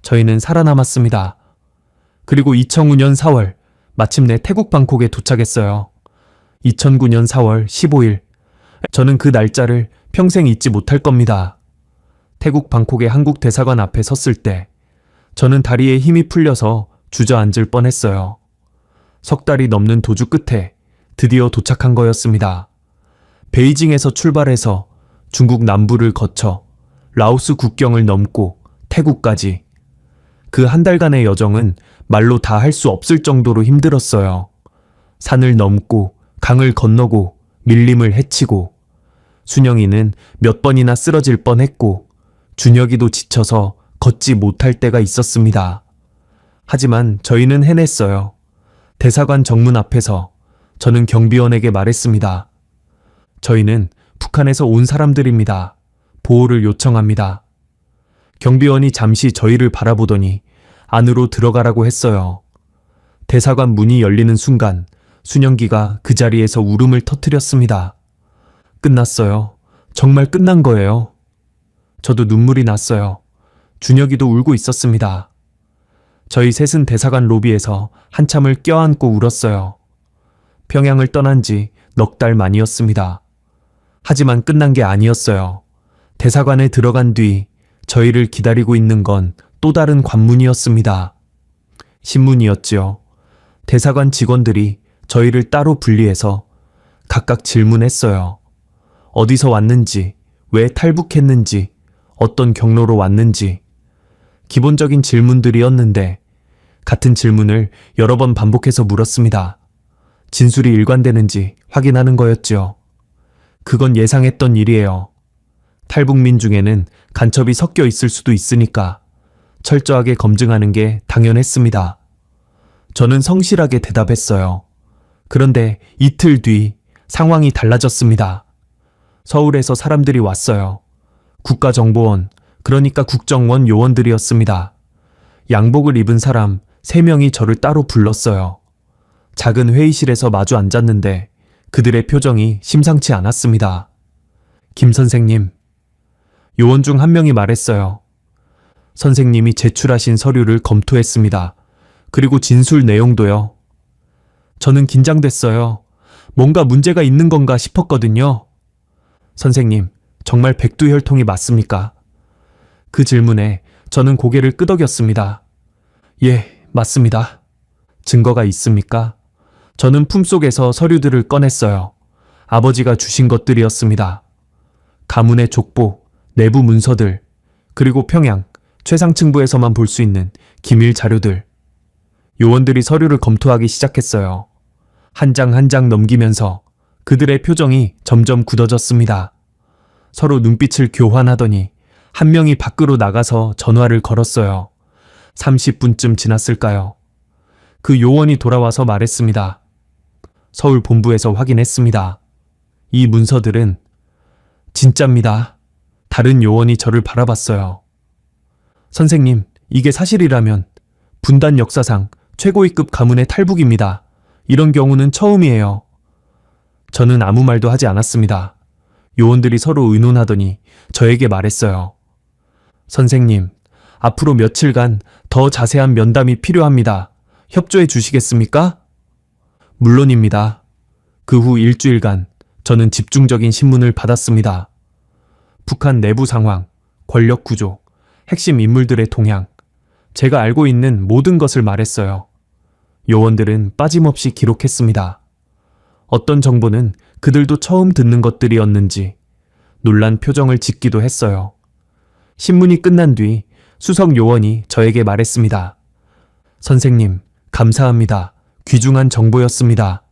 저희는 살아남았습니다. 그리고 2009년 4월 마침내 태국 방콕에 도착했어요. 2009년 4월 15일. 저는 그 날짜를 평생 잊지 못할 겁니다. 태국 방콕의 한국 대사관 앞에 섰을 때 저는 다리에 힘이 풀려서 주저앉을 뻔했어요. 석 달이 넘는 도주 끝에 드디어 도착한 거였습니다. 베이징에서 출발해서 중국 남부를 거쳐 라오스 국경을 넘고 태국까지. 그 한 달간의 여정은 말로 다 할 수 없을 정도로 힘들었어요. 산을 넘고 강을 건너고 밀림을 헤치고 순영이는 몇 번이나 쓰러질 뻔했고 준혁이도 지쳐서 걷지 못할 때가 있었습니다. 하지만 저희는 해냈어요. 대사관 정문 앞에서 저는 경비원에게 말했습니다. 저희는 북한에서 온 사람들입니다. 보호를 요청합니다. 경비원이 잠시 저희를 바라보더니 안으로 들어가라고 했어요. 대사관 문이 열리는 순간 순영기가 그 자리에서 울음을 터뜨렸습니다. 끝났어요. 정말 끝난 거예요. 저도 눈물이 났어요. 준혁이도 울고 있었습니다. 저희 셋은 대사관 로비에서 한참을 껴안고 울었어요. 평양을 떠난 지 넉 달 만이었습니다. 하지만 끝난 게 아니었어요. 대사관에 들어간 뒤 저희를 기다리고 있는 건 또 다른 관문이었습니다. 신문이었지요. 대사관 직원들이 저희를 따로 분리해서 각각 질문했어요. 어디서 왔는지, 왜 탈북했는지, 어떤 경로로 왔는지. 기본적인 질문들이었는데 같은 질문을 여러 번 반복해서 물었습니다. 진술이 일관되는지 확인하는 거였죠. 그건 예상했던 일이에요. 탈북민 중에는 간첩이 섞여 있을 수도 있으니까 철저하게 검증하는 게 당연했습니다. 저는 성실하게 대답했어요. 그런데 이틀 뒤 상황이 달라졌습니다. 서울에서 사람들이 왔어요. 국가정보원, 그러니까 국정원 요원들이었습니다. 양복을 입은 사람 3명이 저를 따로 불렀어요. 작은 회의실에서 마주 앉았는데 그들의 표정이 심상치 않았습니다. 김 선생님, 요원 중 한 명이 말했어요. 선생님이 제출하신 서류를 검토했습니다. 그리고 진술 내용도요. 저는 긴장됐어요. 뭔가 문제가 있는 건가 싶었거든요. 선생님, 정말 백두혈통이 맞습니까? 그 질문에 저는 고개를 끄덕였습니다. 예, 맞습니다. 증거가 있습니까? 저는 품속에서 서류들을 꺼냈어요. 아버지가 주신 것들이었습니다. 가문의 족보, 내부 문서들, 그리고 평양, 최상층부에서만 볼 수 있는 기밀 자료들. 요원들이 서류를 검토하기 시작했어요. 한 장 한 장 넘기면서 그들의 표정이 점점 굳어졌습니다. 서로 눈빛을 교환하더니 한 명이 밖으로 나가서 전화를 걸었어요. 30분쯤 지났을까요? 그 요원이 돌아와서 말했습니다. 서울 본부에서 확인했습니다. 이 문서들은 진짜입니다. 다른 요원이 저를 바라봤어요. 선생님, 이게 사실이라면 분단 역사상 최고위급 가문의 탈북입니다. 이런 경우는 처음이에요. 저는 아무 말도 하지 않았습니다. 요원들이 서로 의논하더니 저에게 말했어요. 선생님, 앞으로 며칠간 더 자세한 면담이 필요합니다. 협조해 주시겠습니까? 물론입니다. 그 후 일주일간 저는 집중적인 신문을 받았습니다. 북한 내부 상황, 권력 구조, 핵심 인물들의 동향, 제가 알고 있는 모든 것을 말했어요. 요원들은 빠짐없이 기록했습니다. 어떤 정보는 그들도 처음 듣는 것들이었는지 놀란 표정을 짓기도 했어요. 신문이 끝난 뒤 수석 요원이 저에게 말했습니다. 선생님, 감사합니다. 귀중한 정보였습니다.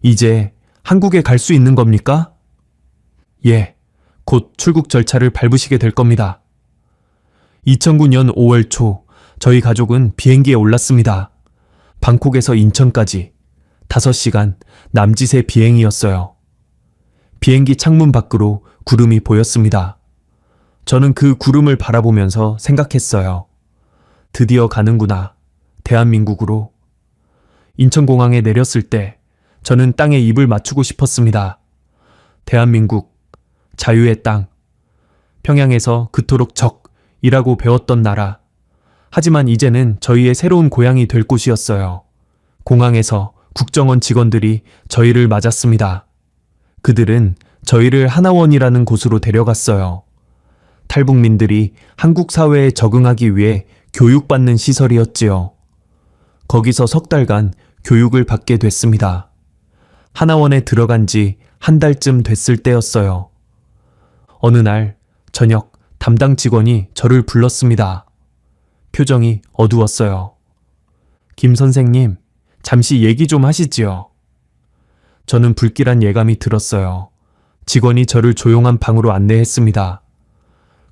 이제 한국에 갈 수 있는 겁니까? 예, 곧 출국 절차를 밟으시게 될 겁니다. 2009년 5월 초 저희 가족은 비행기에 올랐습니다. 방콕에서 인천까지 5시간 남짓의 비행이었어요. 비행기 창문 밖으로 구름이 보였습니다. 저는 그 구름을 바라보면서 생각했어요. 드디어 가는구나. 대한민국으로. 인천공항에 내렸을 때 저는 땅에 입을 맞추고 싶었습니다. 대한민국, 자유의 땅. 평양에서 그토록 적이라고 배웠던 나라. 하지만 이제는 저희의 새로운 고향이 될 곳이었어요. 공항에서 국정원 직원들이 저희를 맞았습니다. 그들은 저희를 하나원이라는 곳으로 데려갔어요. 탈북민들이 한국 사회에 적응하기 위해 교육받는 시설이었지요. 거기서 석 달간 교육을 받게 됐습니다. 하나원에 들어간 지 한 달쯤 됐을 때였어요. 어느 날 저녁 담당 직원이 저를 불렀습니다. 표정이 어두웠어요. 김 선생님, 잠시 얘기 좀 하시지요. 저는 불길한 예감이 들었어요. 직원이 저를 조용한 방으로 안내했습니다.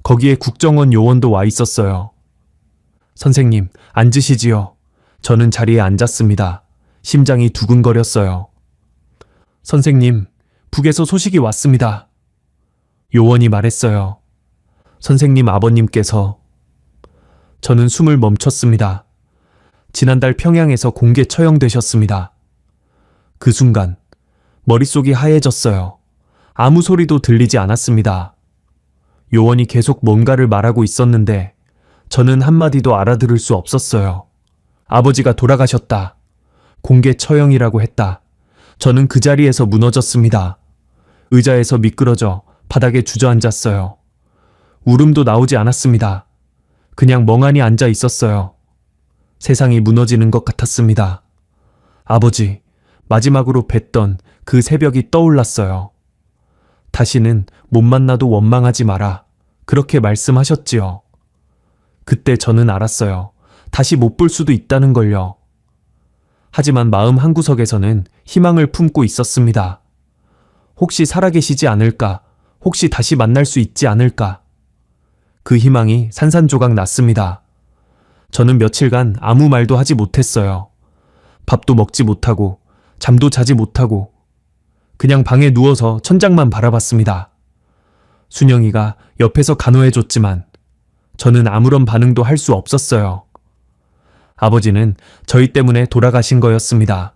거기에 국정원 요원도 와 있었어요. 선생님, 앉으시지요. 저는 자리에 앉았습니다. 심장이 두근거렸어요. 선생님, 북에서 소식이 왔습니다. 요원이 말했어요. 선생님 아버님께서. 저는 숨을 멈췄습니다. 지난달 평양에서 공개 처형되셨습니다. 그 순간 머릿속이 하얘졌어요. 아무 소리도 들리지 않았습니다. 요원이 계속 뭔가를 말하고 있었는데 저는 한마디도 알아들을 수 없었어요. 아버지가 돌아가셨다. 공개 처형이라고 했다. 저는 그 자리에서 무너졌습니다. 의자에서 미끄러져 바닥에 주저앉았어요. 울음도 나오지 않았습니다. 그냥 멍하니 앉아 있었어요. 세상이 무너지는 것 같았습니다. 아버지, 마지막으로 뵀던 그 새벽이 떠올랐어요. 다시는 못 만나도 원망하지 마라. 그렇게 말씀하셨지요. 그때 저는 알았어요. 다시 못 볼 수도 있다는 걸요. 하지만 마음 한구석에서는 희망을 품고 있었습니다. 혹시 살아계시지 않을까? 혹시 다시 만날 수 있지 않을까? 그 희망이 산산조각 났습니다. 저는 며칠간 아무 말도 하지 못했어요. 밥도 먹지 못하고 잠도 자지 못하고 그냥 방에 누워서 천장만 바라봤습니다. 순영이가 옆에서 간호해줬지만 저는 아무런 반응도 할 수 없었어요. 아버지는 저희 때문에 돌아가신 거였습니다.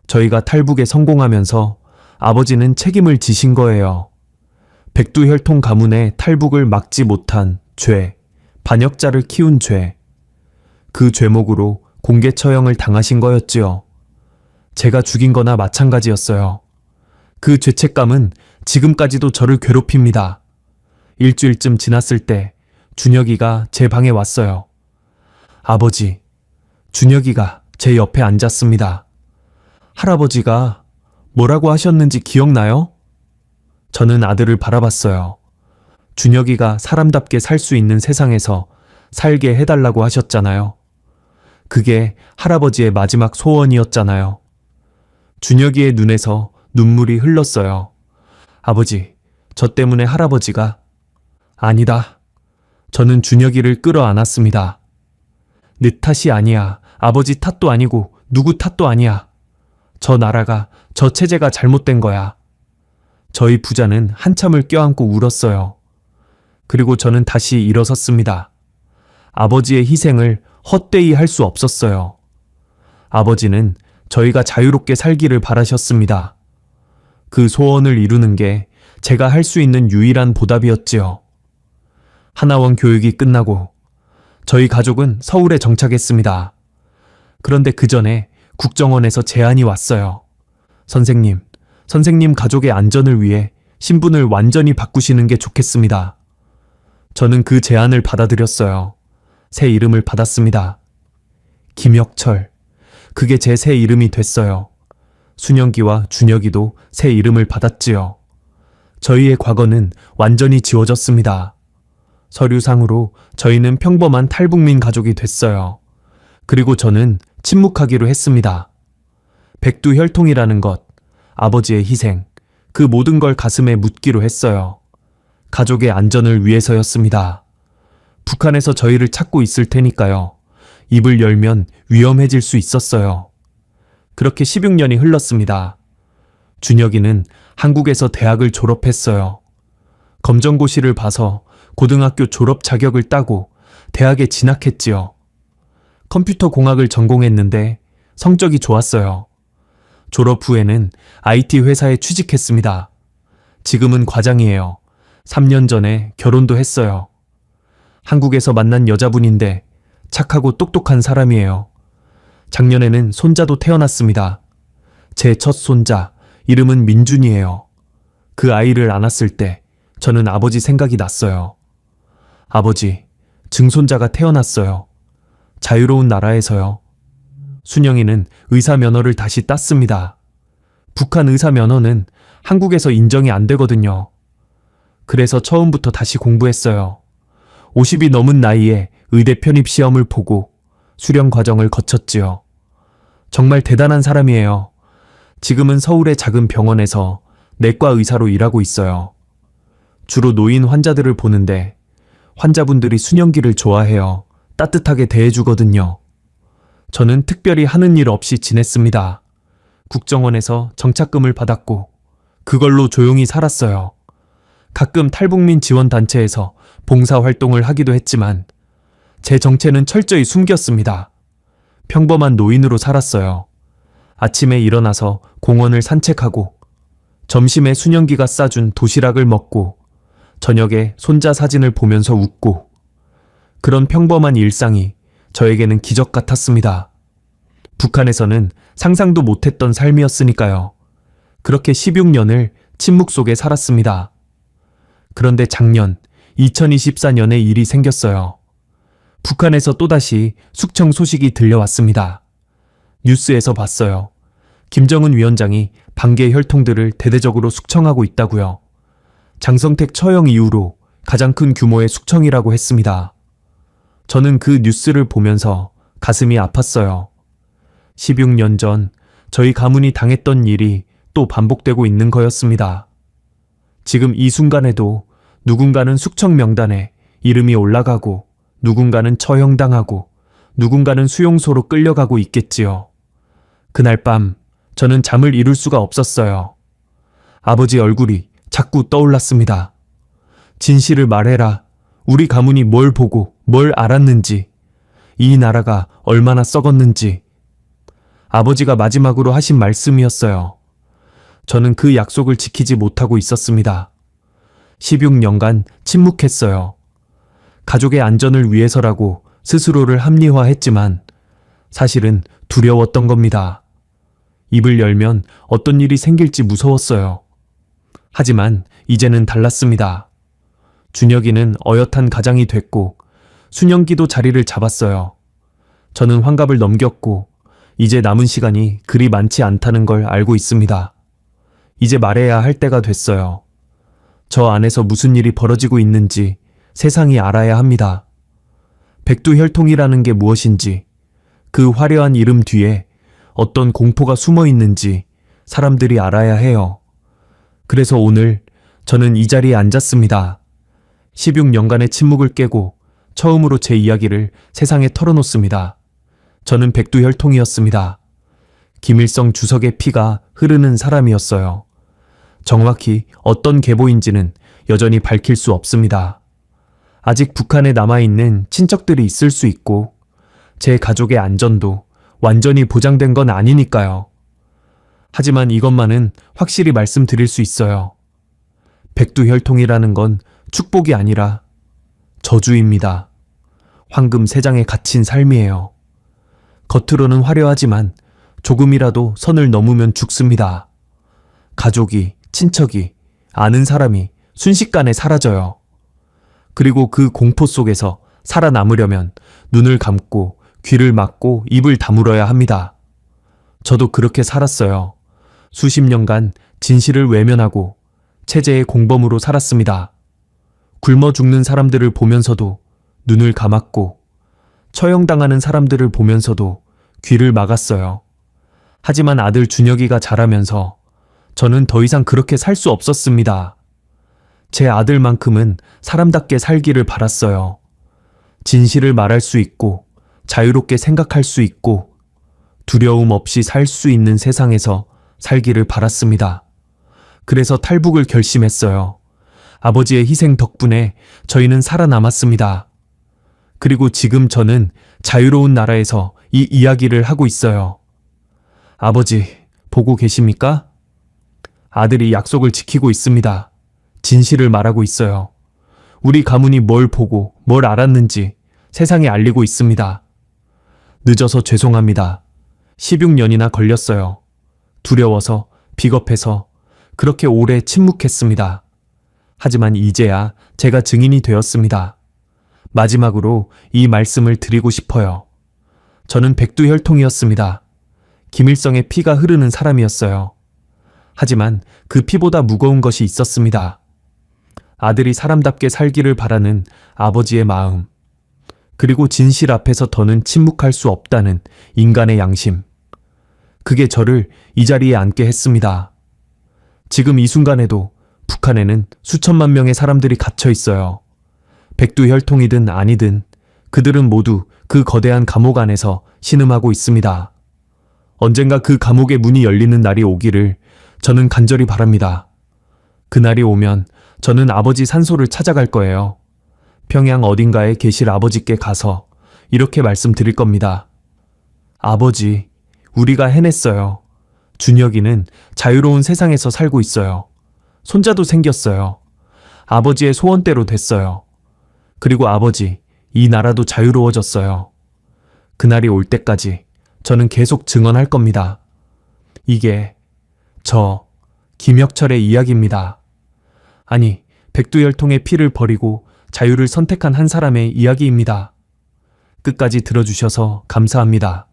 저희가 탈북에 성공하면서 아버지는 책임을 지신 거예요. 백두혈통 가문의 탈북을 막지 못한 죄, 반역자를 키운 죄. 그 죄목으로 공개 처형을 당하신 거였지요. 제가 죽인 거나 마찬가지였어요. 그 죄책감은 지금까지도 저를 괴롭힙니다. 일주일쯤 지났을 때 준혁이가 제 방에 왔어요. 아버지, 준혁이가 제 옆에 앉았습니다. 할아버지가 뭐라고 하셨는지 기억나요? 저는 아들을 바라봤어요. 준혁이가 사람답게 살 수 있는 세상에서 살게 해달라고 하셨잖아요. 그게 할아버지의 마지막 소원이었잖아요. 준혁이의 눈에서 눈물이 흘렀어요. 아버지, 저 때문에 할아버지가... 아니다. 저는 준혁이를 끌어안았습니다. 내 탓이 아니야. 아버지 탓도 아니고 누구 탓도 아니야. 저 나라가, 저 체제가 잘못된 거야. 저희 부자는 한참을 껴안고 울었어요. 그리고 저는 다시 일어섰습니다. 아버지의 희생을 헛되이 할 수 없었어요. 아버지는 저희가 자유롭게 살기를 바라셨습니다. 그 소원을 이루는 게 제가 할 수 있는 유일한 보답이었지요. 하나원 교육이 끝나고 저희 가족은 서울에 정착했습니다. 그런데 그 전에 국정원에서 제안이 왔어요. 선생님 가족의 안전을 위해 신분을 완전히 바꾸시는 게 좋겠습니다. 저는 그 제안을 받아들였어요. 새 이름을 받았습니다. 김혁철. 그게 제 새 이름이 됐어요. 순영기와 준혁이도 새 이름을 받았지요. 저희의 과거는 완전히 지워졌습니다. 서류상으로 저희는 평범한 탈북민 가족이 됐어요. 그리고 저는 침묵하기로 했습니다. 백두혈통이라는 것, 아버지의 희생, 그 모든 걸 가슴에 묻기로 했어요. 가족의 안전을 위해서였습니다. 북한에서 저희를 찾고 있을 테니까요. 입을 열면 위험해질 수 있었어요. 그렇게 16년이 흘렀습니다. 준혁이는 한국에서 대학을 졸업했어요. 검정고시를 봐서 고등학교 졸업 자격을 따고 대학에 진학했지요. 컴퓨터 공학을 전공했는데 성적이 좋았어요. 졸업 후에는 IT 회사에 취직했습니다. 지금은 과장이에요. 3년 전에 결혼도 했어요. 한국에서 만난 여자분인데 착하고 똑똑한 사람이에요. 작년에는 손자도 태어났습니다. 제 첫 손자, 이름은 민준이에요. 그 아이를 안았을 때 저는 아버지 생각이 났어요. 아버지, 증손자가 태어났어요. 자유로운 나라에서요. 순영이는 의사 면허를 다시 땄습니다. 북한 의사 면허는 한국에서 인정이 안 되거든요. 그래서 처음부터 다시 공부했어요. 50이 넘은 나이에 의대 편입 시험을 보고 수련 과정을 거쳤지요. 정말 대단한 사람이에요. 지금은 서울의 작은 병원에서 내과 의사로 일하고 있어요. 주로 노인 환자들을 보는데 환자분들이 순영기를 좋아해요. 따뜻하게 대해주거든요. 저는 특별히 하는 일 없이 지냈습니다. 국정원에서 정착금을 받았고 그걸로 조용히 살았어요. 가끔 탈북민 지원단체에서 봉사활동을 하기도 했지만 제 정체는 철저히 숨겼습니다. 평범한 노인으로 살았어요. 아침에 일어나서 공원을 산책하고 점심에 순영기가 싸준 도시락을 먹고 저녁에 손자 사진을 보면서 웃고 그런 평범한 일상이 저에게는 기적 같았습니다. 북한에서는 상상도 못했던 삶이었으니까요. 그렇게 16년을 침묵 속에 살았습니다. 그런데 작년 2024년에 일이 생겼어요. 북한에서 또다시 숙청 소식이 들려왔습니다. 뉴스에서 봤어요. 김정은 위원장이 반개 혈통들을 대대적으로 숙청하고 있다고요. 장성택 처형 이후로 가장 큰 규모의 숙청이라고 했습니다. 저는 그 뉴스를 보면서 가슴이 아팠어요. 16년 전 저희 가문이 당했던 일이 또 반복되고 있는 거였습니다. 지금 이 순간에도 누군가는 숙청 명단에 이름이 올라가고 누군가는 처형당하고 누군가는 수용소로 끌려가고 있겠지요. 그날 밤 저는 잠을 이룰 수가 없었어요. 아버지 얼굴이 자꾸 떠올랐습니다. 진실을 말해라. 우리 가문이 뭘 보고 뭘 알았는지, 이 나라가 얼마나 썩었는지. 아버지가 마지막으로 하신 말씀이었어요. 저는 그 약속을 지키지 못하고 있었습니다. 16년간 침묵했어요. 가족의 안전을 위해서라고 스스로를 합리화했지만 사실은 두려웠던 겁니다. 입을 열면 어떤 일이 생길지 무서웠어요. 하지만 이제는 달랐습니다. 준혁이는 어엿한 가장이 됐고 순영기도 자리를 잡았어요. 저는 환갑을 넘겼고 이제 남은 시간이 그리 많지 않다는 걸 알고 있습니다. 이제 말해야 할 때가 됐어요. 저 안에서 무슨 일이 벌어지고 있는지 세상이 알아야 합니다. 백두혈통이라는 게 무엇인지, 그 화려한 이름 뒤에 어떤 공포가 숨어 있는지 사람들이 알아야 해요. 그래서 오늘 저는 이 자리에 앉았습니다. 16년간의 침묵을 깨고 처음으로 제 이야기를 세상에 털어놓습니다. 저는 백두혈통이었습니다. 김일성 주석의 피가 흐르는 사람이었어요. 정확히 어떤 계보인지는 여전히 밝힐 수 없습니다. 아직 북한에 남아있는 친척들이 있을 수 있고 제 가족의 안전도 완전히 보장된 건 아니니까요. 하지만 이것만은 확실히 말씀드릴 수 있어요. 백두혈통이라는 건 축복이 아니라 저주입니다. 황금 세 장에 갇힌 삶이에요. 겉으로는 화려하지만 조금이라도 선을 넘으면 죽습니다. 가족이, 친척이, 아는 사람이 순식간에 사라져요. 그리고 그 공포 속에서 살아남으려면 눈을 감고 귀를 막고 입을 다물어야 합니다. 저도 그렇게 살았어요. 수십 년간 진실을 외면하고 체제의 공범으로 살았습니다. 굶어 죽는 사람들을 보면서도 눈을 감았고 처형당하는 사람들을 보면서도 귀를 막았어요. 하지만 아들 준혁이가 자라면서 저는 더 이상 그렇게 살 수 없었습니다. 제 아들만큼은 사람답게 살기를 바랐어요. 진실을 말할 수 있고 자유롭게 생각할 수 있고 두려움 없이 살 수 있는 세상에서 살기를 바랐습니다. 그래서 탈북을 결심했어요. 아버지의 희생 덕분에 저희는 살아남았습니다. 그리고 지금 저는 자유로운 나라에서 이 이야기를 하고 있어요. 아버지, 보고 계십니까? 아들이 약속을 지키고 있습니다. 진실을 말하고 있어요. 우리 가문이 뭘 보고 뭘 알았는지 세상에 알리고 있습니다. 늦어서 죄송합니다. 16년이나 걸렸어요. 두려워서, 비겁해서 그렇게 오래 침묵했습니다. 하지만 이제야 제가 증인이 되었습니다. 마지막으로 이 말씀을 드리고 싶어요. 저는 백두혈통이었습니다. 김일성의 피가 흐르는 사람이었어요. 하지만 그 피보다 무거운 것이 있었습니다. 아들이 사람답게 살기를 바라는 아버지의 마음, 그리고 진실 앞에서 더는 침묵할 수 없다는 인간의 양심. 그게 저를 이 자리에 앉게 했습니다. 지금 이 순간에도 북한에는 수천만 명의 사람들이 갇혀 있어요. 백두혈통이든 아니든 그들은 모두 그 거대한 감옥 안에서 신음하고 있습니다. 언젠가 그 감옥의 문이 열리는 날이 오기를 저는 간절히 바랍니다. 그날이 오면 저는 아버지 산소를 찾아갈 거예요. 평양 어딘가에 계실 아버지께 가서 이렇게 말씀드릴 겁니다. 아버지, 우리가 해냈어요. 준혁이는 자유로운 세상에서 살고 있어요. 손자도 생겼어요. 아버지의 소원대로 됐어요. 그리고 아버지, 이 나라도 자유로워졌어요. 그날이 올 때까지 저는 계속 증언할 겁니다. 이게 저 김혁철의 이야기입니다. 아니, 백두혈통의 피를 버리고 자유를 선택한 한 사람의 이야기입니다. 끝까지 들어주셔서 감사합니다.